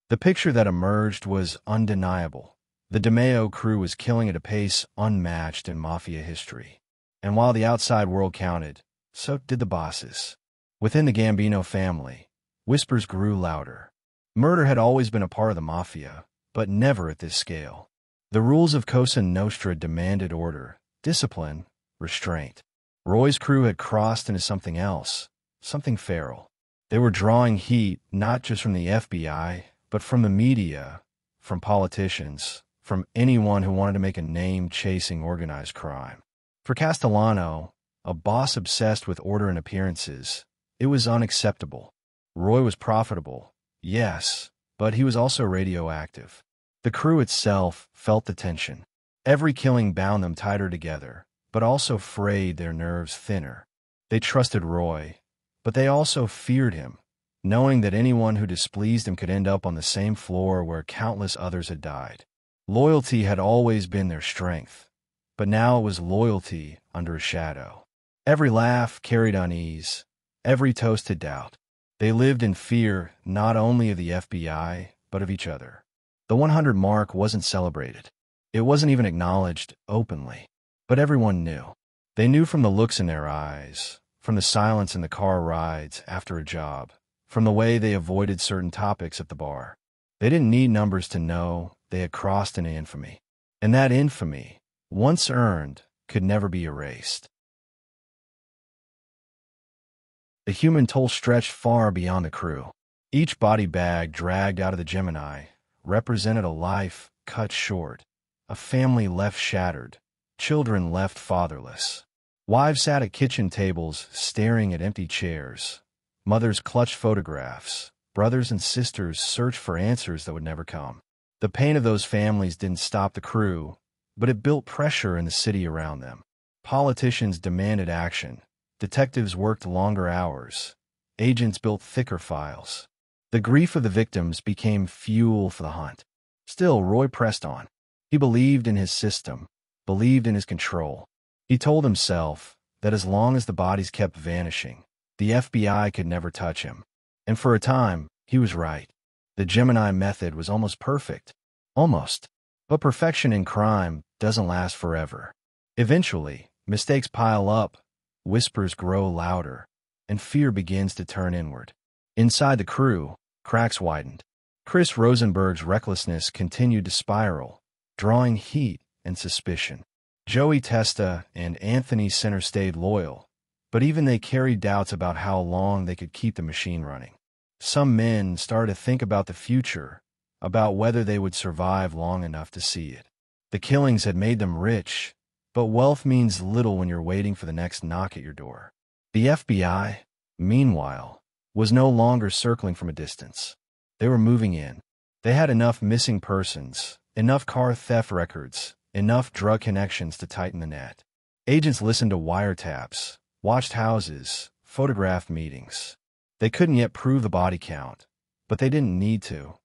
The picture that emerged was undeniable. The DeMeo crew was killing at a pace unmatched in mafia history. And while the outside world counted, so did the bosses. Within the Gambino family, whispers grew louder. Murder had always been a part of the mafia, but never at this scale. The rules of Cosa Nostra demanded order, discipline, restraint. Roy's crew had crossed into something else, something feral. They were drawing heat not just from the FBI, but from the media, from politicians, from anyone who wanted to make a name chasing organized crime. For Castellano, a boss obsessed with order and appearances, it was unacceptable. Roy was profitable, yes, but he was also radioactive. The crew itself felt the tension. Every killing bound them tighter together, but also frayed their nerves thinner. They trusted Roy, but they also feared him, knowing that anyone who displeased him could end up on the same floor where countless others had died. Loyalty had always been their strength, but now it was loyalty under a shadow. Every laugh carried unease, every toast had doubt. They lived in fear not only of the FBI, but of each other. The 100 mark wasn't celebrated. It wasn't even acknowledged openly. But everyone knew. They knew from the looks in their eyes, from the silence in the car rides after a job, from the way they avoided certain topics at the bar. They didn't need numbers to know they had crossed into infamy. And that infamy, once earned, could never be erased. The human toll stretched far beyond the crew. Each body bag dragged out of the Gemini represented a life cut short, a family left shattered, children left fatherless. Wives sat at kitchen tables staring at empty chairs. Mothers clutched photographs. Brothers and sisters searched for answers that would never come. The pain of those families didn't stop the crew, but it built pressure in the city around them. Politicians demanded action. Detectives worked longer hours. Agents built thicker files. The grief of the victims became fuel for the hunt. Still, Roy pressed on. He believed in his system, believed in his control. He told himself that as long as the bodies kept vanishing, the FBI could never touch him. And for a time, he was right. The Gemini method was almost perfect. Almost. But perfection in crime doesn't last forever. Eventually, mistakes pile up, whispers grow louder, and fear begins to turn inward. Inside the crew, cracks widened. Chris Rosenberg's recklessness continued to spiral, drawing heat and suspicion. Joey Testa and Anthony Center stayed loyal, but even they carried doubts about how long they could keep the machine running. Some men started to think about the future, about whether they would survive long enough to see it. The killings had made them rich, but wealth means little when you're waiting for the next knock at your door. The FBI, meanwhile, was no longer circling from a distance. They were moving in. They had enough missing persons, enough car theft records, enough drug connections to tighten the net. Agents listened to wiretaps, watched houses, photographed meetings. They couldn't yet prove the body count, but they didn't need to.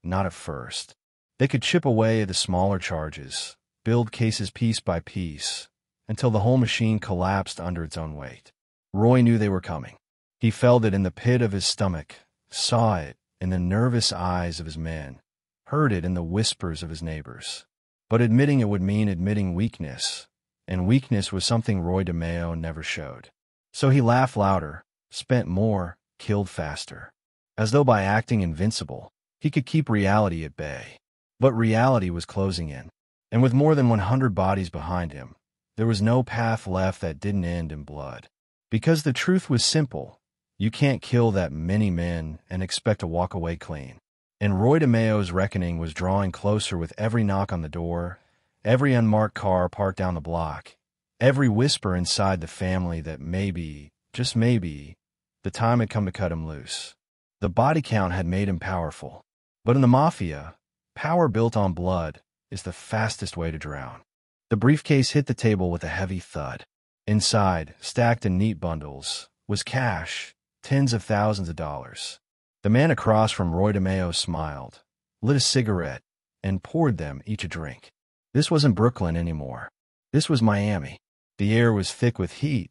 Not at first. They could chip away at the smaller charges, build cases piece by piece, until the whole machine collapsed under its own weight. Roy knew they were coming. He felt it in the pit of his stomach, saw it in the nervous eyes of his men, heard it in the whispers of his neighbors. But admitting it would mean admitting weakness, and weakness was something Roy DeMeo never showed. So he laughed louder, spent more, killed faster. As though by acting invincible, he could keep reality at bay. But reality was closing in, and with more than 100 bodies behind him, there was no path left that didn't end in blood. Because the truth was simple. You can't kill that many men and expect to walk away clean. And Roy DeMeo's reckoning was drawing closer with every knock on the door, every unmarked car parked down the block, every whisper inside the family that maybe, just maybe, the time had come to cut him loose. The body count had made him powerful. But in the mafia, power built on blood is the fastest way to drown. The briefcase hit the table with a heavy thud. Inside, stacked in neat bundles, was cash, tens of thousands of dollars. The man across from Roy DeMeo smiled, lit a cigarette, and poured them each a drink. This wasn't Brooklyn anymore. This was Miami. The air was thick with heat,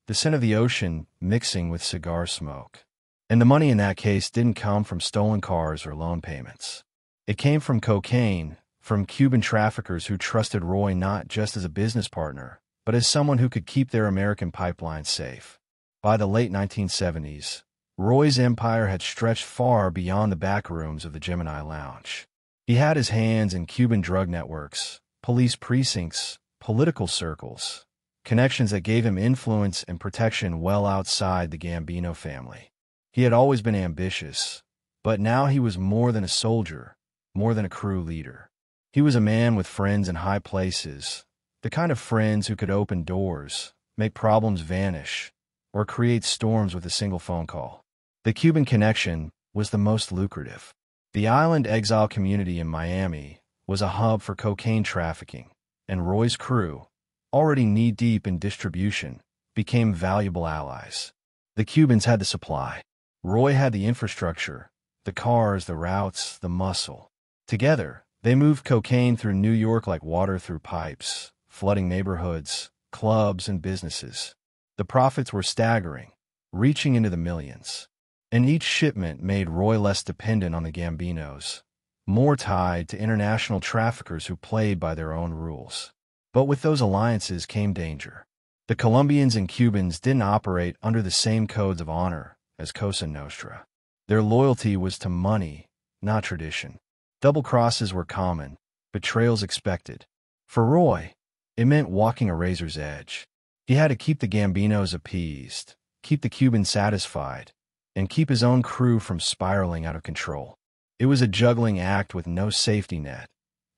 the scent of the ocean mixing with cigar smoke. And the money in that case didn't come from stolen cars or loan payments. It came from cocaine, from Cuban traffickers who trusted Roy not just as a business partner, but as someone who could keep their American pipelines safe. By the late 1970s, Roy's empire had stretched far beyond the back rooms of the Gemini Lounge. He had his hands in Cuban drug networks, police precincts, political circles, connections that gave him influence and protection well outside the Gambino family. He had always been ambitious, but now he was more than a soldier, more than a crew leader. He was a man with friends in high places, the kind of friends who could open doors, make problems vanish, or create storms with a single phone call. The Cuban connection was the most lucrative. The island exile community in Miami was a hub for cocaine trafficking, and Roy's crew, already knee-deep in distribution, became valuable allies. The Cubans had the supply. Roy had the infrastructure, the cars, the routes, the muscle. Together, they moved cocaine through New York like water through pipes, flooding neighborhoods, clubs, and businesses. The profits were staggering, reaching into the millions. And each shipment made Roy less dependent on the Gambinos, more tied to international traffickers who played by their own rules. But with those alliances came danger. The Colombians and Cubans didn't operate under the same codes of honor as Cosa Nostra. Their loyalty was to money, not tradition. Double crosses were common, betrayals expected. For Roy, it meant walking a razor's edge. He had to keep the Gambinos appeased, keep the Cubans satisfied, and keep his own crew from spiraling out of control. It was a juggling act with no safety net,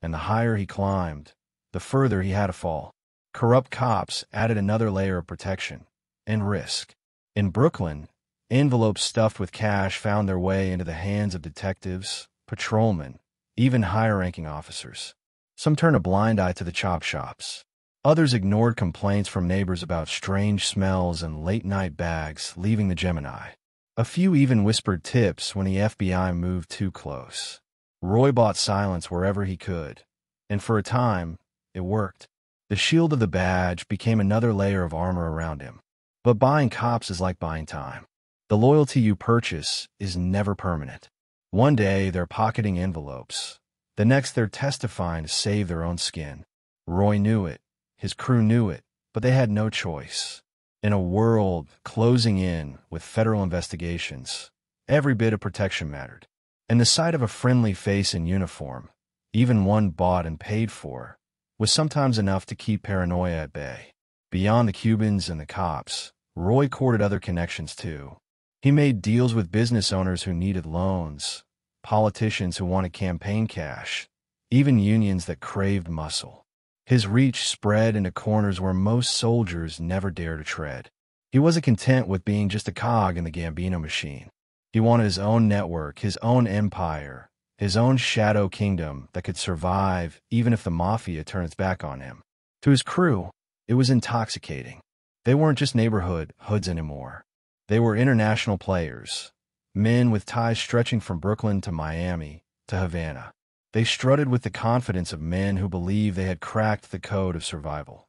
and the higher he climbed, the further he had to fall. Corrupt cops added another layer of protection and risk. In Brooklyn, envelopes stuffed with cash found their way into the hands of detectives, patrolmen, even higher-ranking officers. Some turned a blind eye to the chop shops. Others ignored complaints from neighbors about strange smells and late-night bags leaving the Gemini. A few even whispered tips when the FBI moved too close. Roy bought silence wherever he could, and for a time, it worked. The shield of the badge became another layer of armor around him. But buying cops is like buying time. The loyalty you purchase is never permanent. One day, they're pocketing envelopes. The next, they're testifying to save their own skin. Roy knew it. His crew knew it, but they had no choice. In a world closing in with federal investigations, every bit of protection mattered. And the sight of a friendly face in uniform, even one bought and paid for, was sometimes enough to keep paranoia at bay. Beyond the Cubans and the cops, Roy courted other connections too. He made deals with business owners who needed loans, politicians who wanted campaign cash, even unions that craved muscle. His reach spread into corners where most soldiers never dare to tread. He wasn't content with being just a cog in the Gambino machine. He wanted his own network, his own empire, his own shadow kingdom that could survive even if the mafia turned its back on him. To his crew, it was intoxicating. They weren't just neighborhood hoods anymore. They were international players, men with ties stretching from Brooklyn to Miami to Havana. They strutted with the confidence of men who believed they had cracked the code of survival.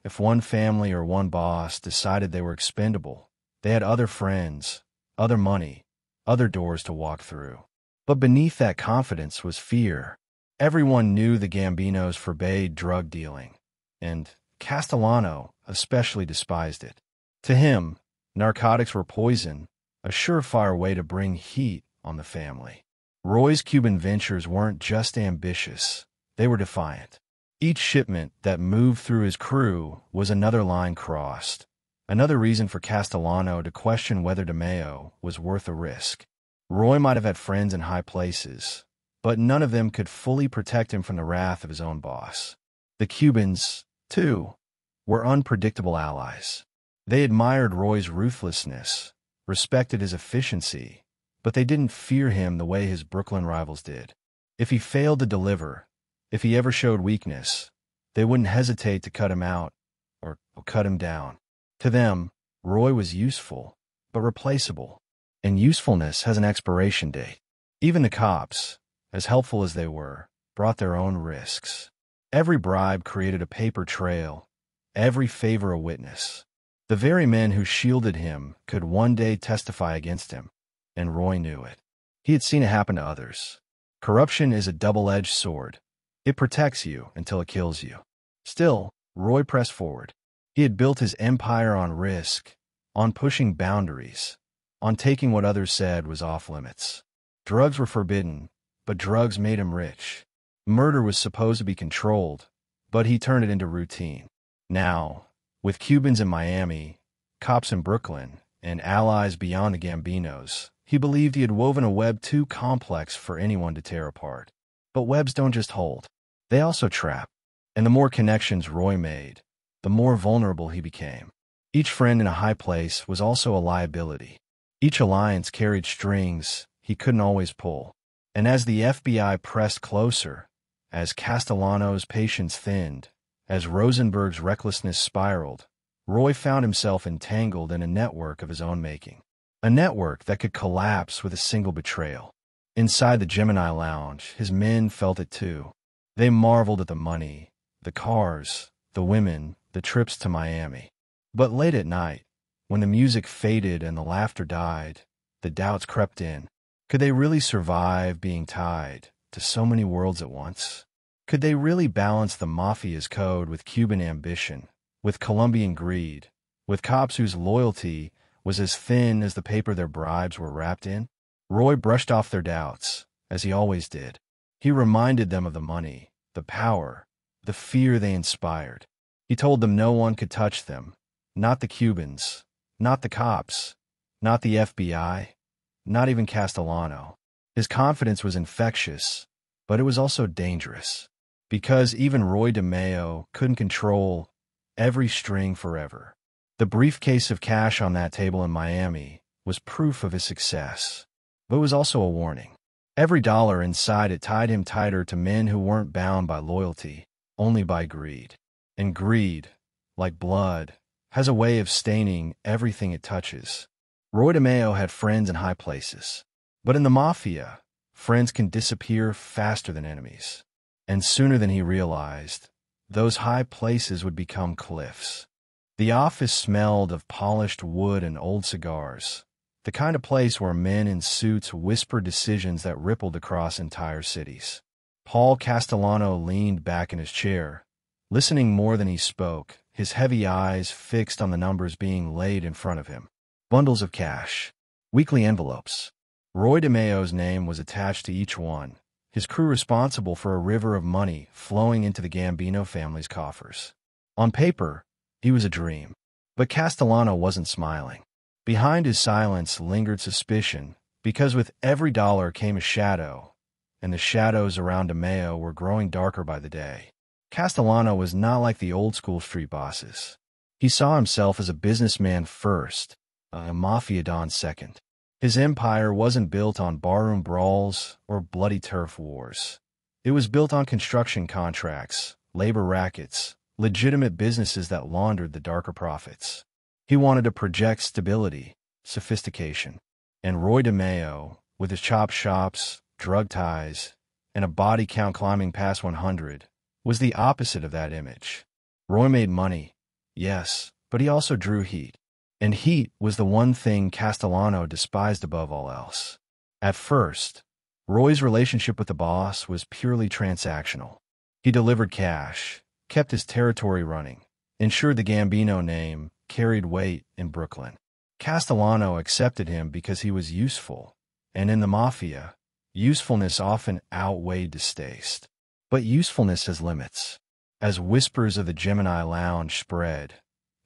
If one family or one boss decided they were expendable, they had other friends, other money, other doors to walk through. But beneath that confidence was fear. Everyone knew the Gambinos forbade drug dealing, and Castellano especially despised it. To him, narcotics were poison, a surefire way to bring heat on the family. Roy's Cuban ventures weren't just ambitious, they were defiant. Each shipment that moved through his crew was another line crossed, another reason for Castellano to question whether DeMeo was worth the risk. Roy might have had friends in high places, but none of them could fully protect him from the wrath of his own boss. The Cubans, too, were unpredictable allies. They admired Roy's ruthlessness, respected his efficiency, but they didn't fear him the way his Brooklyn rivals did. If he failed to deliver, if he ever showed weakness, they wouldn't hesitate to cut him out or cut him down. To them, Roy was useful, but replaceable, and usefulness has an expiration date. Even the cops, as helpful as they were, brought their own risks. Every bribe created a paper trail, every favor a witness. The very men who shielded him could one day testify against him, and Roy knew it. He had seen it happen to others. Corruption is a double-edged sword. It protects you until it kills you. Still, Roy pressed forward. He had built his empire on risk, on pushing boundaries, on taking what others said was off-limits. Drugs were forbidden, but drugs made him rich. Murder was supposed to be controlled, but he turned it into routine. Now, with Cubans in Miami, cops in Brooklyn, and allies beyond the Gambinos, he believed he had woven a web too complex for anyone to tear apart. But webs don't just hold. They also trap. And the more connections Roy made, the more vulnerable he became. Each friend in a high place was also a liability. Each alliance carried strings he couldn't always pull. And as the FBI pressed closer, as Castellano's patience thinned, as Rosenberg's recklessness spiraled, Roy found himself entangled in a network of his own making. A network that could collapse with a single betrayal. Inside the Gemini Lounge, his men felt it too. They marveled at the money, the cars, the women, the trips to Miami. But late at night, when the music faded and the laughter died, the doubts crept in. Could they really survive being tied to so many worlds at once? Could they really balance the mafia's code with Cuban ambition, with Colombian greed, with cops whose loyalty was as thin as the paper their bribes were wrapped in? Roy brushed off their doubts, as he always did. He reminded them of the money, the power, the fear they inspired. He told them no one could touch them, not the Cubans, not the cops, not the FBI, not even Castellano. His confidence was infectious, but it was also dangerous, because even Roy DeMeo couldn't control every string forever. The briefcase of cash on that table in Miami was proof of his success, but it was also a warning. Every dollar inside it tied him tighter to men who weren't bound by loyalty, only by greed. And greed, like blood, has a way of staining everything it touches. Roy DeMeo had friends in high places, but in the mafia, friends can disappear faster than enemies. And sooner than he realized, those high places would become cliffs. The office smelled of polished wood and old cigars, the kind of place where men in suits whispered decisions that rippled across entire cities. Paul Castellano leaned back in his chair, listening more than he spoke, his heavy eyes fixed on the numbers being laid in front of him. Bundles of cash, weekly envelopes. Roy DeMeo's name was attached to each one, his crew responsible for a river of money flowing into the Gambino family's coffers. On paper, he was a dream. But Castellano wasn't smiling. Behind his silence lingered suspicion, because with every dollar came a shadow, and the shadows around DeMeo were growing darker by the day. Castellano was not like the old-school street bosses. He saw himself as a businessman first, a mafia don second. His empire wasn't built on barroom brawls or bloody turf wars. It was built on construction contracts, labor rackets, legitimate businesses that laundered the darker profits. He wanted to project stability, sophistication. And Roy DeMeo, with his chop shops, drug ties, and a body count climbing past 100, was the opposite of that image. Roy made money, yes, but he also drew heat. And heat was the one thing Castellano despised above all else. At first, Roy's relationship with the boss was purely transactional. He delivered cash, kept his territory running, ensured the Gambino name carried weight in Brooklyn. Castellano accepted him because he was useful, and in the mafia, usefulness often outweighed distaste. But usefulness has limits. As whispers of the Gemini Lounge spread,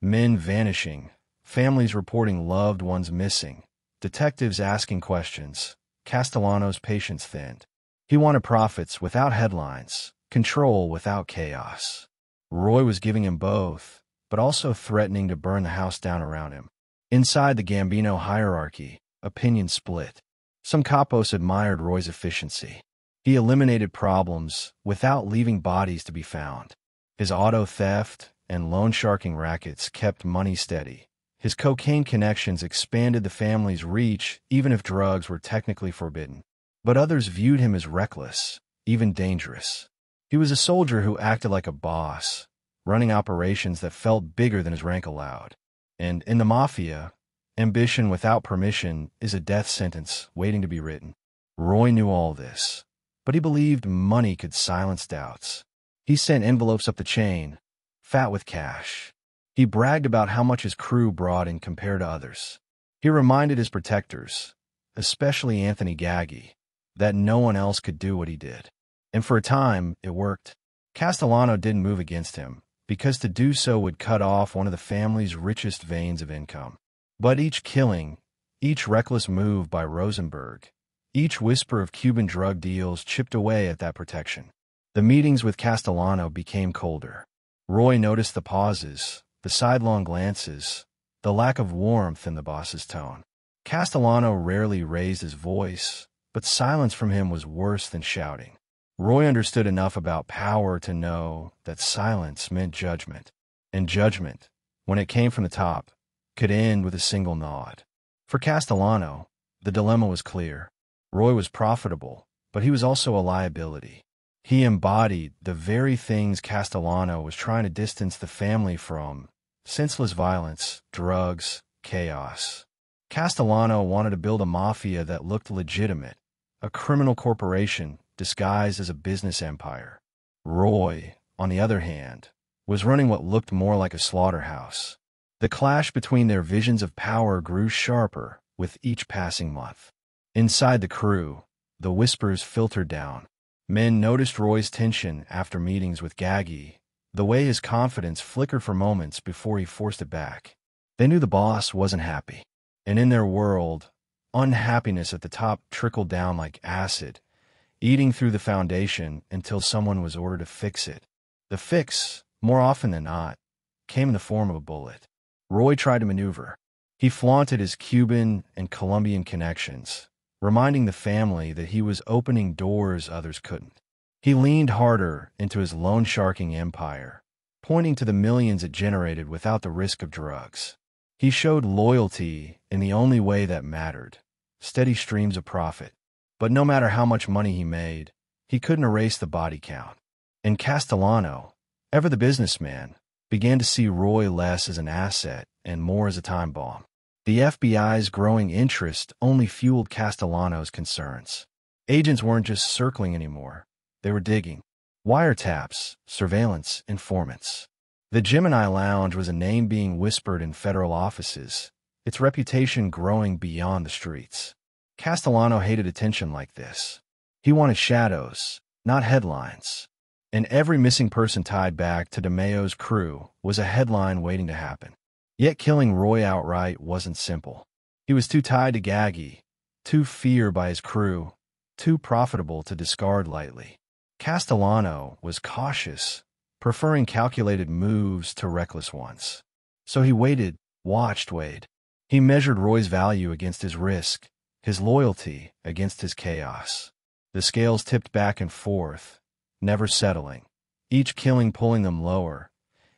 men vanishing, families reporting loved ones missing, detectives asking questions, Castellano's patience thinned. He wanted profits without headlines, control without chaos. Roy was giving him both, but also threatening to burn the house down around him. Inside the Gambino hierarchy, opinions split. Some capos admired Roy's efficiency. He eliminated problems without leaving bodies to be found. His auto theft and loan sharking rackets kept money steady. His cocaine connections expanded the family's reach even if drugs were technically forbidden. But others viewed him as reckless, even dangerous. He was a soldier who acted like a boss, running operations that felt bigger than his rank allowed. And in the mafia, ambition without permission is a death sentence waiting to be written. Roy knew all this, but he believed money could silence doubts. He sent envelopes up the chain, fat with cash. He bragged about how much his crew brought in compared to others. He reminded his protectors, especially Anthony Gaggi, that no one else could do what he did. And for a time, it worked. Castellano didn't move against him, because to do so would cut off one of the family's richest veins of income. But each killing, each reckless move by Rosenberg, each whisper of Cuban drug deals chipped away at that protection. The meetings with Castellano became colder. Roy noticed the pauses, the sidelong glances, the lack of warmth in the boss's tone. Castellano rarely raised his voice, but silence from him was worse than shouting. Roy understood enough about power to know that silence meant judgment, and judgment, when it came from the top, could end with a single nod. For Castellano, the dilemma was clear. Roy was profitable, but he was also a liability. He embodied the very things Castellano was trying to distance the family from: senseless violence, drugs, chaos. Castellano wanted to build a mafia that looked legitimate, a criminal corporation disguised as a business empire. Roy, on the other hand, was running what looked more like a slaughterhouse. The clash between their visions of power grew sharper with each passing month. Inside the crew, the whispers filtered down. Men noticed Roy's tension after meetings with Gaggi, the way his confidence flickered for moments before he forced it back. They knew the boss wasn't happy. And in their world, unhappiness at the top trickled down like acid, eating through the foundation until someone was ordered to fix it. The fix, more often than not, came in the form of a bullet. Roy tried to maneuver. He flaunted his Cuban and Colombian connections, reminding the family that he was opening doors others couldn't. He leaned harder into his loan sharking empire, pointing to the millions it generated without the risk of drugs. He showed loyalty in the only way that mattered: steady streams of profit. But no matter how much money he made, he couldn't erase the body count. And Castellano, ever the businessman, began to see Roy less as an asset and more as a time bomb. The FBI's growing interest only fueled Castellano's concerns. Agents weren't just circling anymore. They were digging. Wiretaps, surveillance, informants. The Gemini Lounge was a name being whispered in federal offices, its reputation growing beyond the streets. Castellano hated attention like this. He wanted shadows, not headlines. And every missing person tied back to DeMayo's crew was a headline waiting to happen. Yet killing Roy outright wasn't simple. He was too tied to Gaggi, too feared by his crew, too profitable to discard lightly. Castellano was cautious, preferring calculated moves to reckless ones. So he waited, watched Wade. He measured Roy's value against his risk, his loyalty against his chaos. The scales tipped back and forth, never settling, each killing pulling them lower,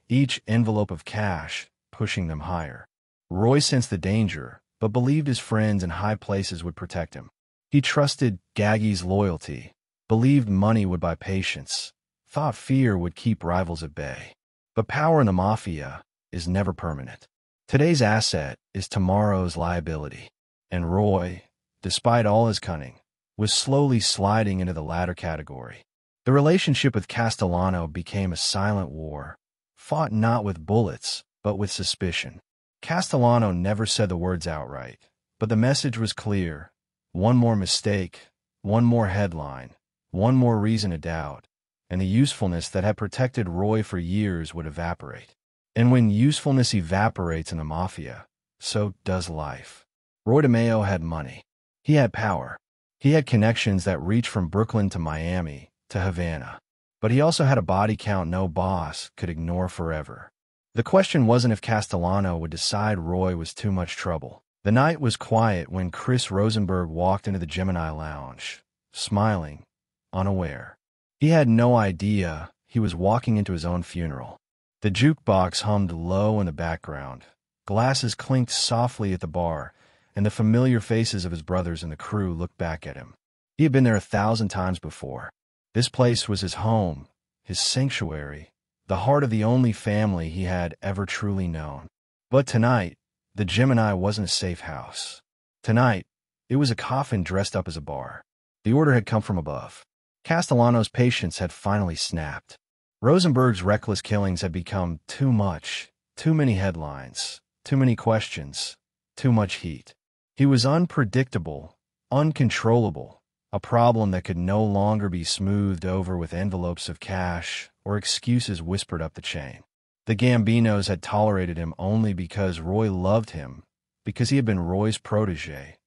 each envelope of cash pushing them higher. Roy sensed the danger, but believed his friends in high places would protect him. He trusted Gaggi's loyalty, believed money would buy patience, thought fear would keep rivals at bay. But power in the mafia is never permanent. Today's asset is tomorrow's liability. And Roy, despite all his cunning, was slowly sliding into the latter category. The relationship with Castellano became a silent war, fought not with bullets, but with suspicion. Castellano never said the words outright, but the message was clear. One more mistake, one more headline, one more reason to doubt, and the usefulness that had protected Roy for years would evaporate. And when usefulness evaporates in the mafia, so does life. Roy DeMayo had money. He had power. He had connections that reached from Brooklyn to Miami to Havana. But he also had a body count no boss could ignore forever. The question wasn't if Castellano would decide Roy was too much trouble. The night was quiet when Chris Rosenberg walked into the Gemini Lounge, smiling, unaware. He had no idea he was walking into his own funeral. The jukebox hummed low in the background. Glasses clinked softly at the bar, and the familiar faces of his brothers and the crew looked back at him. He had been there 1,000 times before. This place was his home, his sanctuary, the heart of the only family he had ever truly known. But tonight, the Gemini wasn't a safe house. Tonight, it was a coffin dressed up as a bar. The order had come from above. Castellano's patience had finally snapped. Rosenberg's reckless killings had become too much, too many headlines, too many questions, too much heat. He was unpredictable, uncontrollable, a problem that could no longer be smoothed over with envelopes of cash or excuses whispered up the chain. The Gambinos had tolerated him only because Roy loved him, because he had been Roy's protege,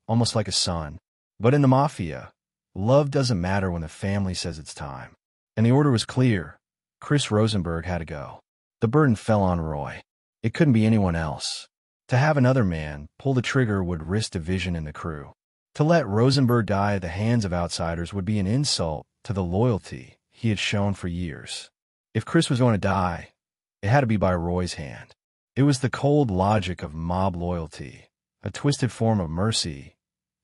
almost like a son. But in the Mafia, love doesn't matter when the family says it's time. And the order was clear. Chris Rosenberg had to go. The burden fell on Roy. It couldn't be anyone else. To have another man pull the trigger would risk division in the crew. To let Rosenberg die at the hands of outsiders would be an insult to the loyalty he had shown for years. If Chris was going to die, it had to be by Roy's hand. It was the cold logic of mob loyalty, a twisted form of mercy,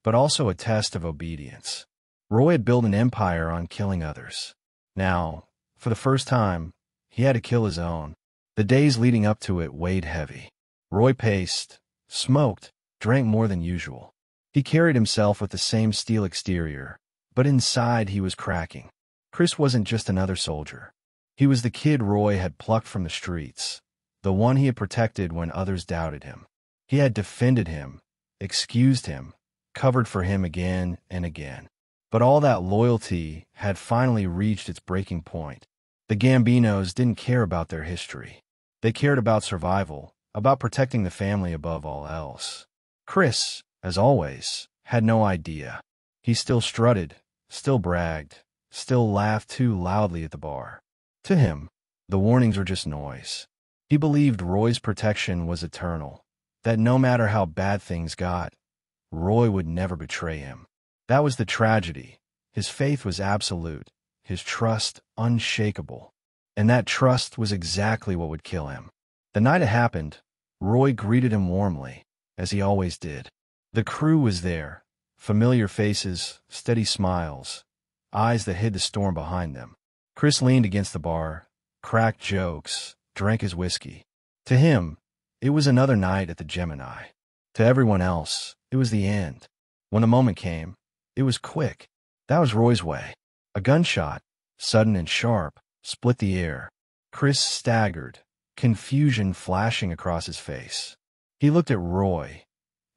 but also a test of obedience. Roy had built an empire on killing others. Now, for the first time, he had to kill his own. The days leading up to it weighed heavy. Roy paced, smoked, drank more than usual. He carried himself with the same steel exterior, but inside he was cracking. Chris wasn't just another soldier. He was the kid Roy had plucked from the streets, the one he had protected when others doubted him. He had defended him, excused him, covered for him again and again. But all that loyalty had finally reached its breaking point. The Gambinos didn't care about their history. They cared about survival, about protecting the family above all else. Chris, as always, had no idea. He still strutted, still bragged, still laughed too loudly at the bar. To him, the warnings were just noise. He believed Roy's protection was eternal, that no matter how bad things got, Roy would never betray him. That was the tragedy. His faith was absolute, his trust unshakable. And that trust was exactly what would kill him. The night it happened, Roy greeted him warmly, as he always did. The crew was there, familiar faces, steady smiles, eyes that hid the storm behind them. Chris leaned against the bar, cracked jokes, drank his whiskey. To him, it was another night at the Gemini. To everyone else, it was the end. When the moment came, it was quick. That was Roy's way. A gunshot, sudden and sharp, split the air. Chris staggered, confusion flashing across his face. He looked at Roy,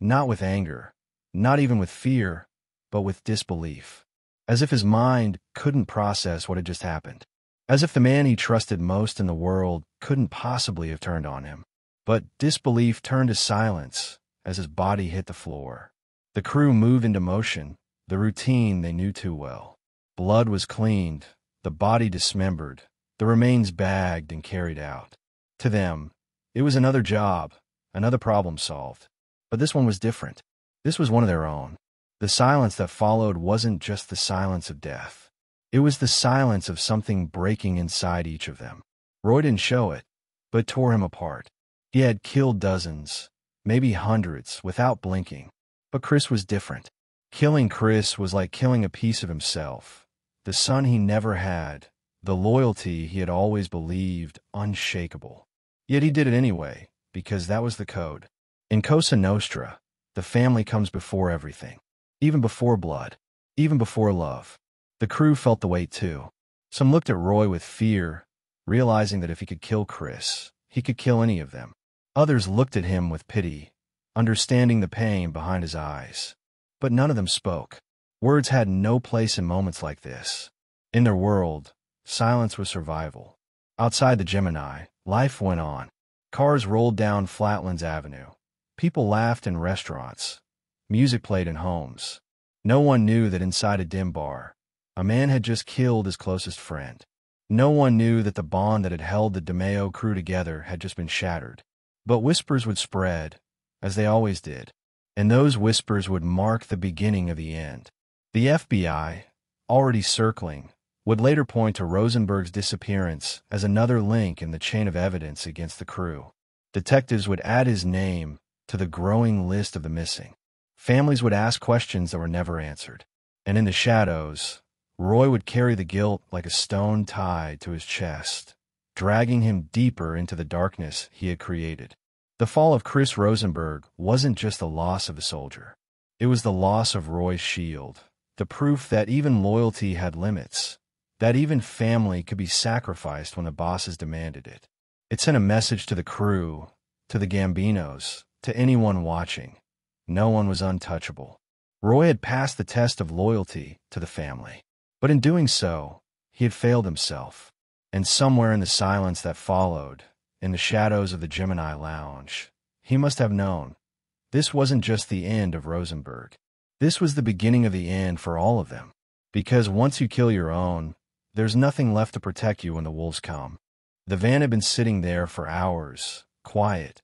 not with anger, not even with fear, but with disbelief. As if his mind couldn't process what had just happened. As if the man he trusted most in the world couldn't possibly have turned on him. But disbelief turned to silence as his body hit the floor. The crew moved into motion, the routine they knew too well. Blood was cleaned, the body dismembered, the remains bagged and carried out. To them, it was another job, another problem solved. But this one was different. This was one of their own. The silence that followed wasn't just the silence of death. It was the silence of something breaking inside each of them. Roy didn't show it, but tore him apart. He had killed dozens, maybe hundreds, without blinking. But Chris was different. Killing Chris was like killing a piece of himself. The son he never had, the loyalty he had always believed unshakable. Yet he did it anyway, because that was the code. In Cosa Nostra, the family comes before everything. Even before blood, even before love. The crew felt the weight too. Some looked at Roy with fear, realizing that if he could kill Chris, he could kill any of them. Others looked at him with pity, understanding the pain behind his eyes. But none of them spoke. Words had no place in moments like this. In their world, silence was survival. Outside the Gemini, life went on. Cars rolled down Flatlands Avenue. People laughed in restaurants. Music played in homes. No one knew that inside a dim bar, a man had just killed his closest friend. No one knew that the bond that had held the DeMeo crew together had just been shattered. But whispers would spread, as they always did, and those whispers would mark the beginning of the end. The FBI, already circling, would later point to Rosenberg's disappearance as another link in the chain of evidence against the crew. Detectives would add his name to the growing list of the missing. Families would ask questions that were never answered. And in the shadows, Roy would carry the guilt like a stone tied to his chest, dragging him deeper into the darkness he had created. The fall of Chris Rosenberg wasn't just the loss of a soldier. It was the loss of Roy's shield, the proof that even loyalty had limits, that even family could be sacrificed when the bosses demanded it. It sent a message to the crew, to the Gambinos, to anyone watching. No one was untouchable. Roy had passed the test of loyalty to the family. But in doing so, he had failed himself. And somewhere in the silence that followed, in the shadows of the Gemini Lounge, he must have known. This wasn't just the end of Rosenberg. This was the beginning of the end for all of them. Because once you kill your own, there's nothing left to protect you when the wolves come. The van had been sitting there for hours, quiet,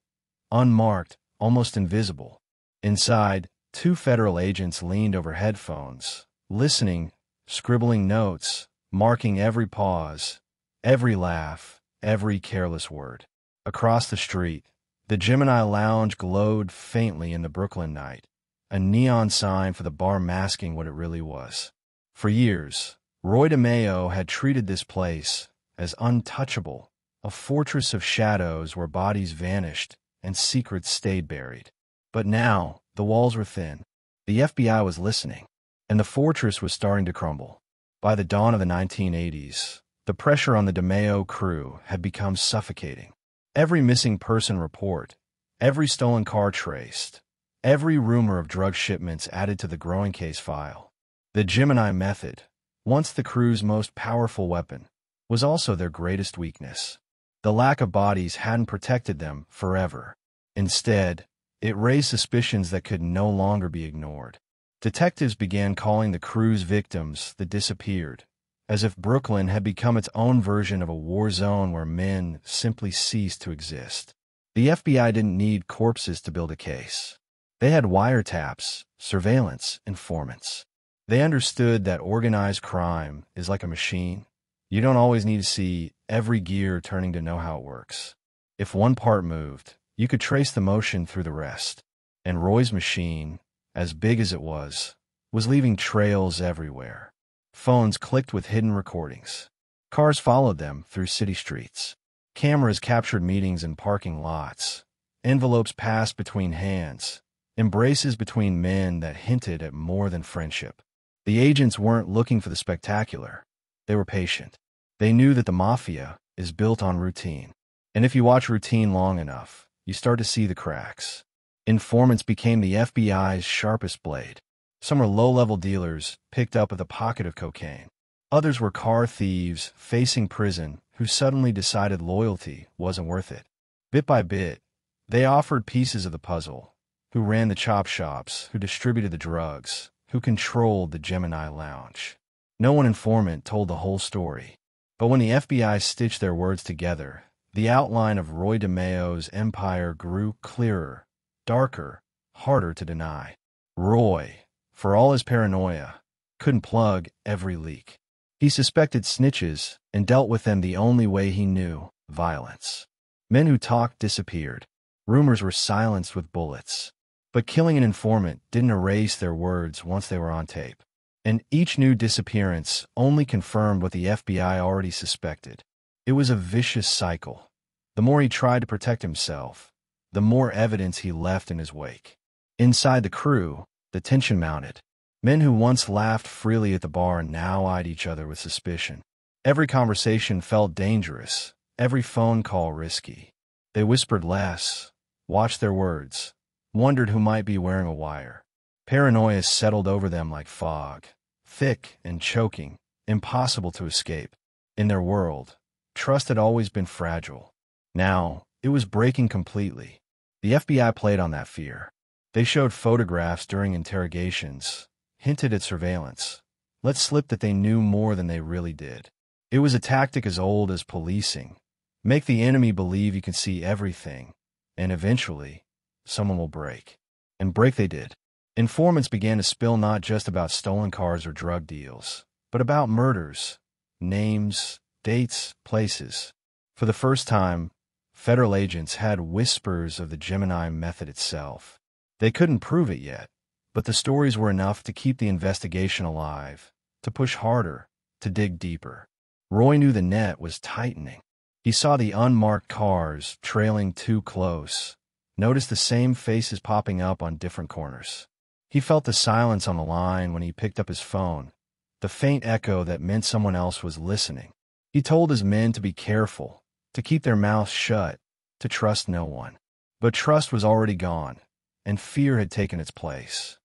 unmarked, almost invisible. Inside, 2 federal agents leaned over headphones, listening, scribbling notes, marking every pause, every laugh, every careless word. Across the street, the Gemini Lounge glowed faintly in the Brooklyn night, a neon sign for the bar masking what it really was. For years, Roy DeMeo had treated this place as untouchable, a fortress of shadows where bodies vanished and secrets stayed buried. But now, the walls were thin. The FBI was listening, and the fortress was starting to crumble. By the dawn of the 1980s, the pressure on the DeMeo crew had become suffocating. Every missing person report, every stolen car traced, every rumor of drug shipments added to the growing case file. The Gemini method, once the crew's most powerful weapon, was also their greatest weakness. The lack of bodies hadn't protected them forever. Instead, it raised suspicions that could no longer be ignored. Detectives began calling the crew's victims the disappeared, as if Brooklyn had become its own version of a war zone where men simply ceased to exist. The FBI didn't need corpses to build a case. They had wiretaps, surveillance, informants. They understood that organized crime is like a machine. You don't always need to see every gear turning to know how it works. If one part moved, you could trace the motion through the rest. And Roy's machine, as big as it was leaving trails everywhere. Phones clicked with hidden recordings. Cars followed them through city streets. Cameras captured meetings in parking lots. Envelopes passed between hands. Embraces between men that hinted at more than friendship. The agents weren't looking for the spectacular. They were patient. They knew that the mafia is built on routine. And if you watch routine long enough, you start to see the cracks. Informants became the FBI's sharpest blade. Some were low-level dealers picked up with a pocket of cocaine. Others were car thieves facing prison who suddenly decided loyalty wasn't worth it. Bit by bit, they offered pieces of the puzzle. Who ran the chop shops, who distributed the drugs, who controlled the Gemini Lounge. No one informant told the whole story. But when the FBI stitched their words together, the outline of Roy DeMeo's empire grew clearer, darker, harder to deny. Roy, for all his paranoia, couldn't plug every leak. He suspected snitches and dealt with them the only way he knew, violence. Men who talked disappeared. Rumors were silenced with bullets. But killing an informant didn't erase their words once they were on tape. And each new disappearance only confirmed what the FBI already suspected. It was a vicious cycle. The more he tried to protect himself, the more evidence he left in his wake. Inside the crew, the tension mounted. Men who once laughed freely at the bar now eyed each other with suspicion. Every conversation felt dangerous, every phone call risky. They whispered less, watched their words, wondered who might be wearing a wire. Paranoia settled over them like fog, thick and choking, impossible to escape. In their world, trust had always been fragile. Now, it was breaking completely. The FBI played on that fear. They showed photographs during interrogations, hinted at surveillance, let slip that they knew more than they really did. It was a tactic as old as policing. Make the enemy believe you can see everything, and eventually, someone will break. And break they did. Informants began to spill not just about stolen cars or drug deals, but about murders, names, dates, places. For the first time, federal agents had whispers of the Gemini method itself. They couldn't prove it yet, but the stories were enough to keep the investigation alive, to push harder, to dig deeper. Roy knew the net was tightening. He saw the unmarked cars trailing too close, noticed the same faces popping up on different corners. He felt the silence on the line when he picked up his phone, the faint echo that meant someone else was listening. He told his men to be careful, to keep their mouths shut, to trust no one. But trust was already gone, and fear had taken its place.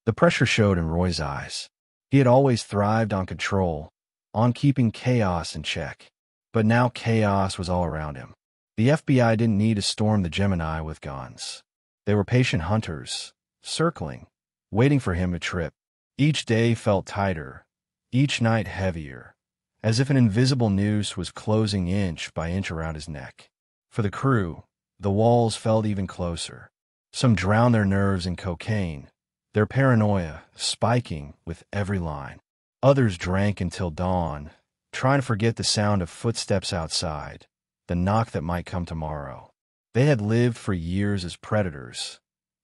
The pressure showed in Roy's eyes. He had always thrived on control, on keeping chaos in check. But now chaos was all around him. The FBI didn't need to storm the Gemini with guns. They were patient hunters, circling, waiting for him to trip. Each day felt tighter, each night heavier, as if an invisible noose was closing inch by inch around his neck. For the crew, the walls felt even closer. Some drowned their nerves in cocaine, their paranoia spiking with every line. Others drank until dawn, trying to forget the sound of footsteps outside, the knock that might come tomorrow. They had lived for years as predators,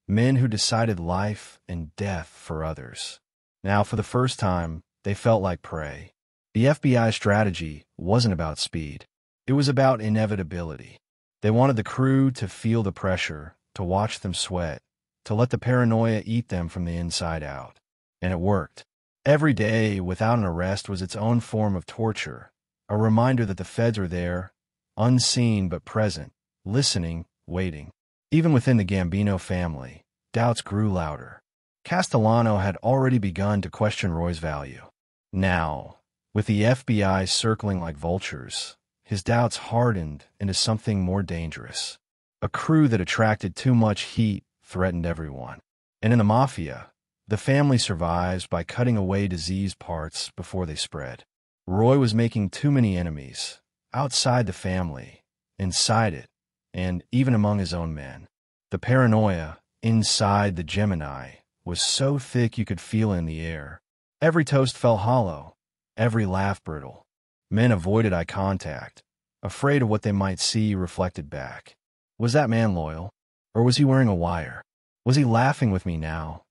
men who decided life and death for others. Now, for the first time, they felt like prey. The FBI strategy wasn't about speed. It was about inevitability. They wanted the crew to feel the pressure, to watch them sweat, to let the paranoia eat them from the inside out. And it worked. Every day without an arrest was its own form of torture, a reminder that the feds are there, unseen but present, listening, waiting. Even within the Gambino family, doubts grew louder. Castellano had already begun to question Roy's value. Now, with the FBI circling like vultures, his doubts hardened into something more dangerous. A crew that attracted too much heat threatened everyone. And in the Mafia, the family survives by cutting away diseased parts before they spread. Roy was making too many enemies, outside the family, inside it, and even among his own men. The paranoia, inside the Gemini, was so thick you could feel it in the air. Every toast felt hollow, every laugh brittle. Men avoided eye contact, afraid of what they might see reflected back. Was that man loyal? Or was he wearing a wire? Was he laughing with me now,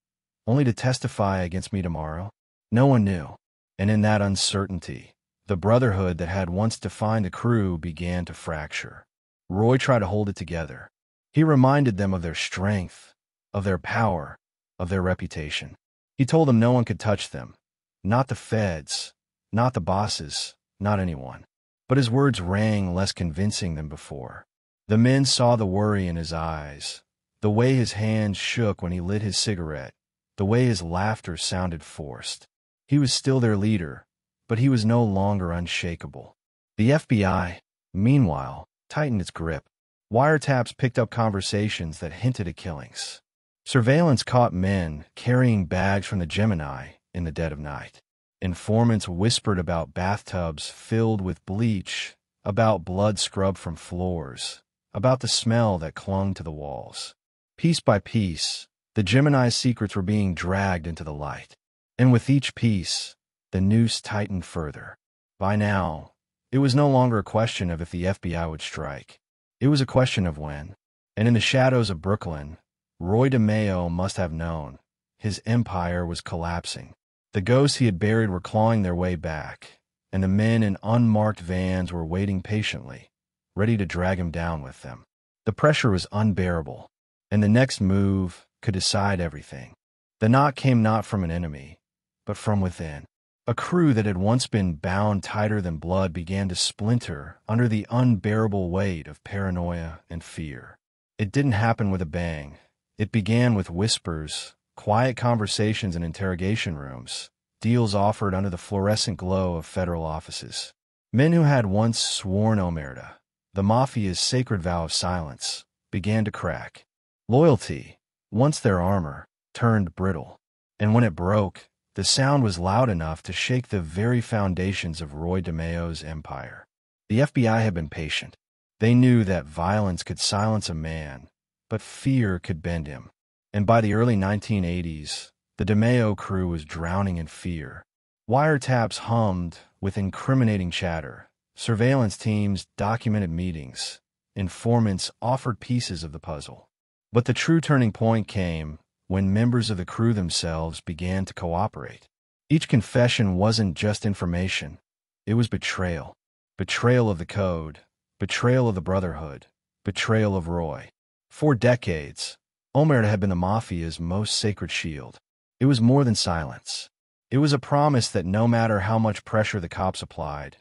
only to testify against me tomorrow? No one knew. And in that uncertainty, the brotherhood that had once defined the crew began to fracture. Roy tried to hold it together. He reminded them of their strength, of their power, of their reputation. He told them no one could touch them. Not the feds, not the bosses, not anyone. But his words rang less convincing than before. The men saw the worry in his eyes, the way his hands shook when he lit his cigarette, the way his laughter sounded forced. He was still their leader, but he was no longer unshakable. The FBI, meanwhile, tightened its grip. Wiretaps picked up conversations that hinted at killings. Surveillance caught men carrying bags from the Gemini in the dead of night. Informants whispered about bathtubs filled with bleach, about blood scrubbed from floors, about the smell that clung to the walls. Piece by piece, the Gemini's secrets were being dragged into the light. And with each piece, the noose tightened further. By now, it was no longer a question of if the FBI would strike. It was a question of when. And in the shadows of Brooklyn, Roy DeMeo must have known. His empire was collapsing. The ghosts he had buried were clawing their way back, and the men in unmarked vans were waiting patiently, ready to drag him down with them. The pressure was unbearable, and the next move could decide everything. The knock came not from an enemy, but from within. A crew that had once been bound tighter than blood began to splinter under the unbearable weight of paranoia and fear. It didn't happen with a bang. It began with whispers, quiet conversations in interrogation rooms, deals offered under the fluorescent glow of federal offices. Men who had once sworn omerta, the Mafia's sacred vow of silence, began to crack. Loyalty, once their armor, turned brittle. And when it broke, The sound was loud enough to shake the very foundations of Roy DeMeo's empire. The FBI had been patient. They knew that violence could silence a man, but fear could bend him. And by the early 1980s, the DeMeo crew was drowning in fear. Wiretaps hummed with incriminating chatter. Surveillance teams documented meetings. Informants offered pieces of the puzzle. But the true turning point came when members of the crew themselves began to cooperate. Each confession wasn't just information. It was betrayal. Betrayal of the code. Betrayal of the Brotherhood. Betrayal of Roy. For decades, Omerta had been the Mafia's most sacred shield. It was more than silence. It was a promise that no matter how much pressure the cops applied,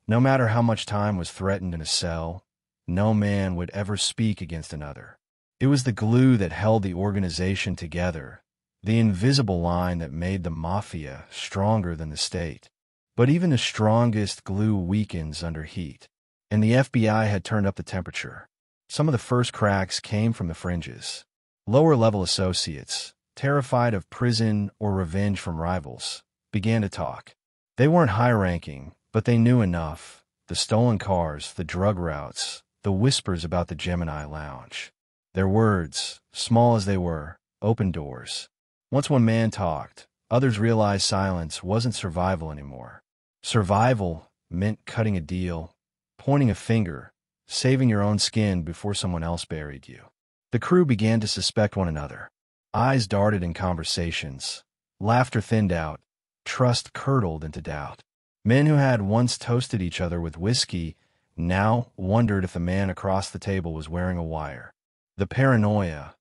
no matter how much time was threatened in a cell, no man would ever speak against another. It was the glue that held the organization together, the invisible line that made the Mafia stronger than the state. But even the strongest glue weakens under heat, and the FBI had turned up the temperature. Some of the first cracks came from the fringes. Lower-level associates, terrified of prison or revenge from rivals, began to talk. They weren't high-ranking, but they knew enough. The stolen cars, the drug routes, the whispers about the Gemini Lounge. Their words, small as they were, opened doors. Once one man talked, others realized silence wasn't survival anymore. Survival meant cutting a deal, pointing a finger, saving your own skin before someone else buried you. The crew began to suspect one another. Eyes darted in conversations. Laughter thinned out. Trust curdled into doubt. Men who had once toasted each other with whiskey now wondered if the man across the table was wearing a wire. The paranoia,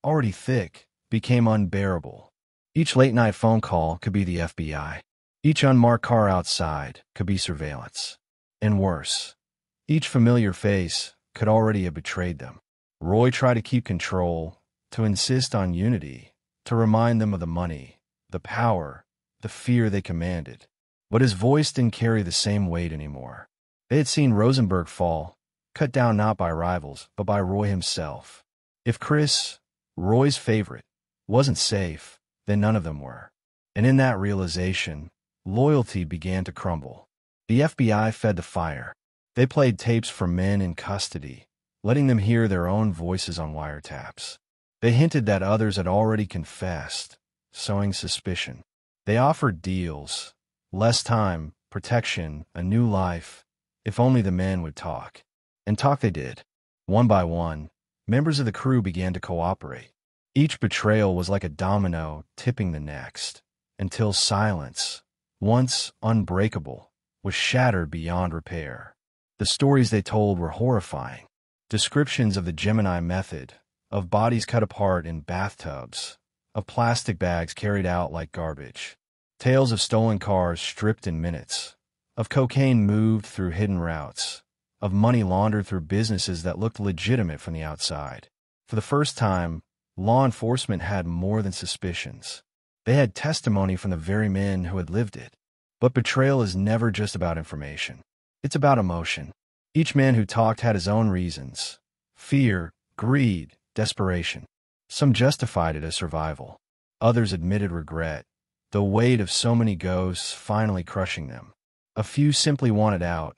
already thick, became unbearable. Each late-night phone call could be the FBI. Each unmarked car outside could be surveillance. And worse, each familiar face could already have betrayed them. Roy tried to keep control, to insist on unity, to remind them of the money, the power, the fear they commanded. But his voice didn't carry the same weight anymore. They had seen Rosenberg fall, cut down not by rivals, but by Roy himself. If Chris, Roy's favorite, wasn't safe, then none of them were. And in that realization, loyalty began to crumble. The FBI fed the fire. They played tapes for men in custody, letting them hear their own voices on wiretaps. They hinted that others had already confessed, sowing suspicion. They offered deals, less time, protection, a new life, if only the men would talk. And talk they did. One by one, members of the crew began to cooperate. Each betrayal was like a domino tipping the next, until silence, once unbreakable, was shattered beyond repair. The stories they told were horrifying. Descriptions of the Gemini method, of bodies cut apart in bathtubs, of plastic bags carried out like garbage. Tales of stolen cars stripped in minutes, of cocaine moved through hidden routes, of money laundered through businesses that looked legitimate from the outside. For the first time, law enforcement had more than suspicions. They had testimony from the very men who had lived it. But betrayal is never just about information. It's about emotion. Each man who talked had his own reasons. Fear, greed, desperation. Some justified it as survival. Others admitted regret, the weight of so many ghosts finally crushing them. A few simply wanted out,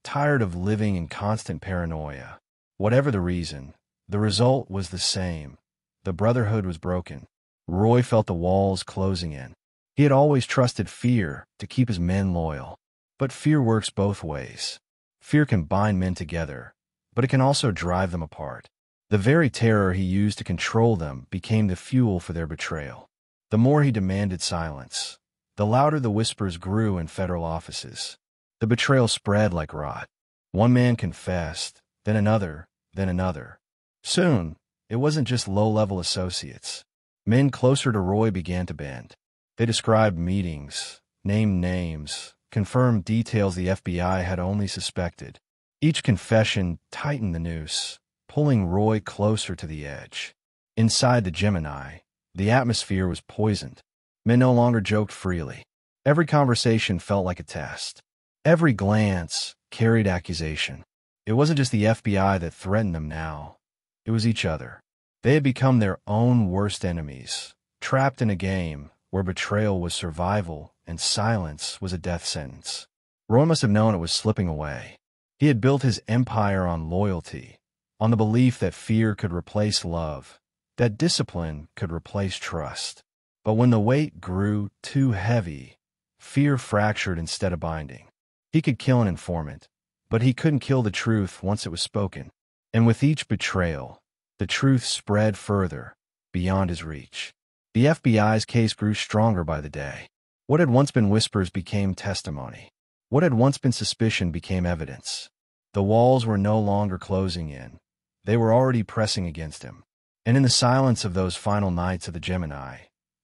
tired of living in constant paranoia. Whatever the reason, the result was the same. The Brotherhood was broken. Roy felt the walls closing in. He had always trusted fear to keep his men loyal. But fear works both ways. Fear can bind men together, but it can also drive them apart. The very terror he used to control them became the fuel for their betrayal. The more he demanded silence, the louder the whispers grew in federal offices. The betrayal spread like rot. One man confessed, then another, then another. Soon, it wasn't just low-level associates. Men closer to Roy began to bend. They described meetings, named names, confirmed details the FBI had only suspected. Each confession tightened the noose, pulling Roy closer to the edge. Inside the Gemini, the atmosphere was poisoned. Men no longer joked freely. Every conversation felt like a test. Every glance carried accusation. It wasn't just the FBI that threatened them now. It was each other. They had become their own worst enemies, trapped in a game where betrayal was survival and silence was a death sentence. Roy must have known it was slipping away. He had built his empire on loyalty, on the belief that fear could replace love, that discipline could replace trust. But when the weight grew too heavy, fear fractured instead of binding. He could kill an informant, but he couldn't kill the truth once it was spoken. And with each betrayal, the truth spread further, beyond his reach. The FBI's case grew stronger by the day. What had once been whispers became testimony. What had once been suspicion became evidence. The walls were no longer closing in. They were already pressing against him. And in the silence of those final nights of the Gemini,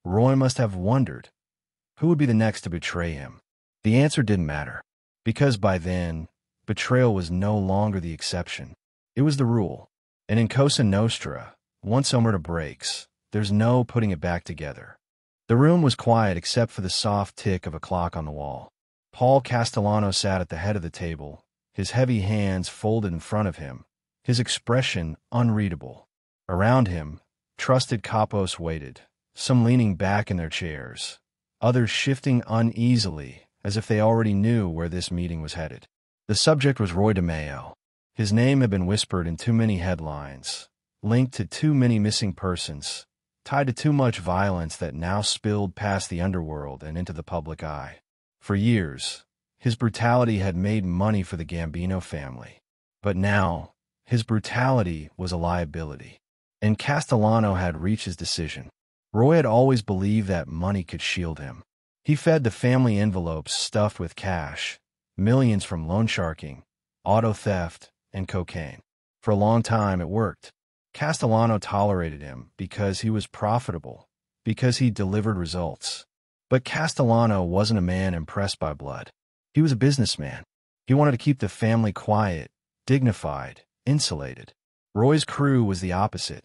Roy must have wondered, who would be the next to betray him? The answer didn't matter, because by then, betrayal was no longer the exception. It was the rule. And in Cosa Nostra, once omerta breaks, there's no putting it back together. The room was quiet except for the soft tick of a clock on the wall. Paul Castellano sat at the head of the table, his heavy hands folded in front of him, his expression unreadable. Around him, trusted capos waited, some leaning back in their chairs, others shifting uneasily as if they already knew where this meeting was headed. The subject was Roy DeMeo. His name had been whispered in too many headlines, linked to too many missing persons, tied to too much violence that now spilled past the underworld and into the public eye. For years, his brutality had made money for the Gambino family. But now, his brutality was a liability. And Castellano had reached his decision. Roy had always believed that money could shield him. He fed the family envelopes stuffed with cash, millions from loan sharking, auto theft, and cocaine. For a long time, it worked. Castellano tolerated him because he was profitable, because he delivered results. But Castellano wasn't a man impressed by blood. He was a businessman. He wanted to keep the family quiet, dignified, insulated. Roy's crew was the opposite.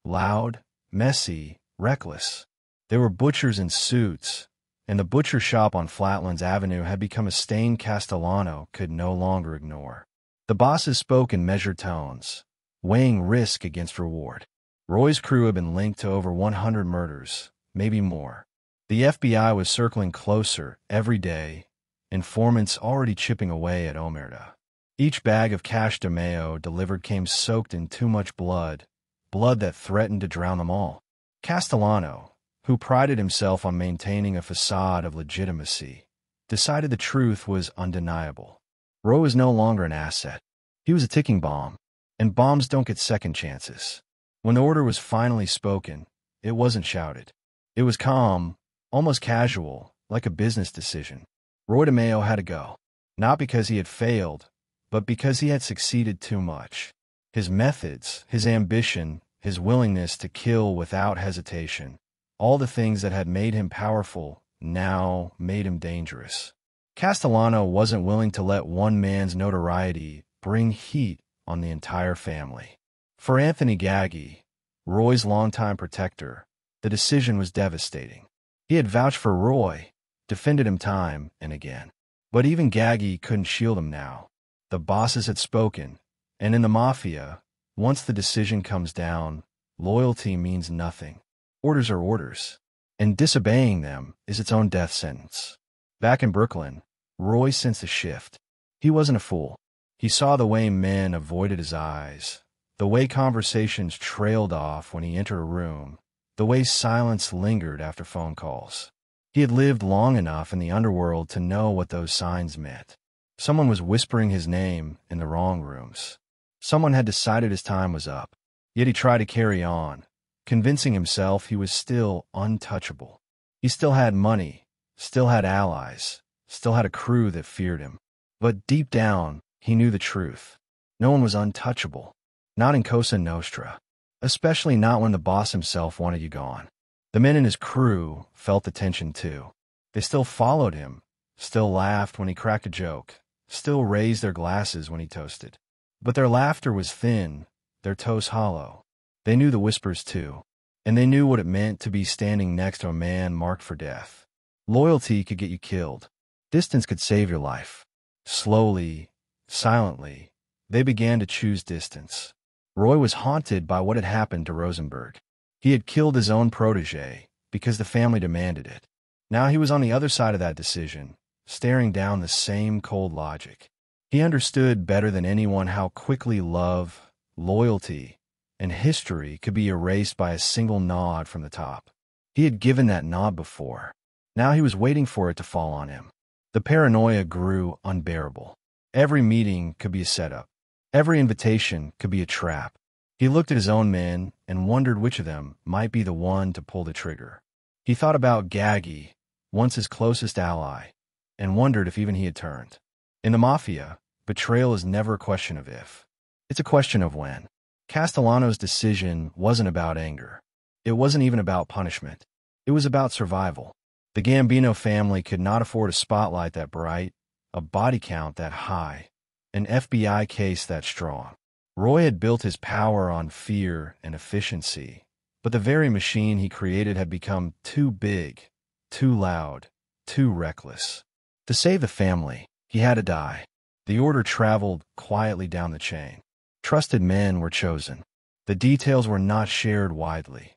Loud, messy, reckless. They were butchers in suits, and the butcher shop on Flatlands Avenue had become a stain Castellano could no longer ignore. The bosses spoke in measured tones, weighing risk against reward. Roy's crew had been linked to over 100 murders, maybe more. The FBI was circling closer every day, informants already chipping away at omerta. Each bag of cash DeMeo delivered came soaked in too much blood that threatened to drown them all. Castellano, who prided himself on maintaining a facade of legitimacy, decided the truth was undeniable. Roy was no longer an asset. He was a ticking bomb, and bombs don't get second chances. When the order was finally spoken, it wasn't shouted. It was calm, almost casual, like a business decision. Roy DeMeo had to go, not because he had failed, but because he had succeeded too much. His methods, his ambition, his willingness to kill without hesitation, all the things that had made him powerful now made him dangerous. Castellano wasn't willing to let one man's notoriety bring heat on the entire family. For Anthony Gaggi, Roy's longtime protector, the decision was devastating. He had vouched for Roy, defended him time and again. But even Gaggi couldn't shield him now. The bosses had spoken, and in the mafia, once the decision comes down, loyalty means nothing. Orders are orders, and disobeying them is its own death sentence. Back in Brooklyn, Roy sensed a shift. He wasn't a fool. He saw the way men avoided his eyes, the way conversations trailed off when he entered a room, the way silence lingered after phone calls. He had lived long enough in the underworld to know what those signs meant. Someone was whispering his name in the wrong rooms. Someone had decided his time was up, yet he tried to carry on, convincing himself he was still untouchable. He still had money, still had allies, still had a crew that feared him. But deep down, he knew the truth. No one was untouchable. Not in Cosa Nostra. Especially not when the boss himself wanted you gone. The men in his crew felt the tension too. They still followed him, still laughed when he cracked a joke, still raised their glasses when he toasted. But their laughter was thin, their toast hollow. They knew the whispers too, and they knew what it meant to be standing next to a man marked for death. Loyalty could get you killed. Distance could save your life. Slowly, silently, they began to choose distance. Roy was haunted by what had happened to Rosenberg. He had killed his own protege, because the family demanded it. Now he was on the other side of that decision, staring down the same cold logic. He understood better than anyone how quickly love, loyalty, and history could be erased by a single nod from the top. He had given that nod before. Now he was waiting for it to fall on him. The paranoia grew unbearable. Every meeting could be a setup. Every invitation could be a trap. He looked at his own men and wondered which of them might be the one to pull the trigger. He thought about Gaggy, once his closest ally, and wondered if even he had turned. In the Mafia, betrayal is never a question of if. It's a question of when. Castellano's decision wasn't about anger. It wasn't even about punishment. It was about survival. The Gambino family could not afford a spotlight that bright, a body count that high, an FBI case that strong. Roy had built his power on fear and efficiency, but the very machine he created had become too big, too loud, too reckless. To save the family, he had to die. The order traveled quietly down the chain. Trusted men were chosen. The details were not shared widely,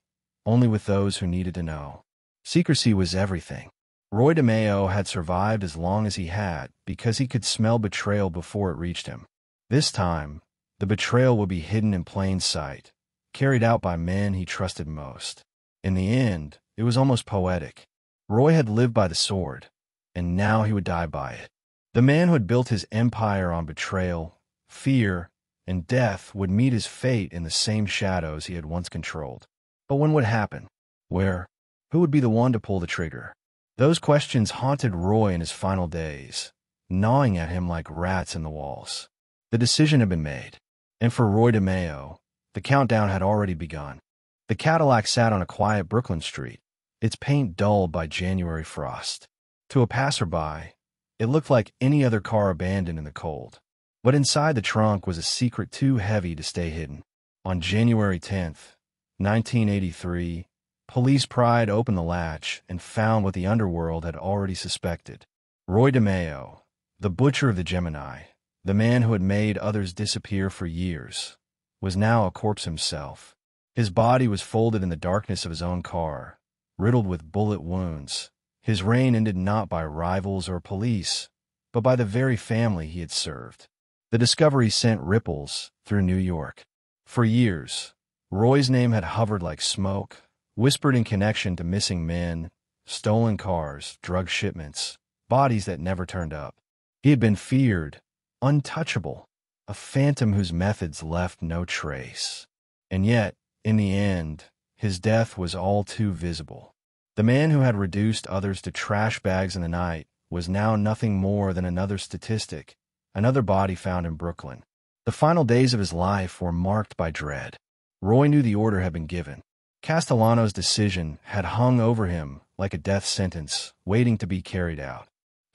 only with those who needed to know. Secrecy was everything. Roy DeMeo had survived as long as he had because he could smell betrayal before it reached him. This time, the betrayal would be hidden in plain sight, carried out by men he trusted most. In the end, it was almost poetic. Roy had lived by the sword, and now he would die by it. The man who had built his empire on betrayal, fear, and death would meet his fate in the same shadows he had once controlled. But when would it happen? Where? Who would be the one to pull the trigger? Those questions haunted Roy in his final days, gnawing at him like rats in the walls. The decision had been made, and for Roy DeMeo, the countdown had already begun. The Cadillac sat on a quiet Brooklyn street, its paint dulled by January frost. To a passerby, it looked like any other car abandoned in the cold. But inside the trunk was a secret too heavy to stay hidden. On January 10th, 1983, police pried open the latch and found what the underworld had already suspected. Roy DeMeo, the butcher of the Gemini, the man who had made others disappear for years, was now a corpse himself. His body was folded in the darkness of his own car, riddled with bullet wounds. His reign ended not by rivals or police, but by the very family he had served. The discovery sent ripples through New York. For years, Roy's name had hovered like smoke, whispered in connection to missing men, stolen cars, drug shipments, bodies that never turned up. He had been feared, untouchable, a phantom whose methods left no trace. And yet, in the end, his death was all too visible. The man who had reduced others to trash bags in the night was now nothing more than another statistic, another body found in Brooklyn. The final days of his life were marked by dread. Roy knew the order had been given. Castellano's decision had hung over him like a death sentence, waiting to be carried out.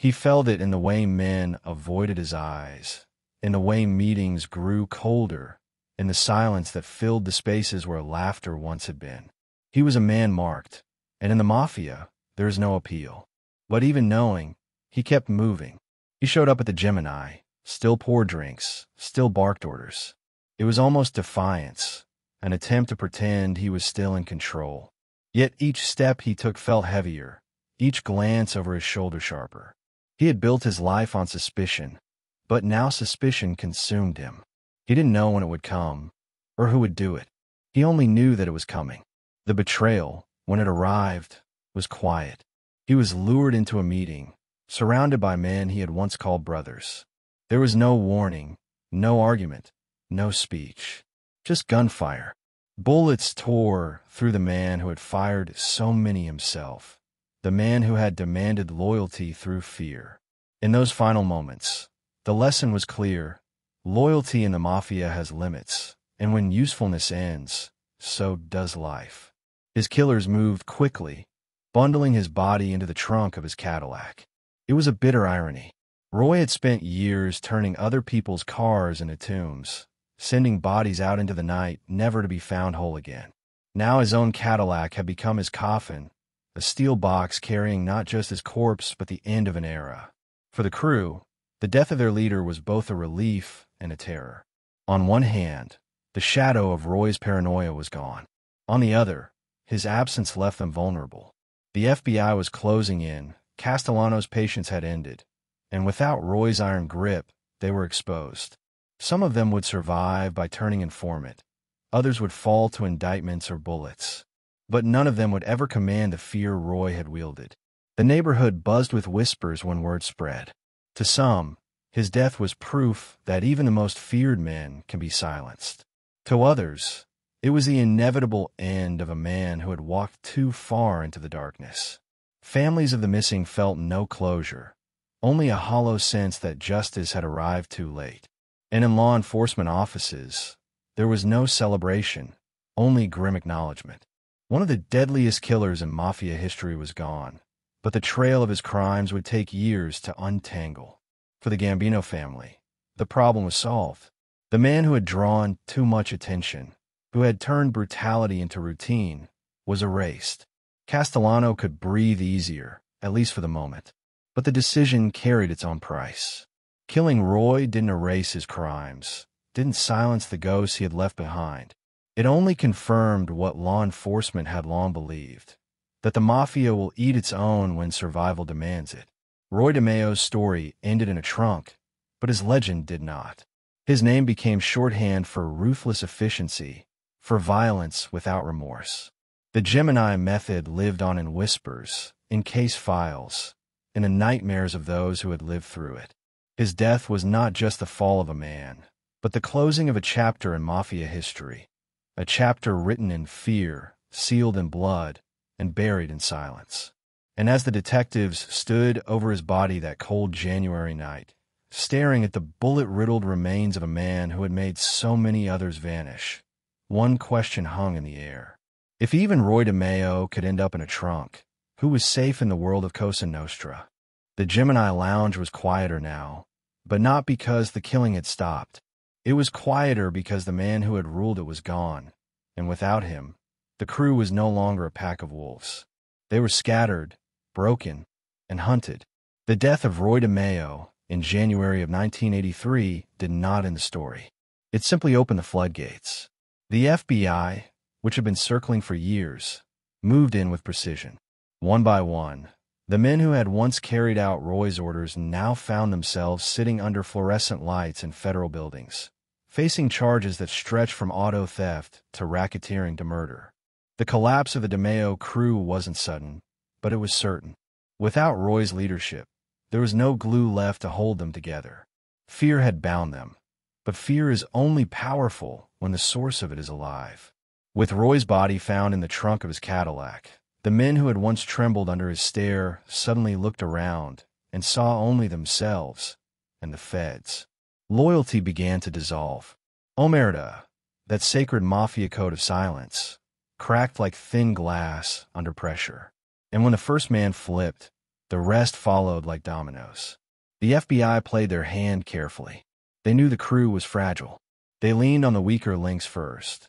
He felt it in the way men avoided his eyes, in the way meetings grew colder, in the silence that filled the spaces where laughter once had been. He was a man marked, and in the Mafia, there is no appeal. But even knowing, he kept moving. He showed up at the Gemini, still poured drinks, still barked orders. It was almost defiance, an attempt to pretend he was still in control. Yet each step he took felt heavier, each glance over his shoulder sharper. He had built his life on suspicion, but now suspicion consumed him. He didn't know when it would come, or who would do it. He only knew that it was coming. The betrayal, when it arrived, was quiet. He was lured into a meeting, surrounded by men he had once called brothers. There was no warning, no argument, no speech. Just gunfire. Bullets tore through the man who had fired so many himself, the man who had demanded loyalty through fear. In those final moments, the lesson was clear. Loyalty in the Mafia has limits, and when usefulness ends, so does life. His killers moved quickly, bundling his body into the trunk of his Cadillac. It was a bitter irony. Roy had spent years turning other people's cars into tombs, sending bodies out into the night, never to be found whole again. Now his own Cadillac had become his coffin, a steel box carrying not just his corpse but the end of an era. For the crew, the death of their leader was both a relief and a terror. On one hand, the shadow of Roy's paranoia was gone. On the other, his absence left them vulnerable. The FBI was closing in, Castellano's patience had ended, and without Roy's iron grip, they were exposed. Some of them would survive by turning informant. Others would fall to indictments or bullets. But none of them would ever command the fear Roy had wielded. The neighborhood buzzed with whispers when word spread. To some, his death was proof that even the most feared men can be silenced. To others, it was the inevitable end of a man who had walked too far into the darkness. Families of the missing felt no closure, only a hollow sense that justice had arrived too late. And in law enforcement offices, there was no celebration, only grim acknowledgement. One of the deadliest killers in mafia history was gone, but the trail of his crimes would take years to untangle. For the Gambino family, the problem was solved. The man who had drawn too much attention, who had turned brutality into routine, was erased. Castellano could breathe easier, at least for the moment. But the decision carried its own price. Killing Roy didn't erase his crimes, didn't silence the ghosts he had left behind. It only confirmed what law enforcement had long believed, that the mafia will eat its own when survival demands it. Roy DeMeo's story ended in a trunk, but his legend did not. His name became shorthand for ruthless efficiency, for violence without remorse. The Gemini method lived on in whispers, in case files, in the nightmares of those who had lived through it. His death was not just the fall of a man, but the closing of a chapter in mafia history, a chapter written in fear, sealed in blood, and buried in silence. And as the detectives stood over his body that cold January night, staring at the bullet-riddled remains of a man who had made so many others vanish, one question hung in the air. If even Roy DeMeo could end up in a trunk, who was safe in the world of Cosa Nostra? The Gemini Lounge was quieter now, but not because the killing had stopped. It was quieter because the man who had ruled it was gone, and without him, the crew was no longer a pack of wolves. They were scattered, broken, and hunted. The death of Roy DeMeo in January of 1983 did not end the story. It simply opened the floodgates. The FBI, which had been circling for years, moved in with precision. One by one, the men who had once carried out Roy's orders now found themselves sitting under fluorescent lights in federal buildings, facing charges that stretched from auto theft to racketeering to murder. The collapse of the DeMeo crew wasn't sudden, but it was certain. Without Roy's leadership, there was no glue left to hold them together. Fear had bound them, but fear is only powerful when the source of it is alive. With Roy's body found in the trunk of his Cadillac, the men who had once trembled under his stare suddenly looked around and saw only themselves and the feds. Loyalty began to dissolve. Omerta, that sacred mafia code of silence, cracked like thin glass under pressure. And when the first man flipped, the rest followed like dominoes. The FBI played their hand carefully. They knew the crew was fragile. They leaned on the weaker links first,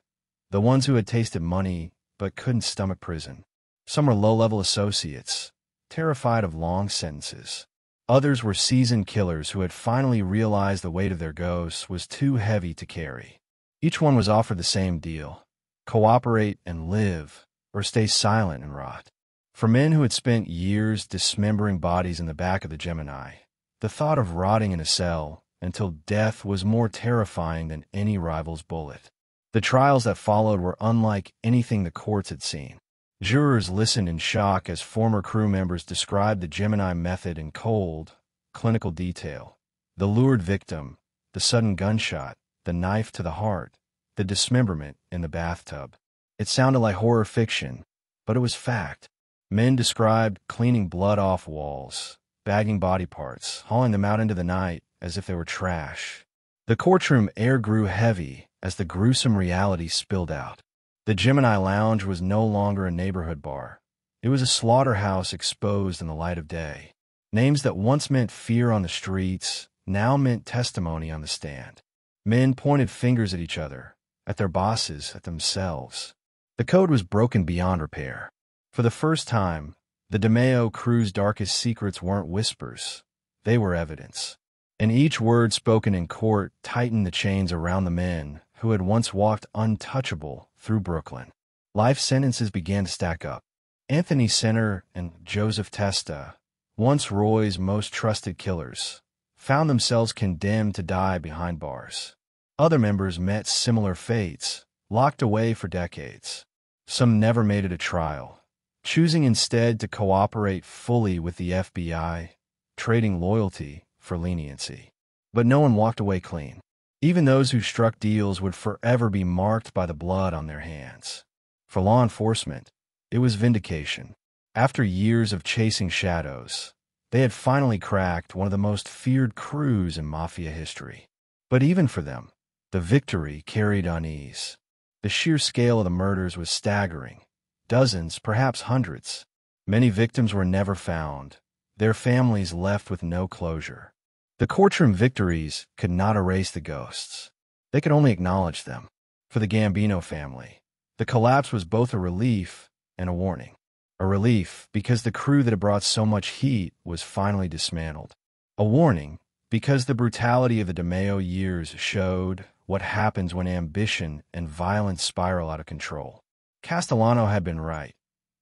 the ones who had tasted money but couldn't stomach prison. Some were low-level associates, terrified of long sentences. Others were seasoned killers who had finally realized the weight of their ghosts was too heavy to carry. Each one was offered the same deal: cooperate and live, or stay silent and rot. For men who had spent years dismembering bodies in the back of the Gemini, the thought of rotting in a cell until death was more terrifying than any rival's bullet. The trials that followed were unlike anything the courts had seen. Jurors listened in shock as former crew members described the Gemini method in cold, clinical detail. The lured victim, the sudden gunshot, the knife to the heart, the dismemberment in the bathtub. It sounded like horror fiction, but it was fact. Men described cleaning blood off walls, bagging body parts, hauling them out into the night as if they were trash. The courtroom air grew heavy as the gruesome reality spilled out. The Gemini Lounge was no longer a neighborhood bar. It was a slaughterhouse exposed in the light of day. Names that once meant fear on the streets now meant testimony on the stand. Men pointed fingers at each other, at their bosses, at themselves. The code was broken beyond repair. For the first time, the DeMeo crew's darkest secrets weren't whispers. They were evidence. And each word spoken in court tightened the chains around the men who had once walked untouchable through Brooklyn. Life sentences began to stack up. Anthony Sinner and Joseph Testa, once Roy's most trusted killers, found themselves condemned to die behind bars. Other members met similar fates, locked away for decades. Some never made it to trial, choosing instead to cooperate fully with the FBI, trading loyalty for leniency. But no one walked away clean. Even those who struck deals would forever be marked by the blood on their hands. For law enforcement, it was vindication. After years of chasing shadows, they had finally cracked one of the most feared crews in mafia history. But even for them, the victory carried unease. The sheer scale of the murders was staggering. Dozens, perhaps hundreds. Many victims were never found, their families left with no closure. The courtroom victories could not erase the ghosts. They could only acknowledge them. For the Gambino family, the collapse was both a relief and a warning. A relief because the crew that had brought so much heat was finally dismantled. A warning because the brutality of the DeMeo years showed what happens when ambition and violence spiral out of control. Castellano had been right.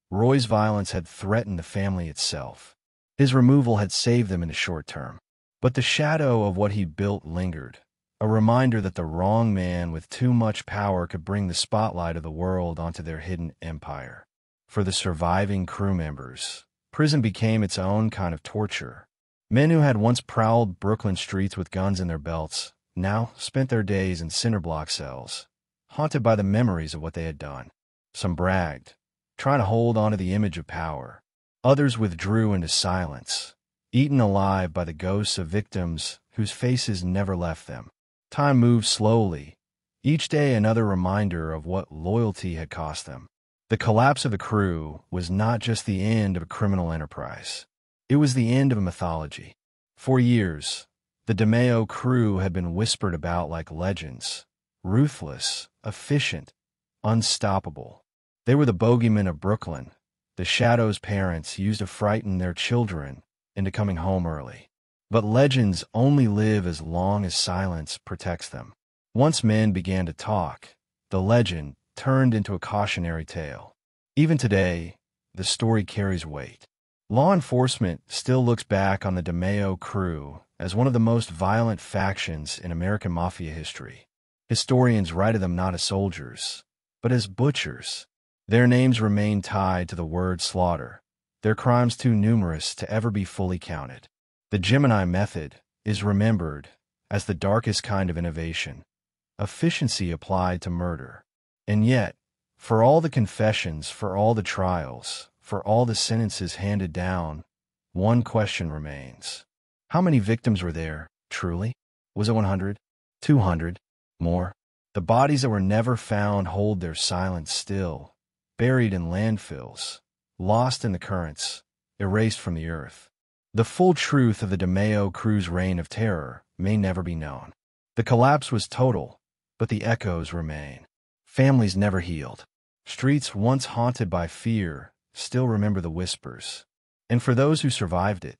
Roy's violence had threatened the family itself. His removal had saved them in the short term. But the shadow of what he built lingered, a reminder that the wrong man with too much power could bring the spotlight of the world onto their hidden empire. For the surviving crew members, prison became its own kind of torture. Men who had once prowled Brooklyn streets with guns in their belts now spent their days in cinder-block cells, haunted by the memories of what they had done. Some bragged, trying to hold onto the image of power. Others withdrew into silence, eaten alive by the ghosts of victims whose faces never left them. Time moved slowly, each day another reminder of what loyalty had cost them. The collapse of the crew was not just the end of a criminal enterprise. It was the end of a mythology. For years, the DeMeo crew had been whispered about like legends, ruthless, efficient, unstoppable. They were the bogeymen of Brooklyn, the shadows parents used to frighten their children into coming home early. But legends only live as long as silence protects them. Once men began to talk, the legend turned into a cautionary tale. Even today, the story carries weight. Law enforcement still looks back on the DeMeo crew as one of the most violent factions in American mafia history. Historians write of them not as soldiers, but as butchers. Their names remain tied to the word slaughter, their crimes too numerous to ever be fully counted. The Gemini method is remembered as the darkest kind of innovation, efficiency applied to murder. And yet, for all the confessions, for all the trials, for all the sentences handed down, one question remains. How many victims were there, truly? Was it 100? 200? More? The bodies that were never found hold their silence still, buried in landfills, lost in the currents, erased from the earth. The full truth of the DeMeo crew's reign of terror may never be known. The collapse was total, but the echoes remain. Families never healed. Streets once haunted by fear still remember the whispers. And for those who survived it,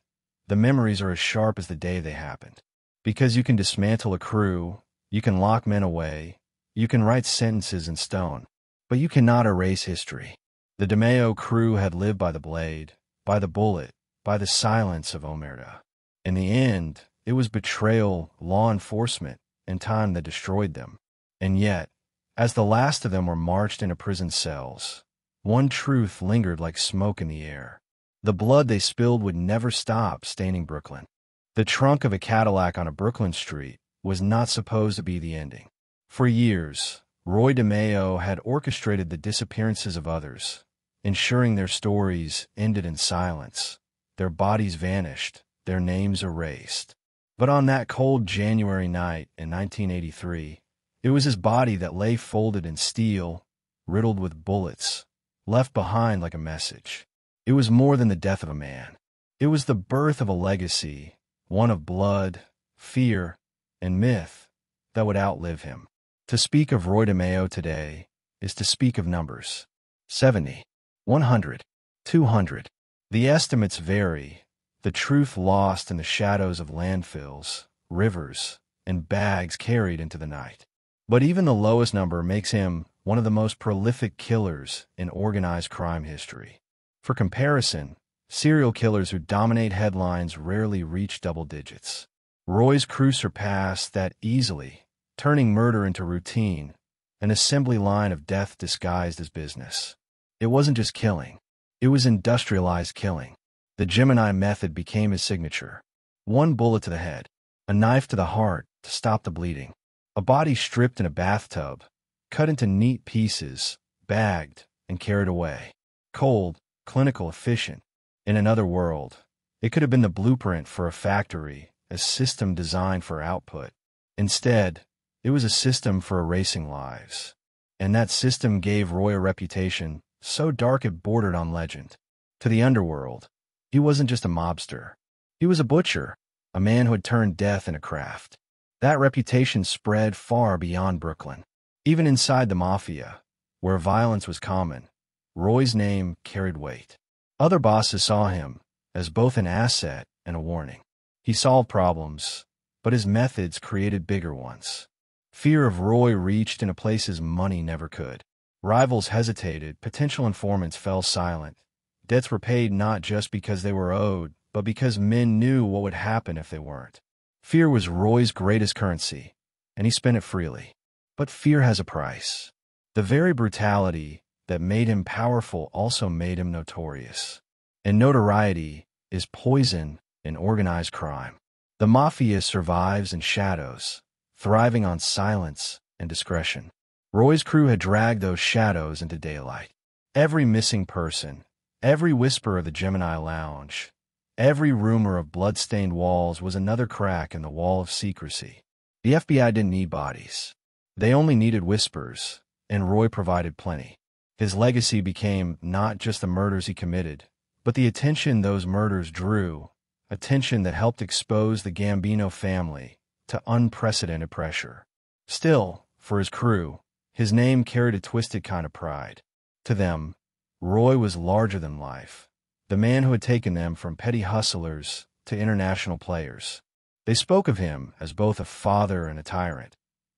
the memories are as sharp as the day they happened. Because you can dismantle a crew, you can lock men away, you can write sentences in stone, but you cannot erase history. The DeMeo crew had lived by the blade, by the bullet, by the silence of Omerta. In the end, it was betrayal, law enforcement, and time that destroyed them. And yet, as the last of them were marched into prison cells, one truth lingered like smoke in the air. The blood they spilled would never stop staining Brooklyn. The trunk of a Cadillac on a Brooklyn street was not supposed to be the ending. For years, Roy DeMeo had orchestrated the disappearances of others, ensuring their stories ended in silence, their bodies vanished, their names erased. But on that cold January night in 1983, it was his body that lay folded in steel, riddled with bullets, left behind like a message. It was more than the death of a man. It was the birth of a legacy, one of blood, fear, and myth that would outlive him. To speak of Roy DeMeo today is to speak of numbers. 70, 100, 200. The estimates vary, the truth lost in the shadows of landfills, rivers, and bags carried into the night. But even the lowest number makes him one of the most prolific killers in organized crime history. For comparison, serial killers who dominate headlines rarely reach double digits. Roy's crew surpassed that easily, turning murder into routine, an assembly line of death disguised as business. It wasn't just killing. It was industrialized killing. The Gemini method became his signature. One bullet to the head, a knife to the heart to stop the bleeding, a body stripped in a bathtub, cut into neat pieces, bagged, and carried away. Cold, clinical, efficient. In another world, it could have been the blueprint for a factory, a system designed for output. Instead, it was a system for erasing lives. And that system gave Roy a reputation so dark it bordered on legend. To the underworld, he wasn't just a mobster. He was a butcher, a man who had turned death into craft. That reputation spread far beyond Brooklyn. Even inside the mafia, where violence was common, Roy's name carried weight. Other bosses saw him as both an asset and a warning. He solved problems, but his methods created bigger ones. Fear of Roy reached into places money never could. Rivals hesitated, potential informants fell silent. Debts were paid not just because they were owed, but because men knew what would happen if they weren't. Fear was Roy's greatest currency, and he spent it freely. But fear has a price. The very brutality that made him powerful also made him notorious. And notoriety is poison in organized crime. The mafia survives in shadows, thriving on silence and discretion. Roy's crew had dragged those shadows into daylight. Every missing person, every whisper of the Gemini Lounge, every rumor of blood-stained walls was another crack in the wall of secrecy. The FBI didn't need bodies. They only needed whispers, and Roy provided plenty. His legacy became not just the murders he committed, but the attention those murders drew, attention that helped expose the Gambino family to unprecedented pressure. Still, for his crew, his name carried a twisted kind of pride. To them, Roy was larger than life, the man who had taken them from petty hustlers to international players. They spoke of him as both a father and a tyrant,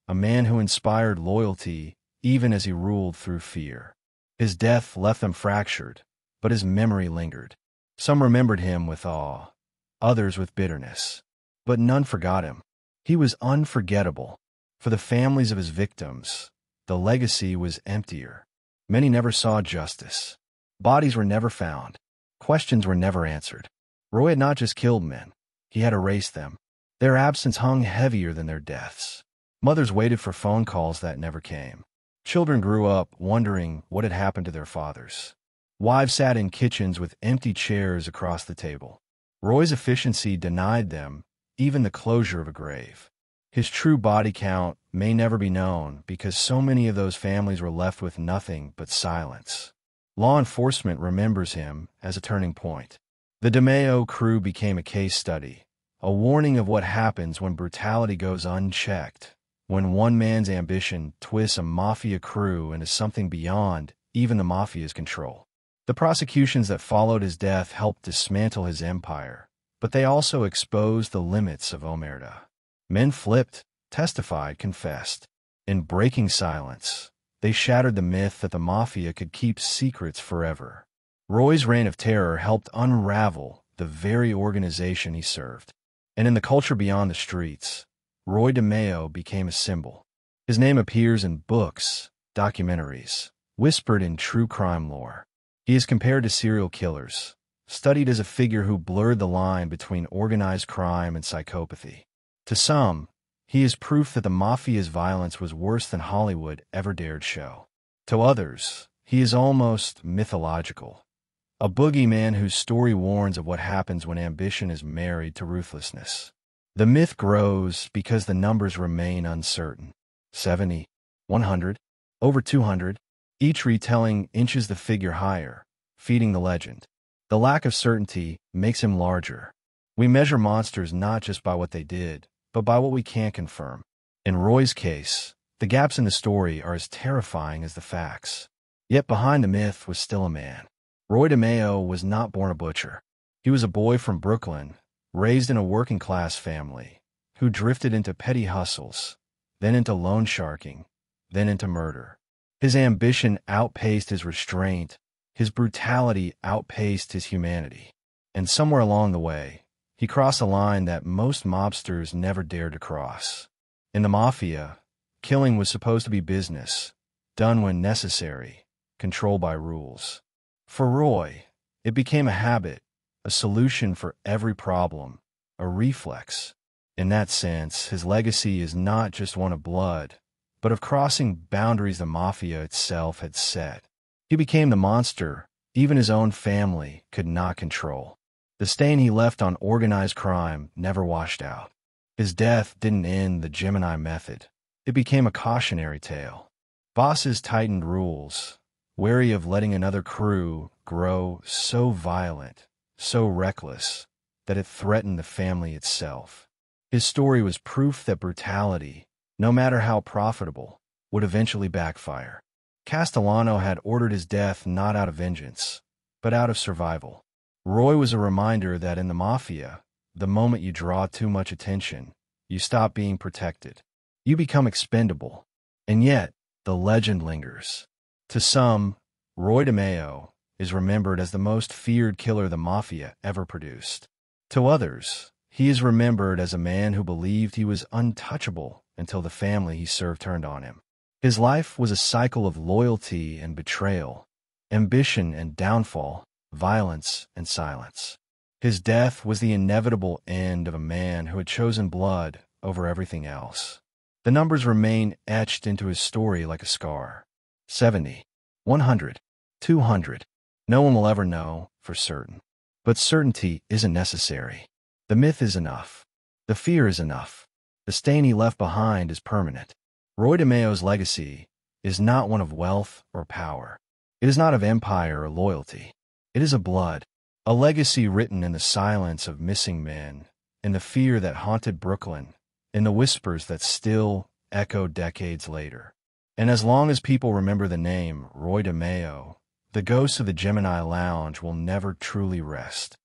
a man who inspired loyalty even as he ruled through fear. His death left them fractured, but his memory lingered. Some remembered him with awe, others with bitterness, but none forgot him. He was unforgettable. For the families of his victims, the legacy was emptier. Many never saw justice. Bodies were never found. Questions were never answered. Roy had not just killed men, he had erased them. Their absence hung heavier than their deaths. Mothers waited for phone calls that never came. Children grew up wondering what had happened to their fathers. Wives sat in kitchens with empty chairs across the table. Roy's efficiency denied them even the closure of a grave. His true body count may never be known because so many of those families were left with nothing but silence. Law enforcement remembers him as a turning point. The DeMeo crew became a case study, a warning of what happens when brutality goes unchecked, when one man's ambition twists a mafia crew into something beyond even the mafia's control. The prosecutions that followed his death helped dismantle his empire, but they also exposed the limits of Omerta. Men flipped, testified, confessed. In breaking silence, they shattered the myth that the mafia could keep secrets forever. Roy's reign of terror helped unravel the very organization he served. And in the culture beyond the streets, Roy DeMeo became a symbol. His name appears in books, documentaries, whispered in true crime lore. He is compared to serial killers, studied as a figure who blurred the line between organized crime and psychopathy. To some, he is proof that the mafia's violence was worse than Hollywood ever dared show. To others, he is almost mythological, a boogeyman whose story warns of what happens when ambition is married to ruthlessness. The myth grows because the numbers remain uncertain. 70, 100, over 200. Each retelling inches the figure higher, feeding the legend. The lack of certainty makes him larger. We measure monsters not just by what they did, but by what we can't confirm. In Roy's case, the gaps in the story are as terrifying as the facts. Yet behind the myth was still a man. Roy DeMeo was not born a butcher. He was a boy from Brooklyn, raised in a working-class family, who drifted into petty hustles, then into loan sharking, then into murder. His ambition outpaced his restraint, his brutality outpaced his humanity. And somewhere along the way, he crossed a line that most mobsters never dared to cross. In the mafia, killing was supposed to be business, done when necessary, controlled by rules. For Roy, it became a habit, a solution for every problem, a reflex. In that sense, his legacy is not just one of blood, but of crossing boundaries the mafia itself had set. He became the monster even his own family could not control. The stain he left on organized crime never washed out. His death didn't end the Gemini method. It became a cautionary tale. Bosses tightened rules, wary of letting another crew grow so violent, so reckless, that it threatened the family itself. His story was proof that brutality, no matter how profitable, would eventually backfire. Castellano had ordered his death not out of vengeance, but out of survival. Roy was a reminder that in the mafia, the moment you draw too much attention, you stop being protected. You become expendable. And yet, the legend lingers. To some, Roy DeMeo is remembered as the most feared killer the mafia ever produced. To others, he is remembered as a man who believed he was untouchable until the family he served turned on him. His life was a cycle of loyalty and betrayal, ambition and downfall, violence and silence. His death was the inevitable end of a man who had chosen blood over everything else. The numbers remain etched into his story like a scar. 70, 100, 200. No one will ever know for certain. But certainty isn't necessary. The myth is enough. The fear is enough. The stain he left behind is permanent. Roy DeMeo's legacy is not one of wealth or power. It is not of empire or loyalty. It is of blood, a legacy written in the silence of missing men, in the fear that haunted Brooklyn, in the whispers that still echo decades later. And as long as people remember the name Roy DeMeo, the ghost of the Gemini Lounge will never truly rest.